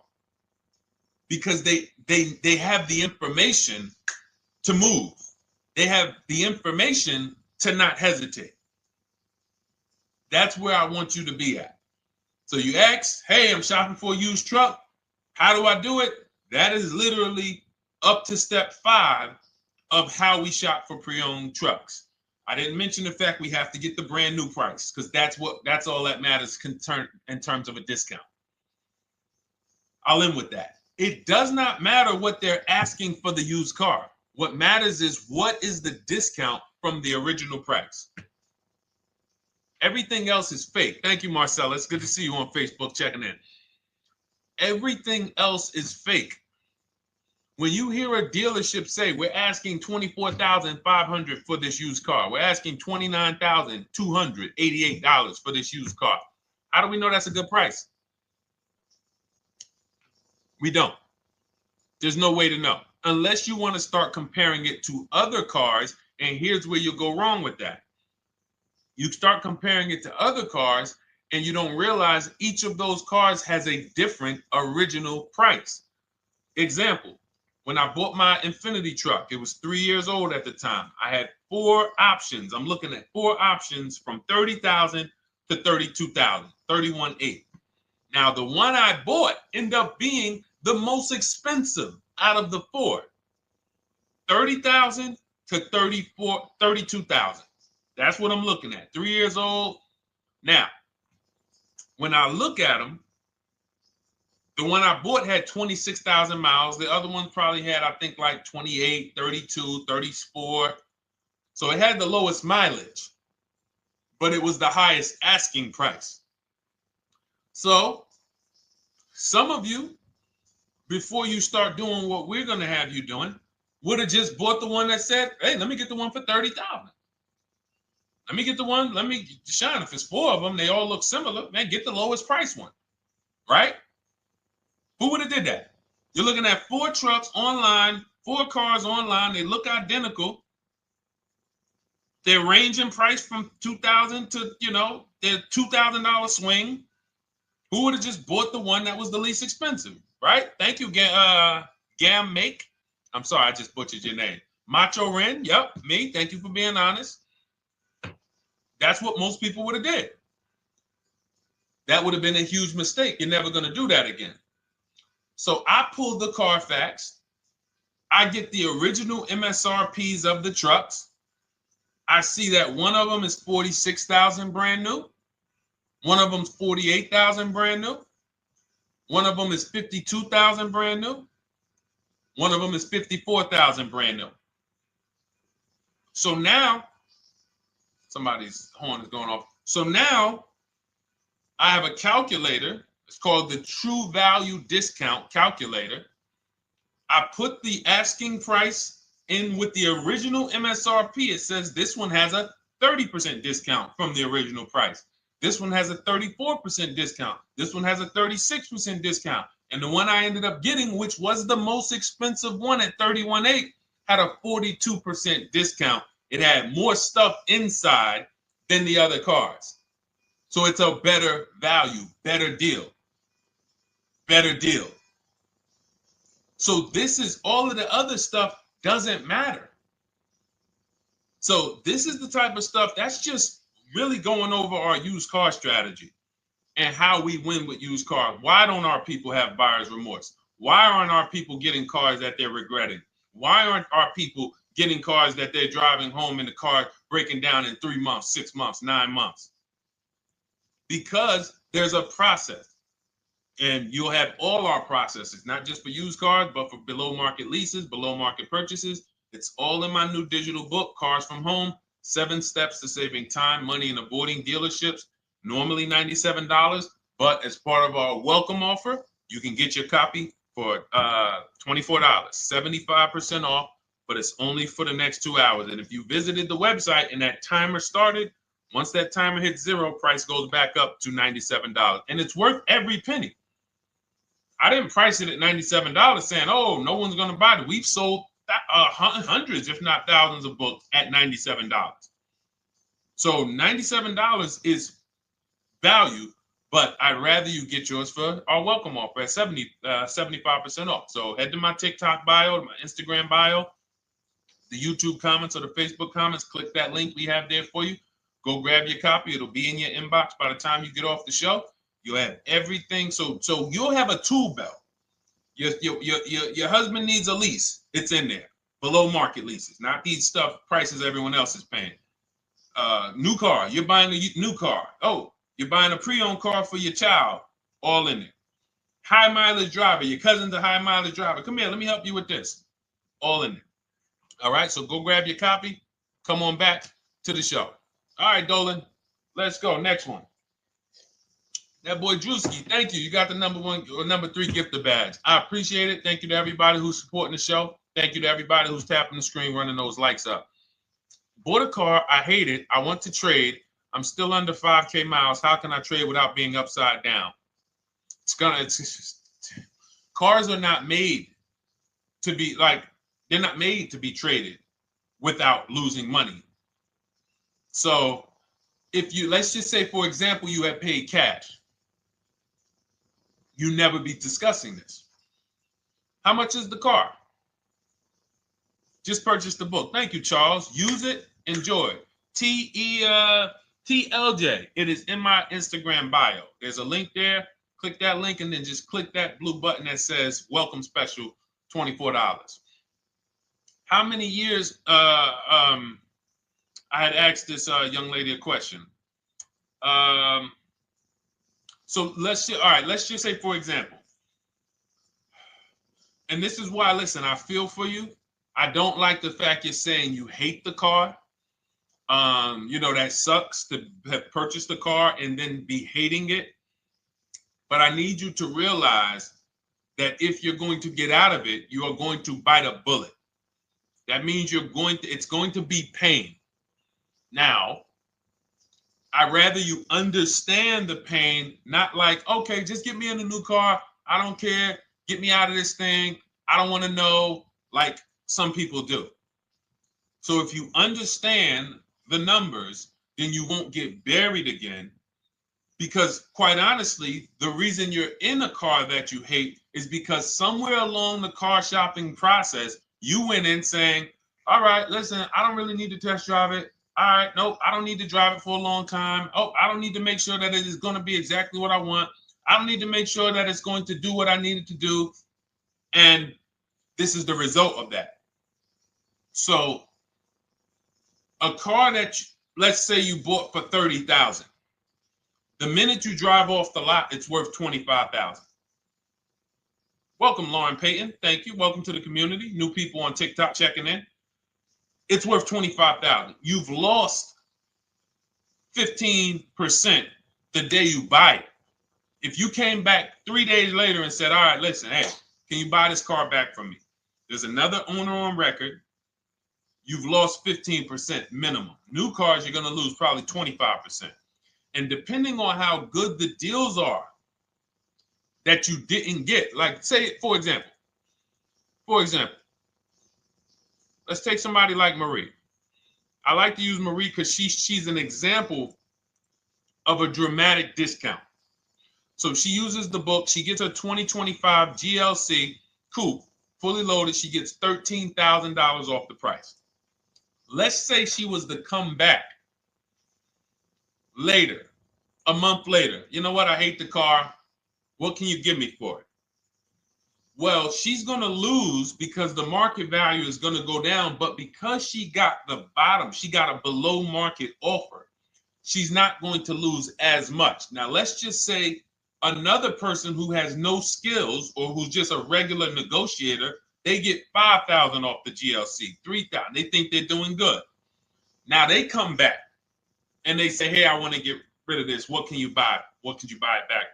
because they have the information to move. They have the information to not hesitate. That's where I want you to be at. So you ask, hey, I'm shopping for a used truck. How do I do it? That is literally up to step 5 of how we shop for pre-owned trucks. I didn't mention the fact we have to get the brand new price because that's all that matters in terms of a discount. I'll end with that. It does not matter what they're asking for the used car. What matters is what is the discount from the original price. Everything else is fake. Thank you, Marcella. It's good to see you on Facebook checking in. Everything else is fake. When you hear a dealership say, we're asking $24,500 for this used car, we're asking $29,288 for this used car, how do we know that's a good price? We don't. There's no way to know. Unless you want to start comparing it to other cars, and here's where you'll go wrong with that. You start comparing it to other cars, and you don't realize each of those cars has a different original price. Example. When I bought my Infinity truck, it was 3 years old at the time. I had 4 options. I'm looking at 4 options from $30,000 to $32,000, $31,800. Now, the one I bought ended up being the most expensive out of the 4. $30,000 to $32,000. That's what I'm looking at. 3 years old. Now, when I look at them, the one I bought had 26,000 miles. The other one probably had, I think, like 28, 32, 34. So it had the lowest mileage. but it was the highest asking price. So some of you, before you start doing what we're going to have you doing, would have just bought the one that said, hey, let me get the one for $30,000. Let me get the one, let me shine. If it's 4 of them, they all look similar, man, get the lowest price one, right? Who would have did that? You're looking at 4 trucks online, 4 cars online. They look identical. They range in price from $2,000 to, their $2,000 swing. Who would have just bought the one that was the least expensive, right? Thank you, Gam Make. I'm sorry, I just butchered your name. Macho Ren, yep, me. Thank you for being honest. That's what most people would have did. That would have been a huge mistake. You're never going to do that again. So I pulled the Carfax. I get the original MSRPs of the trucks. I see that one of them is $46,000 brand new. One of them's $48,000 brand new. One of them is $52,000 brand new. One of them is $54,000 brand new. So now, somebody's horn is going off. So now I have a calculator. It's called the True Value Discount Calculator. I put the asking price in with the original MSRP. It says this one has a 30% discount from the original price. This one has a 34% discount. This one has a 36% discount. And the one I ended up getting, which was the most expensive one at $31,800, had a 42% discount. It had more stuff inside than the other cars. So it's a better value, better deal. Better deal. So this is all of the other stuff doesn't matter. So this is the type of stuff that's just really going over our used car strategy and how we win with used cars. Why don't our people have buyer's remorse? Why aren't our people getting cars that they're regretting? Why aren't our people getting cars that they're driving home and the car breaking down in 3 months, 6 months, 9 months? Because there's a process. And you'll have all our processes, not just for used cars, but for below market leases, below market purchases. It's all in my new digital book, Cars from Home, 7 Steps to Saving Time, Money, and Avoiding Dealerships. Normally $97, but as part of our welcome offer, you can get your copy for $24, 75% off, but it's only for the next 2 hours. And if you visited the website and that timer started, once that timer hits 0, price goes back up to $97. And it's worth every penny. I didn't price it at $97 saying, oh, no one's going to buy it. We've sold hundreds, if not thousands of books at $97. So $97 is value, but I'd rather you get yours for our welcome offer at 75% off. So head to my TikTok bio, my Instagram bio, the YouTube comments or the Facebook comments. Click that link we have there for you. Go grab your copy. It'll be in your inbox by the time you get off the show. You'll have everything. So you'll have a tool belt. Your husband needs a lease. It's in there. Below market leases, not these stuff prices everyone else is paying. New car. You're buying a new car. Oh, you're buying a pre-owned car for your child. All in there. High mileage driver. Your cousin's a high mileage driver. Come here. Let me help you with this. All in there. All right. So go grab your copy. Come on back to the show. All right, Dolan. Let's go. Next one. That boy Drewski, thank you. You got the number 3 gifter badge. I appreciate it. Thank you to everybody who's supporting the show. Thank you to everybody who's tapping the screen, running those likes up. Bought a car. I hate it. I want to trade. I'm still under 5K miles. How can I trade without being upside down? Cars are not made to be they're not made to be traded without losing money. So let's just say, for example, you had paid cash. You never be discussing this. How much is the car? Just purchase the book. Thank you, Charles. Use it. Enjoy it. TLJ. It is in my Instagram bio. There's a link there. Click that link and then just click that blue button that says welcome special, $24. How many years? I had asked this young lady a question. So let's just say, for example, and this is why, listen, I feel for you. I don't like the fact you're saying you hate the car. That sucks to have purchased a car and then be hating it. But I need you to realize that if you're going to get out of it, you are going to bite a bullet. That means it's going to be pain. Now, I'd rather you understand the pain, not like, okay, just get me in a new car. I don't care. Get me out of this thing. I don't want to know, like some people do. So if you understand the numbers, then you won't get buried again. Because quite honestly, the reason you're in a car that you hate is because somewhere along the car shopping process, you went in saying, all right, listen, I don't really need to test drive it. All right, nope, I don't need to drive it for a long time. Oh, I don't need to make sure that it is going to be exactly what I want. I don't need to make sure that it's going to do what I need it to do. And this is the result of that. So a car that, let's say you bought for $30,000. The minute you drive off the lot, it's worth $25,000. Welcome, Lauren Payton. Thank you. Welcome to the community. New people on TikTok checking in. It's worth $25,000. You've lost 15% the day you buy it. If you came back 3 days later and said, all right, listen, hey, can you buy this car back from me? There's another owner on record. You've lost 15% minimum. New cars, you're going to lose probably 25%. And depending on how good the deals are that you didn't get, like say, for example, let's take somebody like Marie. I like to use Marie because she's an example of a dramatic discount. So she uses the book. She gets her 2025 GLC coupe, fully loaded. She gets $13,000 off the price. Let's say she was to come back later, a month later. You know what? I hate the car. What can you give me for it? Well, she's going to lose because the market value is going to go down. But because she got the bottom, she got a below market offer, she's not going to lose as much. Now, let's just say another person who has no skills or who's just a regular negotiator, they get $5,000 off the GLC, $3,000. They think they're doing good. Now they come back and they say, hey, I want to get rid of this. What can you buy? What could you buy it back for?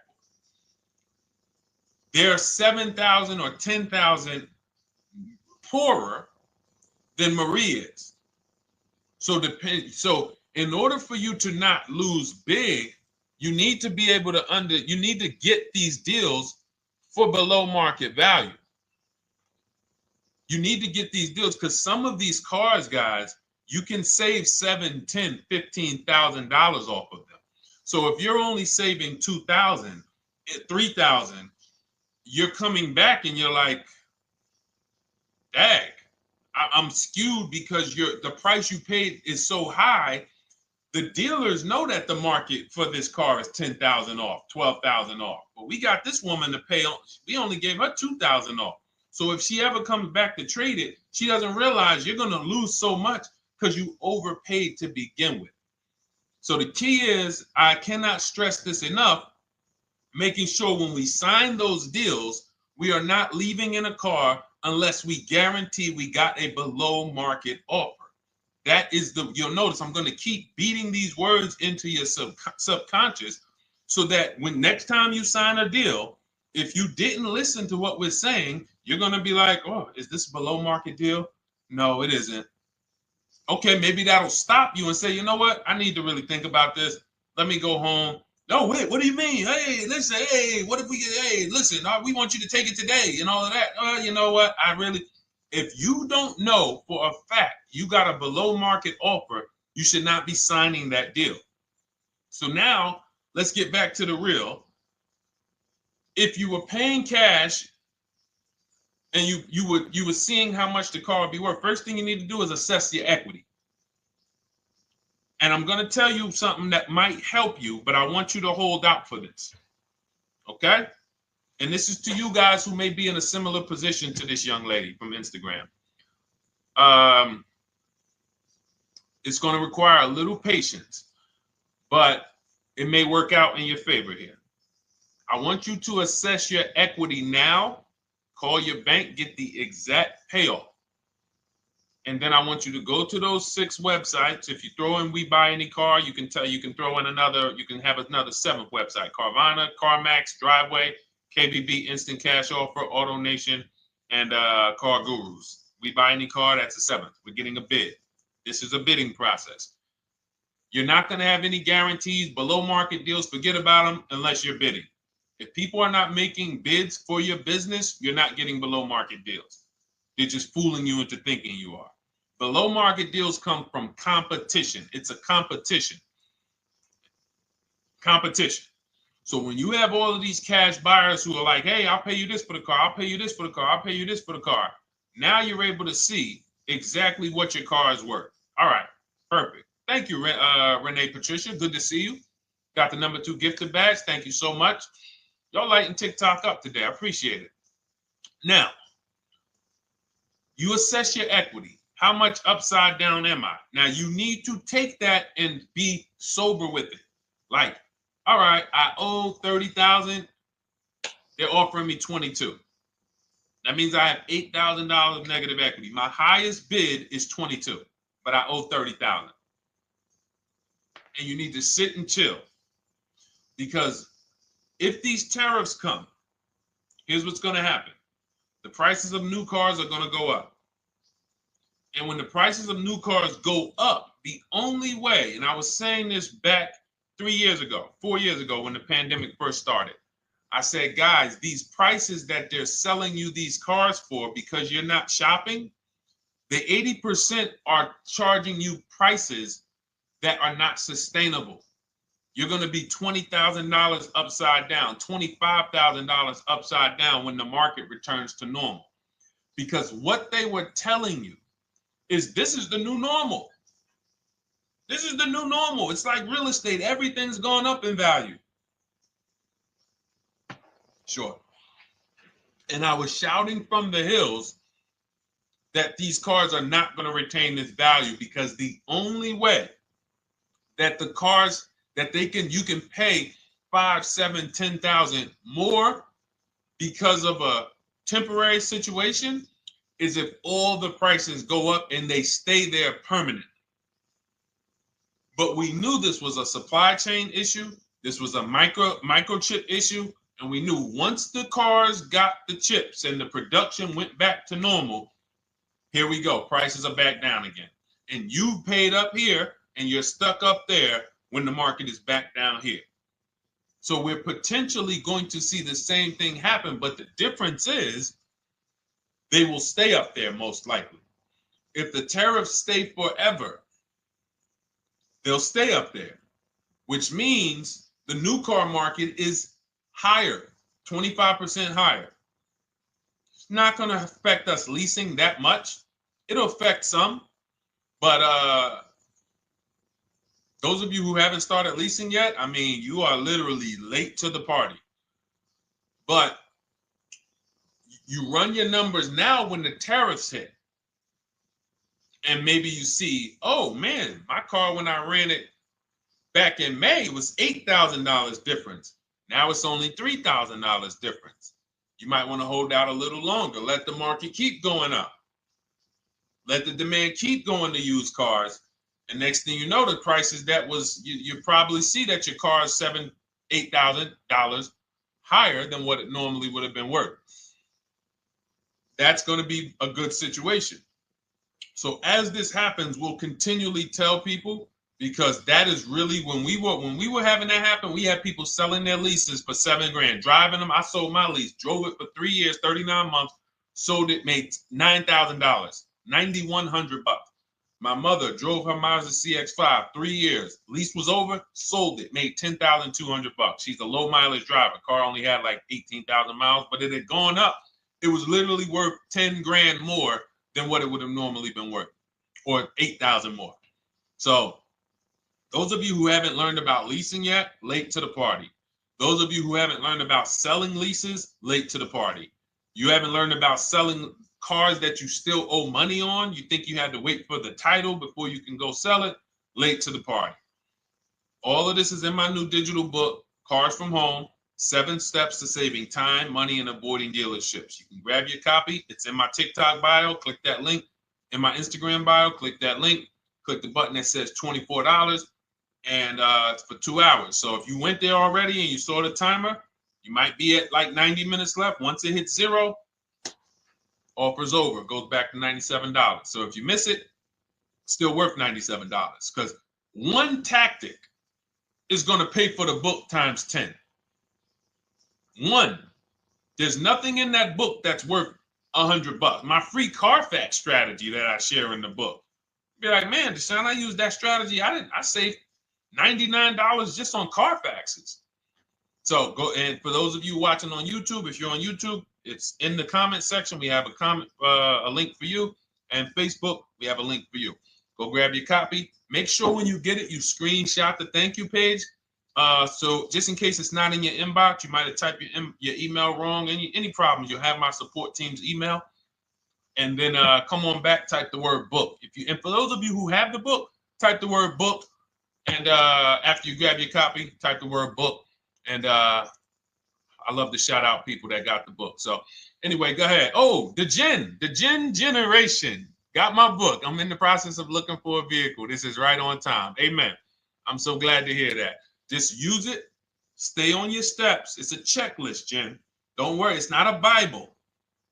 They're 7,000 or 10,000 poorer than Marie is. So in order for you to not lose big, you need to be able to you need to get these deals for below market value. You need to get these deals because some of these cars, guys, you can save $7,000, $10,000, $15,000 off of them. So if you're only saving $2,000, $3,000, you're coming back and you're like, dang, I'm skewed because the price you paid is so high. The dealers know that the market for this car is $10,000 off, $12,000 off. But we got this woman to pay. We only gave her $2,000 off. So if she ever comes back to trade it, she doesn't realize you're going to lose so much because you overpaid to begin with. So the key is, I cannot stress this enough, making sure when we sign those deals, we are not leaving in a car unless we guarantee we got a below market offer. That is you'll notice I'm going to keep beating these words into your subconscious so that when next time you sign a deal, if you didn't listen to what we're saying, you're going to be like, oh, is this a below market deal? No, it isn't. Okay, maybe that'll stop you and say, you know what? I need to really think about this. Let me go home. No, wait, what do you mean? Hey, listen, hey, what if we get, hey, listen, we want you to take it today and all of that. You know what? If you don't know for a fact you got a below market offer, you should not be signing that deal. So now let's get back to the real. If you were paying cash and you were seeing how much the car would be worth, first thing you need to do is assess your equity. And I'm going to tell you something that might help you, but I want you to hold out for this. Okay? And this is to you guys who may be in a similar position to this young lady from Instagram. It's going to require a little patience, but it may work out in your favor here. I want you to assess your equity now. Call your bank, get the exact payoff. And then I want you to go to those 6 websites. If you throw in We Buy Any Car, you can throw in another, you can have another 7th website: Carvana, CarMax, Driveway, KBB, Instant Cash Offer, AutoNation, and Car Gurus. We Buy Any Car, that's the 7th. We're getting a bid. This is a bidding process. You're not going to have any guarantees, below market deals. Forget about them unless you're bidding. If people are not making bids for your business, you're not getting below market deals. They're just fooling you into thinking you are. Below market deals come from competition. It's a competition. Competition. So when you have all of these cash buyers who are like, hey, I'll pay you this for the car, I'll pay you this for the car, I'll pay you this for the car. Now you're able to see exactly what your car is worth. All right, perfect. Thank you, Renee Patricia. Good to see you. Got the number 2 gifted badge. Thank you so much. Y'all lighting TikTok up today. I appreciate it. Now, you assess your equity. How much upside down am I? Now, you need to take that and be sober with it. Like, all right, I owe $30,000. They're offering me 22. That means I have $8,000 of negative equity. My highest bid is 22, but I owe 30,000. And you need to sit and chill, because if these tariffs come, here's what's going to happen. The prices of new cars are going to go up. And when the prices of new cars go up, the only way, and I was saying this back 4 years ago, when the pandemic first started, I said, guys, these prices that they're selling you these cars for because you're not shopping, the 80% are charging you prices that are not sustainable. You're going to be $20,000 upside down, $25,000 upside down when the market returns to normal. Because what they were telling you is this is the new normal. This is the new normal. It's like real estate. Everything's gone up in value. Sure. And I was shouting from the hills that these cars are not going to retain this value, because the only way that the cars that you can pay 5, 7, 10,000 more because of a temporary situation is if all the prices go up and they stay there permanently. But we knew this was a supply chain issue. This was a microchip issue. And we knew once the cars got the chips and the production went back to normal, here we go. Prices are back down again. And you paid up here and you're stuck up there when the market is back down here. So we're potentially going to see the same thing happen, but the difference is they will stay up there most likely. If the tariffs stay forever, they'll stay up there, which means the new car market is higher, 25% higher. It's not going to affect us leasing that much. It'll affect some, but those of you who haven't started leasing yet, I mean, you are literally late to the party. But you run your numbers now when the tariffs hit. And maybe you see, oh man, my car when I ran it back in May was $8,000 difference. Now it's only $3,000 difference. You might want to hold out a little longer. Let the market keep going up. Let the demand keep going to used cars. And next thing you know, the prices that was, you probably see that your car is $7,000, $8,000 higher than what it normally would have been worth. That's going to be a good situation. So as this happens, we'll continually tell people, because that is really when we were having that happen, we had people selling their leases for $7,000, driving them. I sold my lease, drove it for 3 years, 39 months, sold it, made $9,000, $9,100. My mother drove her Mazda CX-5, 3 years. Lease was over, sold it, made $10,200. She's a low mileage driver. Car only had like 18,000 miles, but it had gone up. It was literally worth $10,000 more than what it would have normally been worth, or 8,000 more. So those of you who haven't learned about leasing yet, late to the party. Those of you who haven't learned about selling leases, late to the party. You haven't learned about selling cars that you still owe money on. You think you had to wait for the title before you can go sell it, late to the party. All of this is in my new digital book, Cars from Home, 7 Steps to Saving Time, Money, and Avoiding Dealerships. You can grab your copy. It's in my TikTok bio. Click that link in my Instagram bio. Click that link. Click the button that says $24, and it's for 2 hours. So if you went there already and you saw the timer, you might be at like 90 minutes left. Once it hits 0, offer's over. It goes back to $97. So if you miss it, still worth $97, because one tactic is going to pay for the book times 10. One. There's nothing in that book that's worth $100. My free Carfax strategy that I share in the book. Be like, man, Deshone, I used that strategy. I saved $99 just on Carfaxes. So go, and for those of you watching on YouTube, if you're on YouTube, it's in the comment section. We have a link for you, and Facebook, we have a link for you. Go grab your copy. Make sure when you get it, you screenshot the thank you page. So just in case it's not in your inbox, you might have typed your email wrong. Any problems, you'll have my support team's email. And then come on back, type the word book. And for those of you who have the book, type the word book. And after you grab your copy, type the word book. And I love to shout out people that got the book. So anyway, go ahead. Oh, the Gen Generation got my book. I'm in the process of looking for a vehicle. This is right on time. Amen. I'm so glad to hear that. Just use it. Stay on your steps. It's a checklist, Jen. Don't worry. It's not a Bible.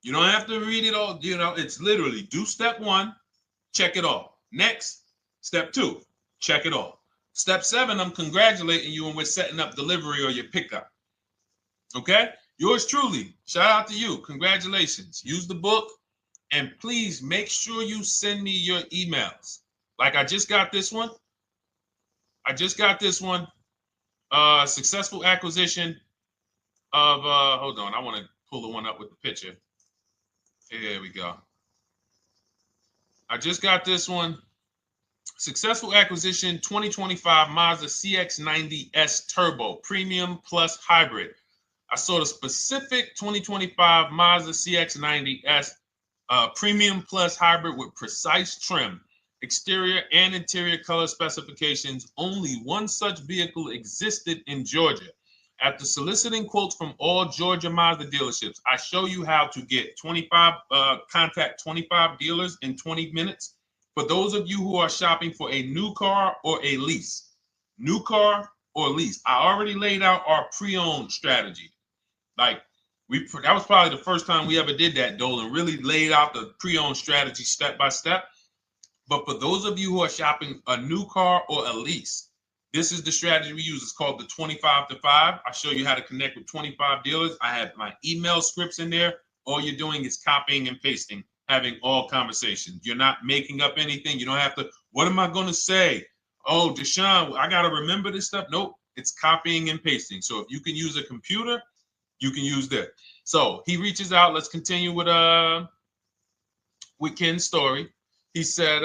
You don't have to read it all. You know, it's literally do step 1, check it off. Next, step 2, check it off. Step 7, I'm congratulating you and we're setting up delivery or your pickup. Okay? Yours truly. Shout out to you. Congratulations. Use the book, and please make sure you send me your emails. Like I just got this one. Successful acquisition of, hold on, I want to pull the one up with the picture. There we go. I just got this one. Successful acquisition 2025 Mazda CX-90S Turbo Premium Plus Hybrid. I saw the specific 2025 Mazda CX-90S Premium Plus Hybrid with precise trim, exterior and interior color specifications. Only one such vehicle existed in Georgia. After soliciting quotes from all Georgia Mazda dealerships, I show you how to get contact 25 dealers in 20 minutes. For those of you who are shopping for a new car or a lease, new car or lease, I already laid out our pre-owned strategy. Like that was probably the first time we ever did that, Dolan, really laid out the pre-owned strategy step by step. But for those of you who are shopping a new car or a lease, this is the strategy we use. It's called the 25 to 5. I show you how to connect with 25 dealers. I have my email scripts in there. All you're doing is copying and pasting, having all conversations. You're not making up anything. You don't have to, what am I going to say? Oh, Deshone, I got to remember this stuff. Nope, it's copying and pasting. So if you can use a computer, you can use that. So he reaches out. Let's continue with Ken's story. He said,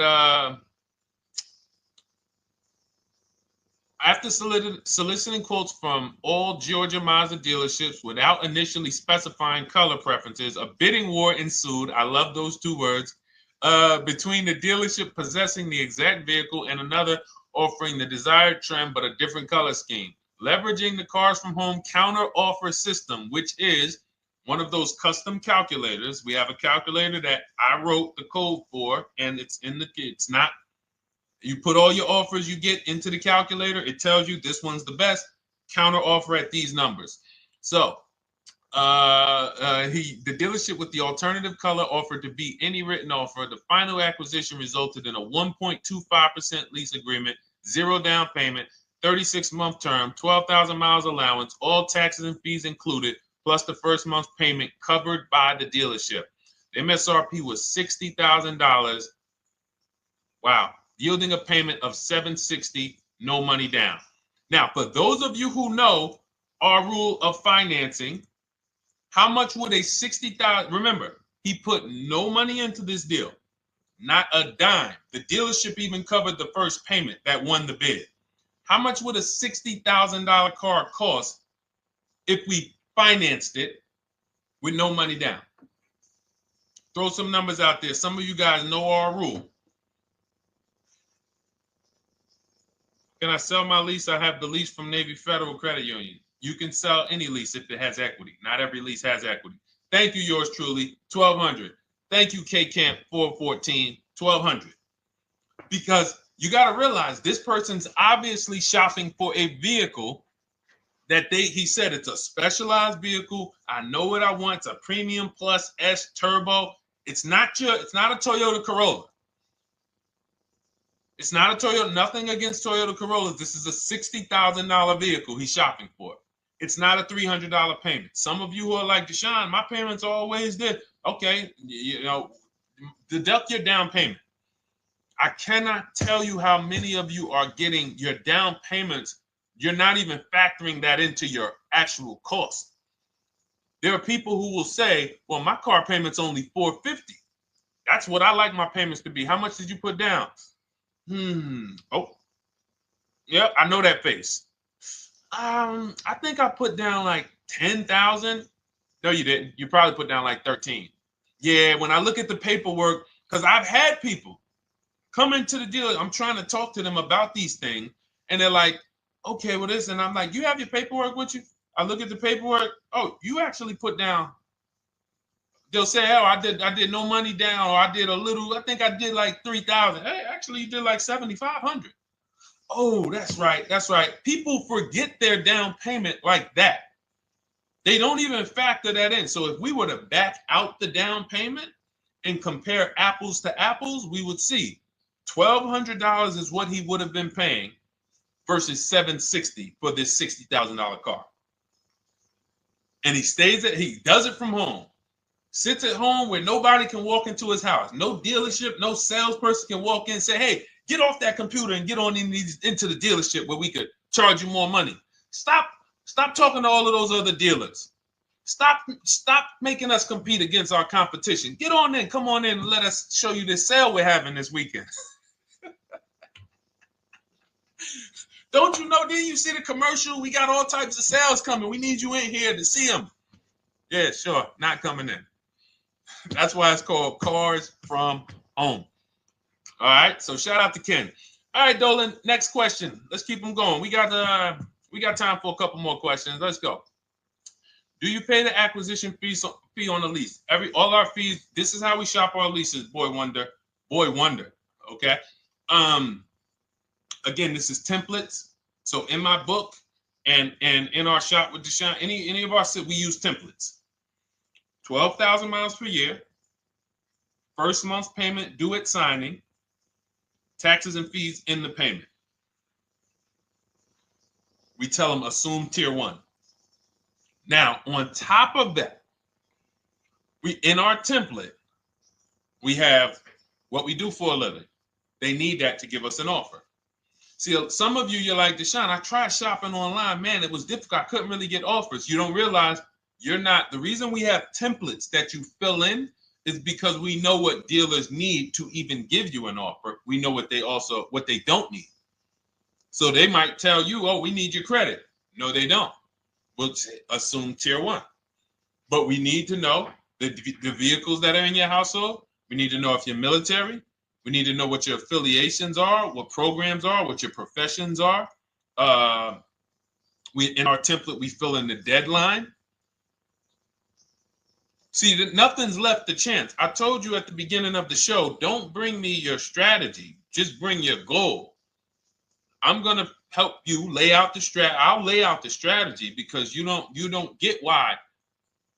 after soliciting quotes from all Georgia Mazda dealerships without initially specifying color preferences, a bidding war ensued. I love those 2 words. Between the dealership possessing the exact vehicle and another offering the desired trim but a different color scheme. Leveraging the Cars from Home counter offer system, which is one of those custom calculators. We have a calculator that I wrote the code for, and it's not. You put all your offers you get into the calculator. It tells you this one's the best. Counter offer at these numbers. So the dealership with the alternative color offered to beat any written offer. The final acquisition resulted in a 1.25% lease agreement, 0 down payment, 36-month term, 12,000 miles allowance, all taxes and fees included, plus the first month's payment covered by the dealership. The MSRP was $60,000. Wow. Yielding a payment of $760, no money down. Now, for those of you who know our rule of financing, how much would a $60,000, remember, he put no money into this deal, not a dime. The dealership even covered the first payment that won the bid. How much would a $60,000 car cost if we financed it with no money down? Throw some numbers out there. Some of you guys know our rule. Can I sell my lease? I have the lease from Navy Federal Credit Union. You can sell any lease if it has equity. Not every lease has equity. Thank you, yours truly, 1200. Thank you, K Camp 414. $1,200. Because you got to realize this person's obviously shopping for a vehicle that he said it's a specialized vehicle. I know what I want. It's a premium plus S turbo. It's not a Toyota Corolla. It's not a Toyota, nothing against Toyota Corollas. This is a $60,000 vehicle he's shopping for. It's not a $300 payment. Some of you who are like, Deshone, my payments are always there. Okay, deduct your down payment. I cannot tell you how many of you are getting your down payments. You're not even factoring that into your actual cost. There are people who will say, well, my car payment's only $450. That's what I like my payments to be. How much did you put down? Oh, yep, I know that face. I think I put down like 10,000. No, you didn't. You probably put down like 13. Yeah, when I look at the paperwork, because I've had people come into the dealer, I'm trying to talk to them about these things, and they're like, okay, well, this, and I'm like, you have your paperwork with you? I look at the paperwork. Oh, you actually put down. They'll say, oh, I did no money down, or I did a little. I think I did like 3,000. Hey, actually, you did like 7,500. Oh, that's right. That's right. People forget their down payment like that. They don't even factor that in. So if we were to back out the down payment and compare apples to apples, we would see $1,200 is what he would have been paying versus $760 for this $60,000 car. And he does it from home. Sits at home where nobody can walk into his house. No dealership, no salesperson can walk in and say, hey, get off that computer and get on into the dealership where we could charge you more money. Stop talking to all of those other dealers. Stop making us compete against our competition. Get on in, come on in and let us show you this sale we're having this weekend. Don't you know, didn't you see the commercial? We got all types of sales coming. We need you in here to see them. Yeah, sure, not coming in. That's why it's called Cars from Home. All right, so shout out to Ken. All right, Dolan, next question. Let's keep them going. We got time for a couple more questions. Let's go. Do you pay the acquisition fee on the lease? All our fees, this is how we shop our leases, Boy Wonder. Okay. Again, this is templates. So in my book and in our shop with Deshone, any of our we use templates. 12,000 miles per year. First month's payment due at signing. Taxes and fees in the payment. We tell them assume tier 1. Now, on top of that, in our template, we have what we do for a living. They need that to give us an offer. See, some of you, you're like, Deshone, I tried shopping online. Man, it was difficult. I couldn't really get offers. You don't realize you're not. The reason we have templates that you fill in is because we know what dealers need to even give you an offer. We know what they don't need. So they might tell you, oh, we need your credit. No, they don't. We'll assume tier 1. But we need to know the vehicles that are in your household. We need to know if you're military. We need to know what your affiliations are, what programs are, what your professions are. In our template, we fill in the deadline. See, nothing's left to chance. I told you at the beginning of the show, don't bring me your strategy. Just bring your goal. I'm going to help you lay out the strat. I'll lay out the strategy because you don't get why.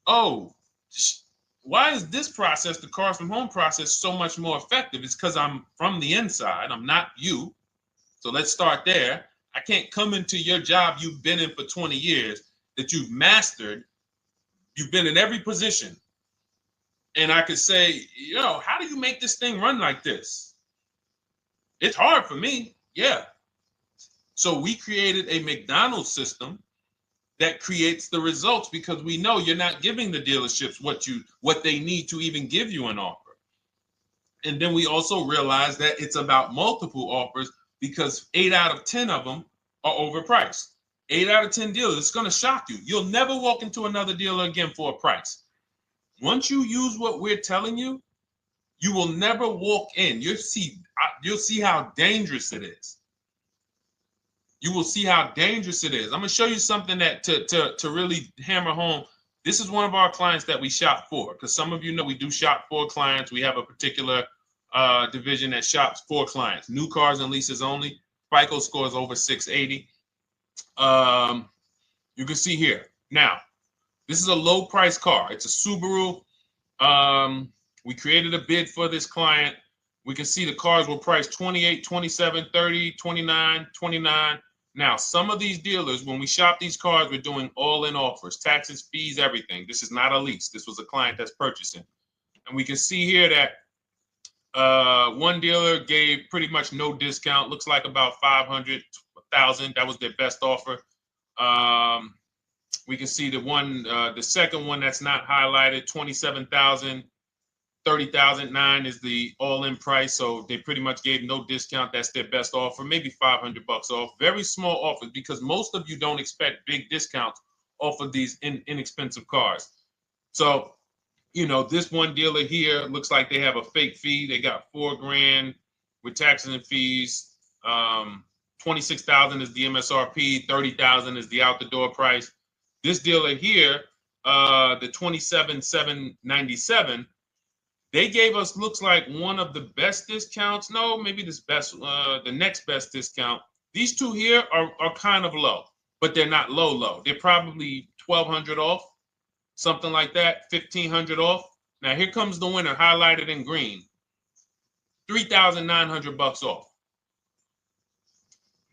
Oh, why is this process, the Cars from Home process, so much more effective? It's because I'm from the inside. I'm not you. So let's start there. I can't come into your job you've been in for 20 years that you've mastered. You've been in every position. And I could say, how do you make this thing run like this? It's hard for me. Yeah. So we created a McDonald's system that creates the results because we know you're not giving the dealerships what they need to even give you an offer. And then we also realize that it's about multiple offers because 8 out of 10 of them are overpriced. 8 out of 10 dealers, it's going to shock you. You'll never walk into another dealer again for a price. Once you use what we're telling you, you will never walk in. You'll see how dangerous it is. You will see how dangerous it is. I'm going to show you something that to really hammer home. This is one of our clients that we shop for because some of you know we do shop for clients. We have a particular division that shops for clients. New cars and leases only. FICO scores over 680. You can see here. Now, this is a low price car. It's a Subaru. We created a bid for this client. We can see the cars were priced 28, 27, 30, 29, 29. Now, some of these dealers, when we shop these cars, we're doing all-in offers, taxes, fees, everything. This is not a lease. This was a client that's purchasing. And we can see here that one dealer gave pretty much no discount. Looks like about 500, 1,000. That was their best offer. We can see the second one that's not highlighted, 27,000. 30,009 is the all-in price, so they pretty much gave no discount. That's their best offer, maybe $500 off. Very small offers, because most of you don't expect big discounts off of these inexpensive cars. So, you know, this one dealer here looks like they have a fake fee. They got $4,000 with taxes and fees. 26,000 is the MSRP. 30,000 is the out the door price. This dealer here, the 27,797. They gave us, looks like, one of the best discounts. No, maybe the next best discount. These two here are kind of low, but they're not low. They're probably 1,200 off, something like that, 1,500 off. Now here comes the winner, highlighted in green, 3,900 off.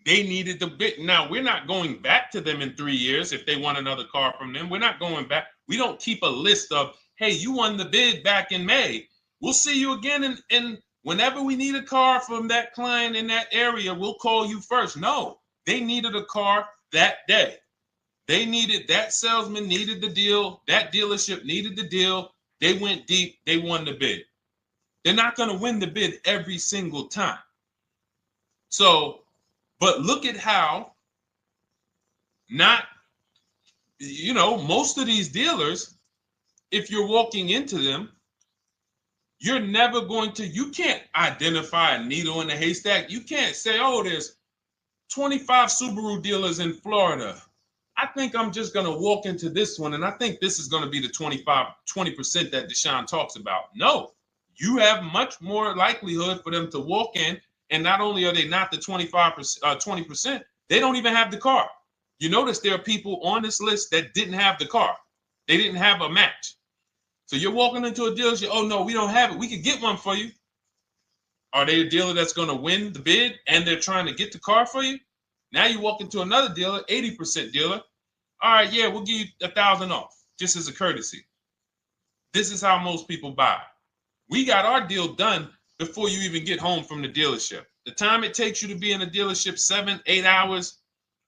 They needed the bid. Now, we're not going back to them in 3 years if they want another car from them. We're not going back. We don't keep a list of, hey, you won the bid back in May. We'll see you again. And whenever we need a car from that client in that area, we'll call you first. No, they needed a car that day. They needed, that salesman needed the deal. That dealership needed the deal. They went deep. They won the bid. They're not going to win the bid every single time. So, but look at how most of these dealers, if you're walking into them, you're never going to, you can't identify a needle in a haystack. You can't say, oh, there's 25 Subaru dealers in Florida. I think I'm just going to walk into this one, and I think this is going to be the 20% that Deshone talks about. No, you have much more likelihood for them to walk in, and not only are they not the 20%, they don't even have the car. You notice there are people on this list that didn't have the car. They didn't have a match. So you're walking into a dealership, oh, no, we don't have it. We could get one for you. Are they a dealer that's going to win the bid and they're trying to get the car for you? Now you walk into another dealer, 80% dealer. All right, yeah, we'll give you 1,000 off, just as a courtesy. This is how most people buy. We got our deal done before you even get home from the dealership. The time it takes you to be in a dealership, 7-8 hours,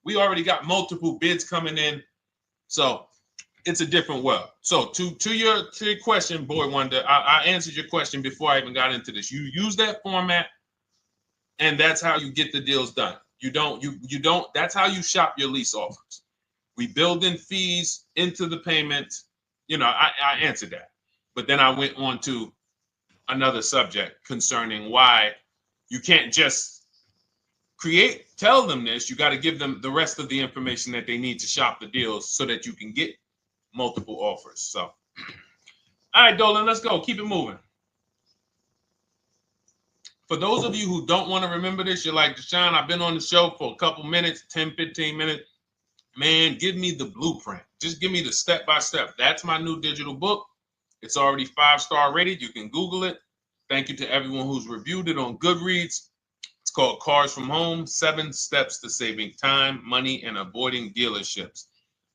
we already got multiple bids coming in. So it's a different world. So to your question, Boy Wonder, I answered your question before I even got into this. You use that format, and that's how you get the deals done. You don't, that's how you shop your lease offers. We build in fees into the payment. You know, I answered that. But then I went on to another subject concerning why you can't just tell them this. You got to give them the rest of the information that they need to shop the deals so that you can get multiple offers. So, all right, Dolan, let's go. Keep it moving. For those of you who don't want to remember this, you're like, Deshone, I've been on the show for a couple minutes, 10, 15 minutes. Man, give me the blueprint. Just give me the step-by-step. That's my new digital book. It's already 5-star rated. You can Google it. Thank you to everyone who's reviewed it on Goodreads. It's called Cars from Home, 7 Steps to Saving Time, Money, and Avoiding Dealerships.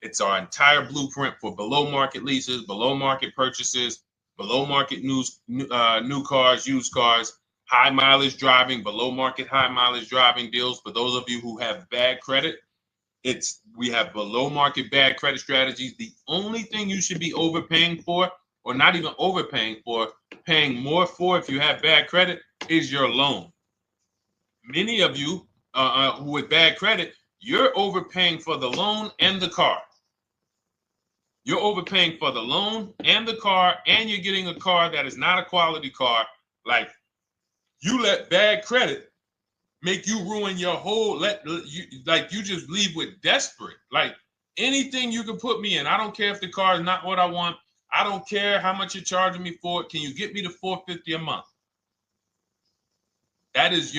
It's our entire blueprint for below market leases, below market purchases, below market new cars, used cars, high mileage driving, below market high mileage driving deals. For those of you who have bad credit, we have below market bad credit strategies. The only thing you should be overpaying for, or not even overpaying for, paying more for if you have bad credit, is your loan. Many of you with bad credit, you're overpaying for the loan and the car. You're overpaying for the loan and the car, and you're getting a car that is not a quality car. Like, you let bad credit make you ruin your whole, you just leave with desperate. Like, anything you can put me in. I don't care if the car is not what I want. I don't care how much you're charging me for it. Can you get me to $450 a month? That is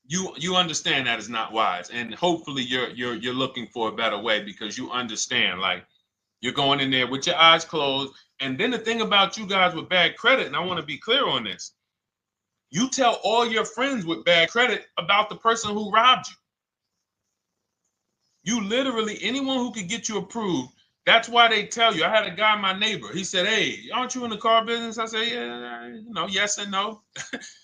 you understand that is not wise, and hopefully you're looking for a better way, because you understand, like, you're going in there with your eyes closed. And then the thing about you guys with bad credit, and I want to be clear on this, you tell all your friends with bad credit about the person who robbed you. You literally, anyone who could get you approved, that's why they tell you. I had a guy, my neighbor, he said, "Hey, aren't you in the car business?" I said, "Yeah, yes and no."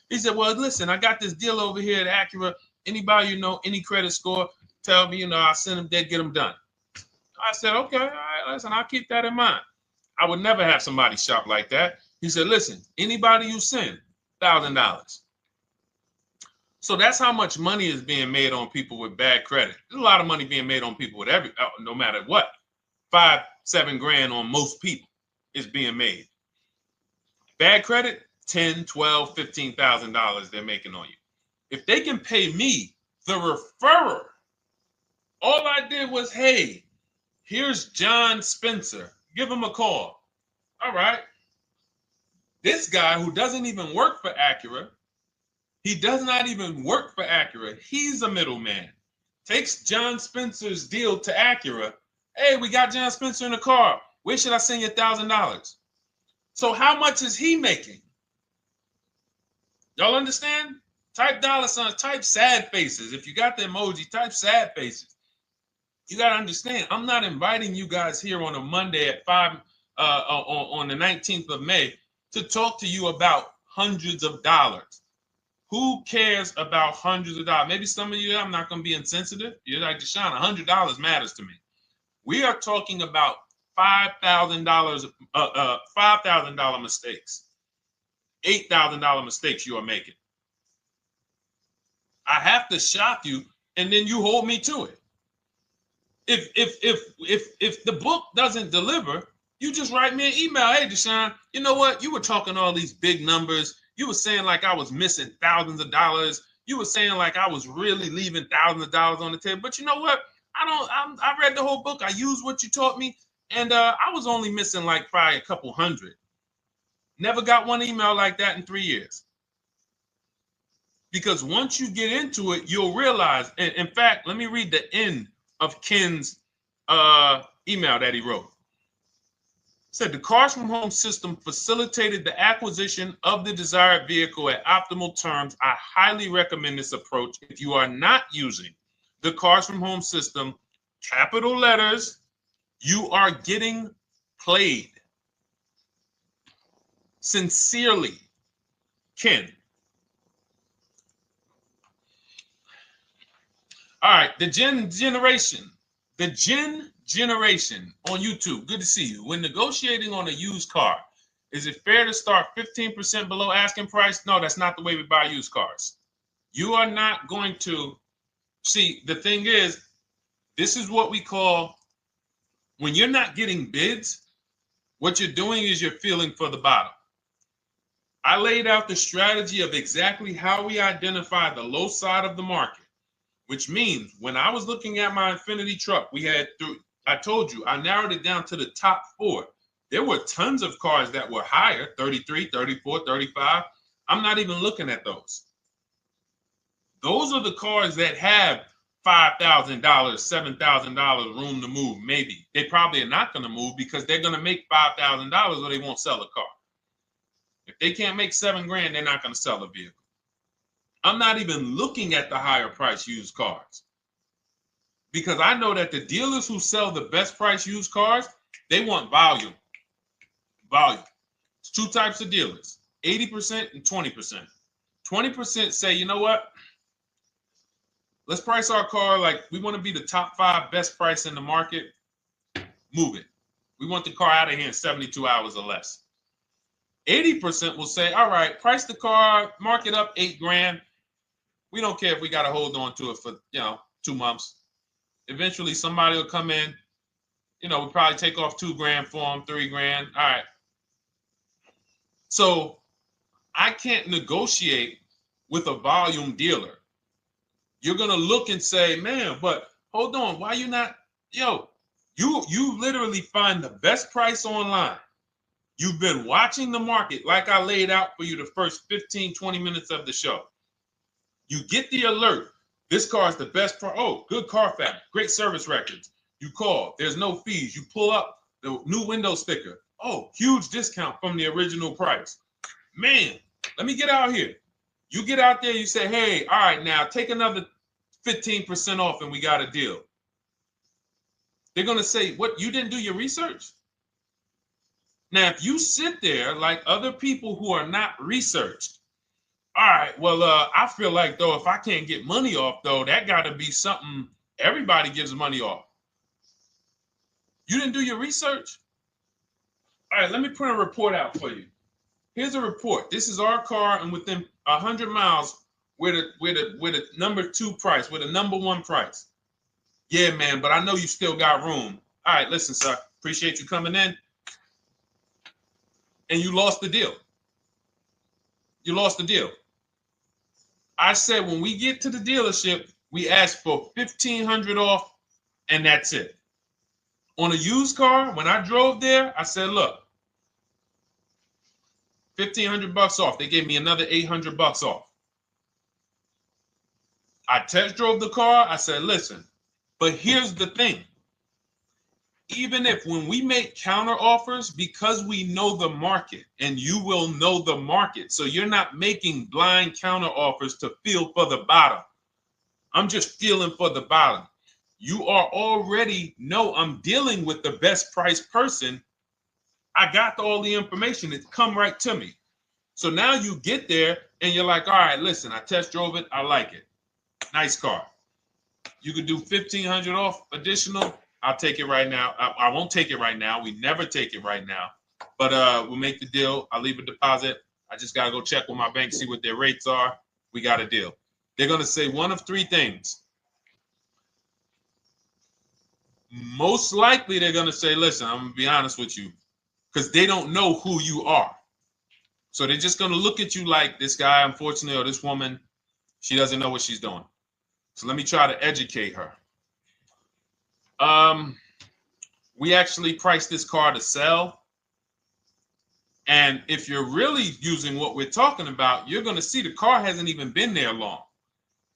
He said, "Well, listen, I got this deal over here at Acura. Anybody any credit score, tell me, I'll send them there, get them done." I said, "Okay, all right, listen, I'll keep that in mind." I would never have somebody shop like that. He said, "Listen, anybody you send, $1,000. So that's how much money is being made on people with bad credit. There's a lot of money being made on people with no matter what. 5-7 grand on most people is being made. Bad credit, $10, $12, $15,000 they're making on you. If they can pay me, the referrer, all I did was, hey, here's John Spencer. Give him a call. All right. This guy who doesn't even work for Acura, he does not even work for Acura. He's a middleman. Takes John Spencer's deal to Acura. Hey, we got John Spencer in the car. Where should I send you $1,000? So how much is he making? Y'all understand? Type dollar signs, type sad faces. If you got the emoji, type sad faces. You got to understand, I'm not inviting you guys here on a Monday at 5 on the 19th of May to talk to you about hundreds of dollars. Who cares about hundreds of dollars? Maybe some of you, I'm not going to be insensitive. You're like, Deshone, $100 matters to me. We are talking about $5,000 mistakes, $8,000 mistakes you are making. I have to shock you, and then you hold me to it. If the book doesn't deliver, you just write me an email. Hey, Deshone, you know what? You were talking all these big numbers. You were saying like I was missing thousands of dollars. You were saying like I was really leaving thousands of dollars on the table. But you know what? I read the whole book. I used what you taught me. And I was only missing like probably a couple hundred. Never got one email like that in 3 years. Because once you get into it, you'll realize. And in fact, let me read the end of Ken's email that he wrote. Said the Cars from Home system facilitated the acquisition of the desired vehicle at optimal terms. I highly recommend this approach. If you are not using the Cars from Home system, capital letters, you are getting played. Sincerely, Ken. All right, the Gen Generation on YouTube. Good to see you. When negotiating on a used car, is it fair to start 15% below asking price? No, that's not the way we buy used cars. You are not going to see. The thing is, this is what we call, when you're not getting bids, what you're doing is you're feeling for the bottom. I laid out the strategy of exactly how we identify the low side of the market, which means when I was looking at my Infiniti truck, I told you, I narrowed it down to the top 4. There were tons of cars that were higher, 33, 34, 35. I'm not even looking at those. Those are the cars that have $5,000, $7,000 room to move, maybe. They probably are not going to move because they're going to make $5,000 or they won't sell a car. If they can't make $7 grand, they're not going to sell a vehicle. I'm not even looking at the higher price used cars because I know that the dealers who sell the best price used cars, they want volume. Volume. It's 2 types of dealers, 80% and 20%. 20% say, you know what? Let's price our car like we want to be the top 5 best price in the market. Move it. We want the car out of here in 72 hours or less. 80% will say, all right, price the car, mark it up $8 grand. We don't care if we got to hold on to it for, 2 months. Eventually, somebody will come in. We'll probably take off $2 grand for them, $3 grand. All right. So I can't negotiate with a volume dealer. You're going to look and say, man, but hold on. Why you not? You literally find the best price online. You've been watching the market like I laid out for you the first 15, 20 minutes of the show. You get the alert. This car is the best price. Oh, good Carfax, great service records. You call, there's no fees. You pull up the new window sticker. Oh, huge discount from the original price. Man, let me get out here. You get out there, you say, hey, all right, now take another 15% off and we got a deal. They're going to say, what, you didn't do your research? Now, if you sit there like other people who are not researched, all right, well, I feel like, though, if I can't get money off, though, that got to be something everybody gives money off. You didn't do your research? All right, let me print a report out for you. Here's a report. This is our car, and within 100 miles, we're the number 2 price, we're the number 1 price. Yeah, man, but I know you still got room. All right, listen, sir, appreciate you coming in. And you lost the deal. You lost the deal. I said when we get to the dealership, we ask for $1,500 off, and that's it. On a used car, when I drove there, I said, look, $1,500 off. They gave me another $800 off. I test drove the car. I said, listen, but here's the thing. Even if when we make counter offers, because we know the market, and you will know the market, so you're not making blind counter offers to feel for the bottom. I'm just feeling for the bottom. You are already know I'm dealing with the best price person. I got all the information. It's come right to me. So now you get there and you're like, all right, listen, I test drove it. I like it. Nice car. You could do $1,500 off additional. I'll take it right now. I won't take it right now. We never take it right now. But we'll make the deal. I'll leave a deposit. I just got to go check with my bank, see what their rates are. We got a deal. They're going to say one of 3 things. Most likely they're going to say, listen, I'm going to be honest with you, because they don't know who you are. So they're just going to look at you like this guy, unfortunately, or this woman, she doesn't know what she's doing. So let me try to educate her. We actually priced this car to sell. And if you're really using what we're talking about, you're going to see the car hasn't even been there long.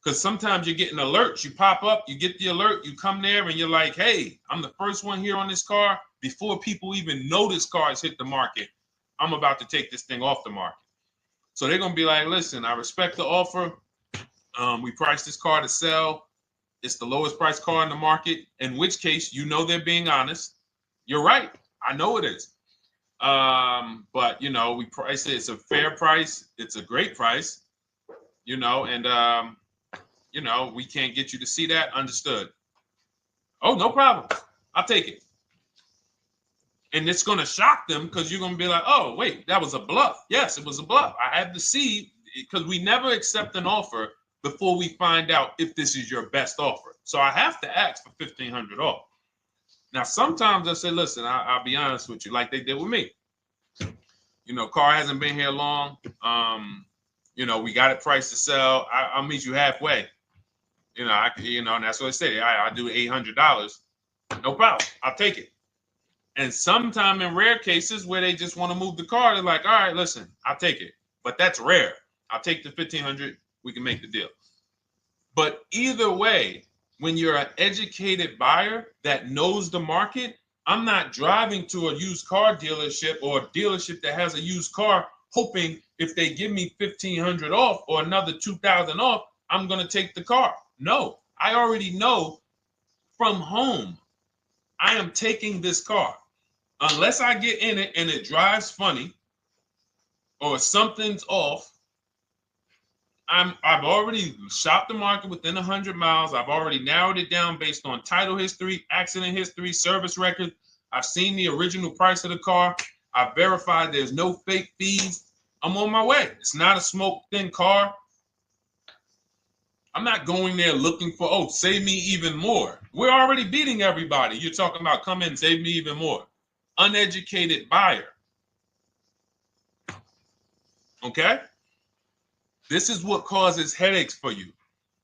Because sometimes you're getting alerts. You pop up, you get the alert, you come there, and you're like, hey, I'm the first one here on this car. Before people even know this car has hit the market, I'm about to take this thing off the market. So they're going to be like, listen, I respect the offer. We priced this car to sell. It's the lowest price car in the market, in which case, you know they're being honest. You're right. I know it is. But, you know, we price it. It's a fair price. It's a great price, you know, and, you know, we can't get you to see that. Understood. Oh, no problem. I'll take it. And it's going to shock them because you're going to be like, oh, wait, that was a bluff. Yes, it was a bluff. I had to see, because we never accept an offer before we find out if this is your best offer. So I have to ask for $1,500 off. Now, sometimes I say, listen, I'll be honest with you, like they did with me. You know, car hasn't been here long. You know, we got it priced to sell. I'll meet you halfway. You know, and that's what I say. I'll do $800. No problem. I'll take it. And sometime in rare cases where they just want to move the car, they're like, all right, listen, I'll take it. But that's rare. I'll take the $1,500. We can make the deal. But either way, when you're an educated buyer that knows the market, I'm not driving to a used car dealership or a dealership that has a used car hoping if they give me $1,500 off or another $2,000 off, I'm going to take the car. No, I already know from home I am taking this car. Unless I get in it and it drives funny or something's off, I've already shopped the market within 100 miles. I've already narrowed it down based on title history, accident history, service record. I've seen the original price of the car. I've verified there's no fake fees. I'm on my way. It's not a smoke thin car. I'm not going there looking for, oh, save me even more. We're already beating everybody. You're talking about come in, save me even more. Uneducated buyer. Okay? This is what causes headaches for you.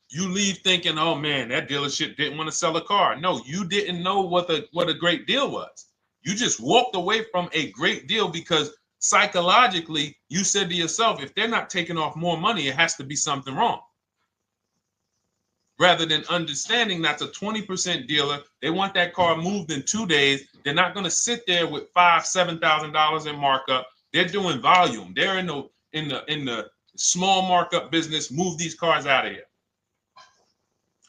You leave thinking, oh man, that dealership didn't want to sell a car. No, you didn't know what a great deal was. You just walked away from a great deal because psychologically you said to yourself, if they're not taking off more money, it has to be something wrong. Rather than understanding that's a 20% dealer, they want that car moved in 2 days. They're not going to sit there with $5,000-$7,000 in markup. They're doing volume. They're in the small markup business. Move these cars out of here.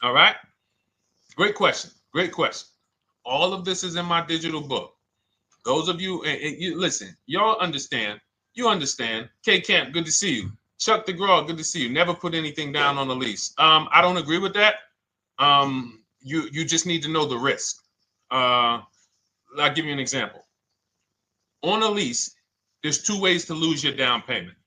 All right. Great question. Great question. All of this is in my digital book. Those of you, and you listen, y'all understand. You understand. K Camp, good to see you. Chuck DeGraw, good to see you. Never put anything down on a lease. I don't agree with that. You just need to know the risk. I'll give you an example. On a lease, there's 2 ways to lose your down payment.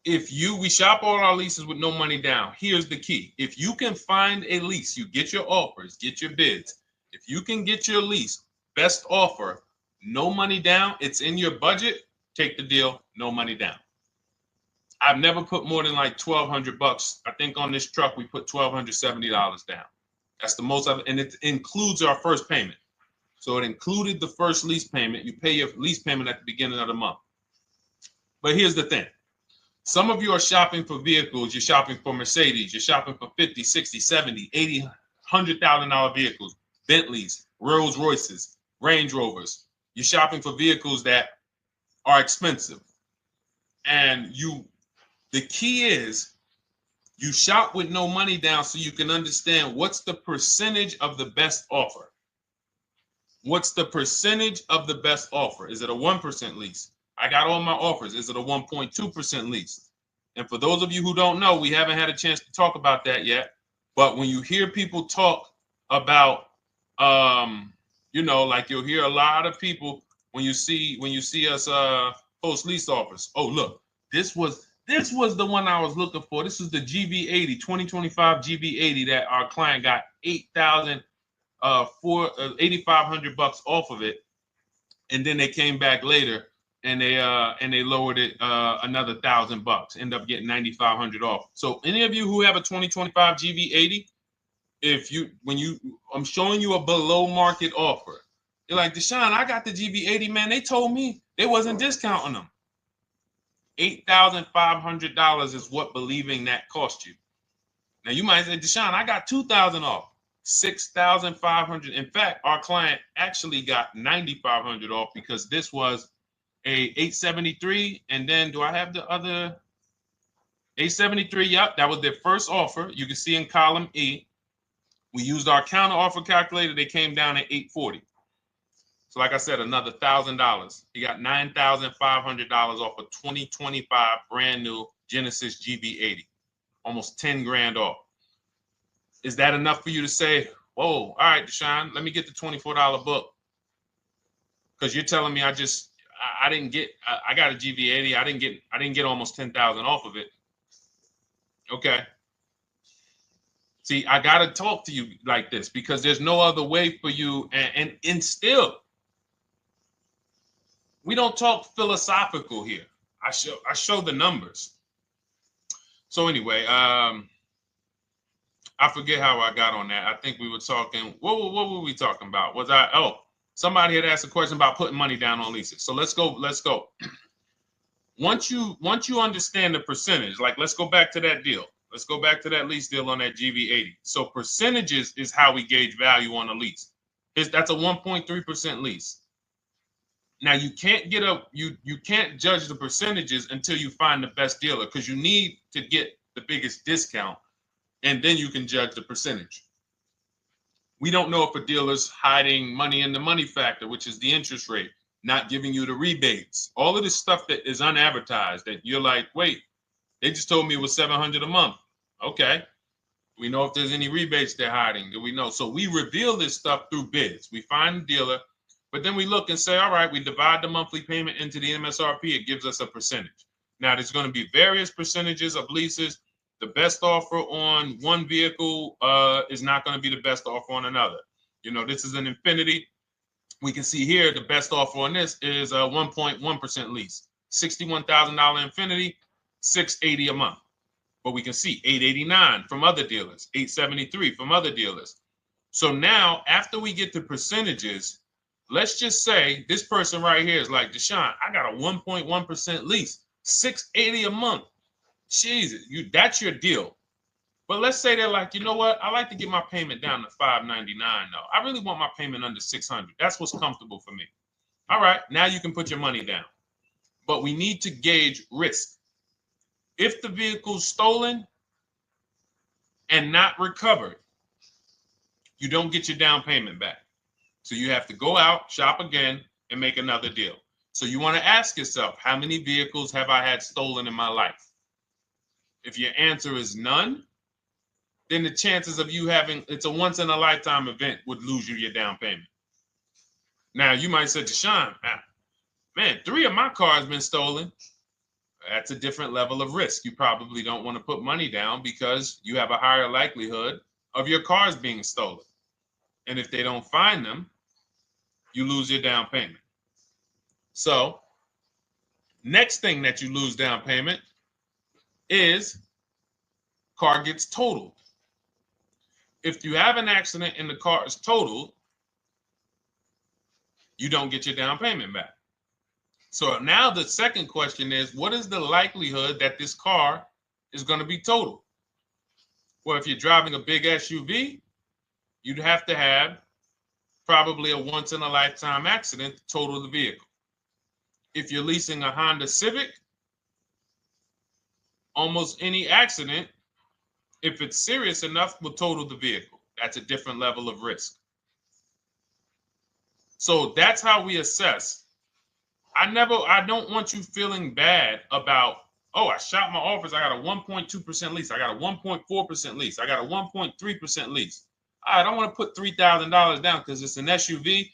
We shop all our leases with no money down. Here's the key. If you can find a lease, you get your offers, get your bids. If you can get your lease, best offer, no money down, it's in your budget, take the deal, no money down. I've never put more than like $1,200. I think on this truck, we put $1,270 down. That's the most of it. And it includes our first payment. So it included the first lease payment. You pay your lease payment at the beginning of the month. But here's the thing. Some of you are shopping for vehicles. You're shopping for Mercedes. You're shopping for 50, 60, 70, 80, $100,000 vehicles, Bentleys, Rolls Royces, Range Rovers. You're shopping for vehicles that are expensive. And the key is you shop with no money down so you can understand what's the percentage of the best offer. What's the percentage of the best offer? Is it a 1% lease? I got all my offers. Is it a 1.2% lease? And for those of you who don't know, we haven't had a chance to talk about that yet. But when you hear people talk about, like you'll hear a lot of people when you see us post lease offers. Oh, look, this was the one I was looking for. This is the GV80, 2025 GV80 that our client got $8,500 off of it, and then they came back later and they lowered it another $1,000, end up getting $9,500 off. So any of you who have a 2025 GV80, I'm showing you a below market offer, you're like, Deshone, I got the GV80, man. They told me they wasn't discounting them. $8,500 is what believing that cost you. Now you might say, Deshone, I got $2,000 off. $6,500. In fact, our client actually got $9,500 off because this was a 873. And then do I have the other 873? Yep, that was their first offer. You can see in column E. We used our counter offer calculator. They came down at 840. So like I said, another $1,000. He got $9,500 off a 2025 brand new Genesis GV80, almost 10 grand off. Is that enough for you to say, whoa, all right, Deshone, let me get the $24 book? Because you're telling me I got a GV80. I didn't get almost 10,000 off of it. Okay. See, I got to talk to you like this because there's no other way for you. And still, we don't talk philosophical here. I show the numbers. So anyway, I forget how I got on that. I think we were talking. What were we talking about? Somebody had asked a question about putting money down on leases. So let's go. Once you understand the percentage, like let's go back to that deal. Let's go back to that lease deal on that GV80. So percentages is how we gauge value on a lease. That's a 1.3% lease. Now you can't you can't judge the percentages until you find the best dealer because you need to get the biggest discount. And then you can judge the percentage. We don't know if a dealer's hiding money in the money factor, which is the interest rate, not giving you the rebates. All of this stuff that is unadvertised that you're like, wait, they just told me it was $700 a month. Okay. We know if there's any rebates they're hiding. Do we know? So we reveal this stuff through bids. We find the dealer, but then we look and say, all right, we divide the monthly payment into the MSRP. It gives us a percentage. Now, there's going to be various percentages of leases. The best offer on one vehicle is not going to be the best offer on another. This is an Infinity. We can see here the best offer on this is a 1.1% lease. $61,000 Infinity, $680 a month. But we can see $889 from other dealers, $873 from other dealers. So now, after we get the percentages, let's just say this person right here is like, Deshone, I got a 1.1% lease, $680 a month. Jesus, that's your deal. But let's say they're like, you know what? I like to get my payment down to $599 though. I really want my payment under $600. That's what's comfortable for me. All right, now you can put your money down. But we need to gauge risk. If the vehicle's stolen and not recovered, you don't get your down payment back. So you have to go out, shop again, and make another deal. So you want to ask yourself, how many vehicles have I had stolen in my life? If your answer is none, then the chances of you having, it's a once in a lifetime event, would lose you your down payment. Now you might say, Deshone, man, 3 of my cars been stolen. That's a different level of risk. You probably don't want to put money down because you have a higher likelihood of your cars being stolen. And if they don't find them, you lose your down payment. So next thing that you lose down payment is car gets totaled. If you have an accident and the car is totaled, you don't get your down payment back. So now the second question is, what is the likelihood that this car is going to be totaled? Well, if you're driving a big SUV, you'd have to have probably a once in a lifetime accident to total the vehicle. If you're leasing a Honda Civic, almost any accident, if it's serious enough, will total the vehicle. That's a different level of risk. So that's how we assess. I don't want you feeling bad about, oh, I shot my office, I got a 1.2% lease, I got a 1.4% lease, I got a 1.3% lease. I don't want to put $3,000 down because it's an SUV.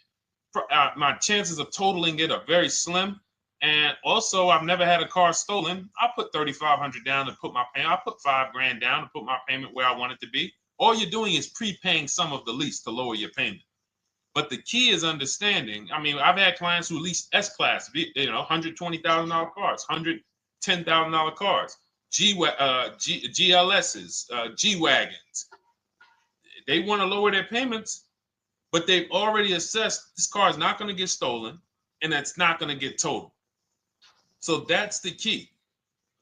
My chances of totaling it are very slim. And also, I've never had a car stolen. I put $3,500 down to put my payment. I put $5,000 down to put my payment where I want it to be. All you're doing is prepaying some of the lease to lower your payment. But the key is understanding. I mean, I've had clients who lease S-Class, $120,000 cars, $110,000 cars, GLSs, G-Wagons. They want to lower their payments, but they've already assessed this car is not going to get stolen and it's not going to get totaled. So that's the key.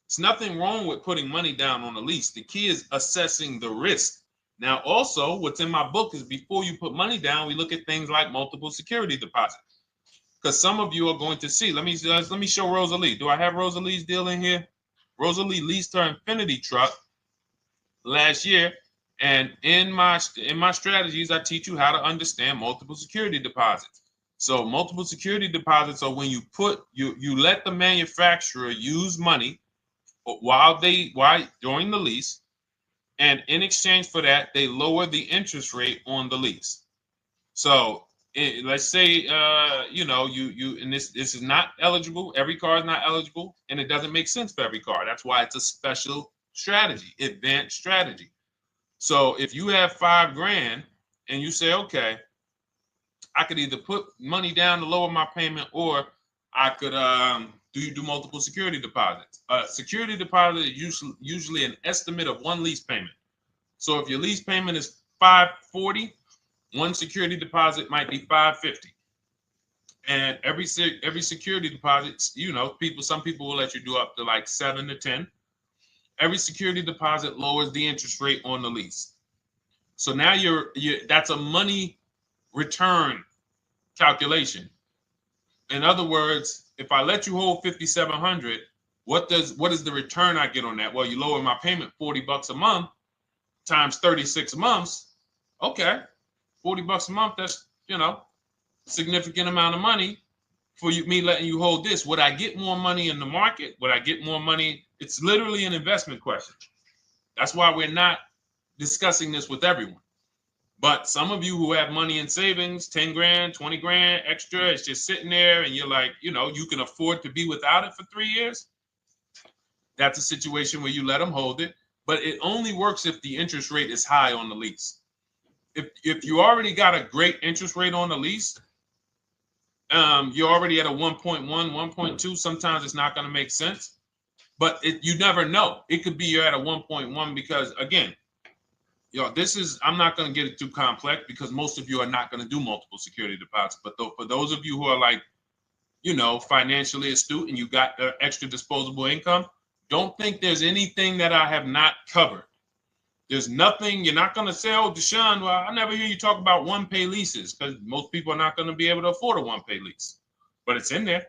There's nothing wrong with putting money down on a lease. The key is assessing the risk. Now, also, what's in my book is before you put money down, we look at things like multiple security deposits. Because some of you are going to see, let me show Rosalie. Do I have Rosalie's deal in here? Rosalie leased her Infinity truck last year. And in my strategies, I teach you how to understand multiple security deposits. So multiple security deposits are when you let the manufacturer use money during the lease, and in exchange for that, they lower the interest rate on the lease. So let's say and this is not eligible. Every car is not eligible, and it doesn't make sense for every car. That's why it's a special strategy, advanced strategy. So if you have $5,000 and you say, okay, I could either put money down to lower my payment, or I could do multiple security deposits. Security deposit is usually an estimate of one lease payment. So if your lease payment is $540, one security deposit might be $550. And every security deposit, some people will let you do up to like 7 to 10. Every security deposit lowers the interest rate on the lease. So now that's a money return calculation. In other words, if I let you hold $5,700, what is the return I get on that? Well, you lower my payment $40 a month times 36 months. Okay, $40 a month. That's significant amount of money for me letting you hold this. Would I get more money in the market? Would I get more money? It's literally an investment question. That's why we're not discussing this with everyone. But some of you who have money in savings, 10 grand, 20 grand extra, it's just sitting there and you're like, you can afford to be without it for 3 years. That's a situation where you let them hold it, but it only works if the interest rate is high on the lease. If you already got a great interest rate on the lease, you're already at a 1.1, 1.2. Sometimes it's not going to make sense, but you never know. It could be you're at a 1.1 because, again, I'm not going to get it too complex because most of you are not going to do multiple security deposits. But for those of you who are like, financially astute and you got extra disposable income, don't think there's anything that I have not covered. There's nothing. You're not going to say, oh, Deshone, well, I never hear you talk about one-pay leases, because most people are not going to be able to afford a one-pay lease. But it's in there.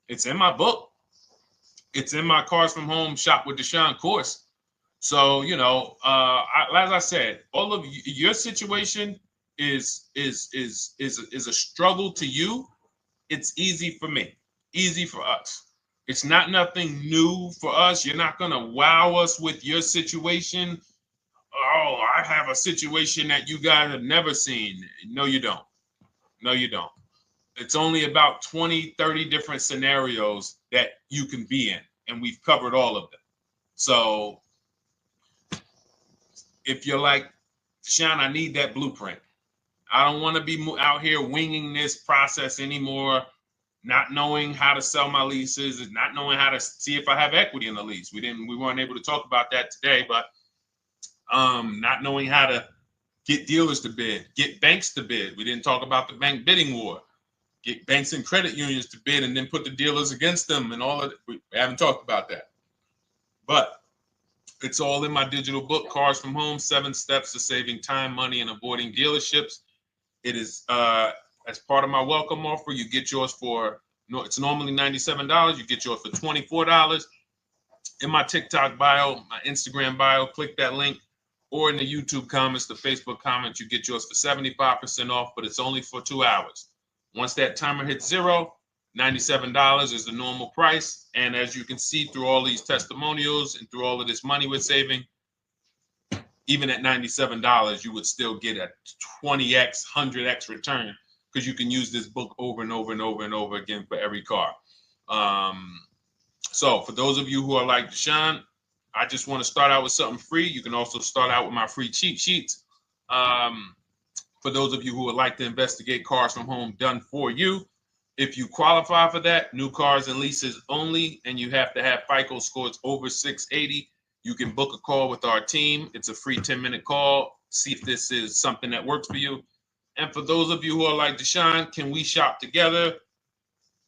It's in my book. It's in my Cars from Home Shop with Deshone course. So, as I said, all of your situation is a struggle to you. It's easy for me, easy for us. It's not nothing new for us. You're not going to wow us with your situation. Oh, I have a situation that you guys have never seen. No, you don't. No, you don't. It's only about 20, 30 different scenarios that you can be in, and we've covered all of them. So if you're like, Deshone, I need that blueprint. I don't want to be out here winging this process anymore, not knowing how to sell my leases and not knowing how to see if I have equity in the lease. We weren't able to talk about that today, but not knowing how to get dealers to bid, get banks to bid. We didn't talk about the bank bidding war. Get banks and credit unions to bid and then put the dealers against them and all of it. We haven't talked about that. But it's all in my digital book, Cars from Home, 7 Steps to Saving Time, Money, and Avoiding Dealerships. It is as part of my welcome offer. You get yours for, it's normally $97. You get yours for $24. In my TikTok bio, my Instagram bio, click that link, or in the YouTube comments, the Facebook comments, you get yours for 75% off, but it's only for 2 hours. Once that timer hits 0, $97 is the normal price. And as you can see through all these testimonials and through all of this money we're saving, even at $97, you would still get a 20x, 100x return, because you can use this book over and over and over and over again for every car. So for those of you who are like, Deshone, I just want to start out with something free, you can also start out with my free cheat sheets. For those of you who would like to investigate Cars from Home done for you, if you qualify for that, new cars and leases only, and you have to have FICO scores over 680, you can book a call with our team. It's a free 10-minute call. See if this is something that works for you. And for those of you who are like, Deshone, can we shop together?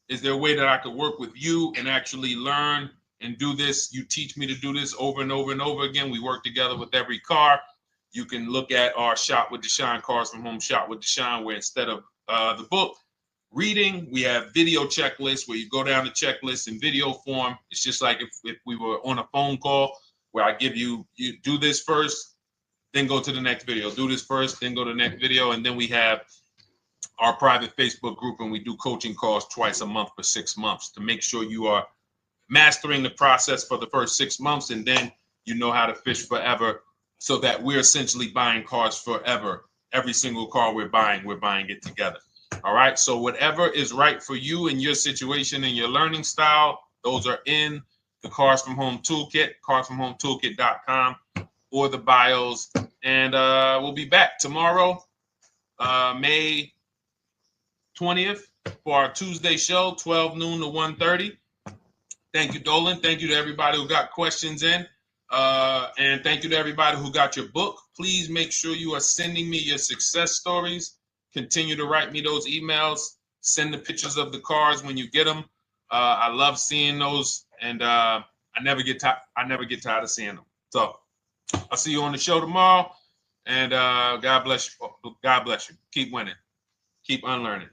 Is there a way that I could work with you and actually learn and do this? You teach me to do this over and over and over again. We work together with every car. You can look at our Shop with Deshone, Cars from Home Shop with Deshone, where instead of the book reading, we have video checklists where you go down the checklist in video form. It's just like if we were on a phone call, where I give you do this first, then go to the next video. Do this first, then go to the next video. And then we have our private Facebook group, and we do coaching calls twice a month for 6 months to make sure you are mastering the process for the first 6 months, and then you know how to fish forever, so that we're essentially buying cars forever. Every single car we're buying it together. All right. So whatever is right for you and your situation and your learning style, those are in the Cars from Home Toolkit, carsfromhometoolkit.com, or the bios. And we'll be back tomorrow, May 20th, for our Tuesday show, 12 noon to 1:30. Thank you, Dolan. Thank you to everybody who got questions in. And thank you to everybody who got your book. Please make sure you are sending me your success stories. Continue to write me those emails. Send the pictures of the cars when you get them. I love seeing those, and I never get tired of seeing them. So I'll see you on the show tomorrow, and God bless you. God bless you. Keep winning. Keep unlearning.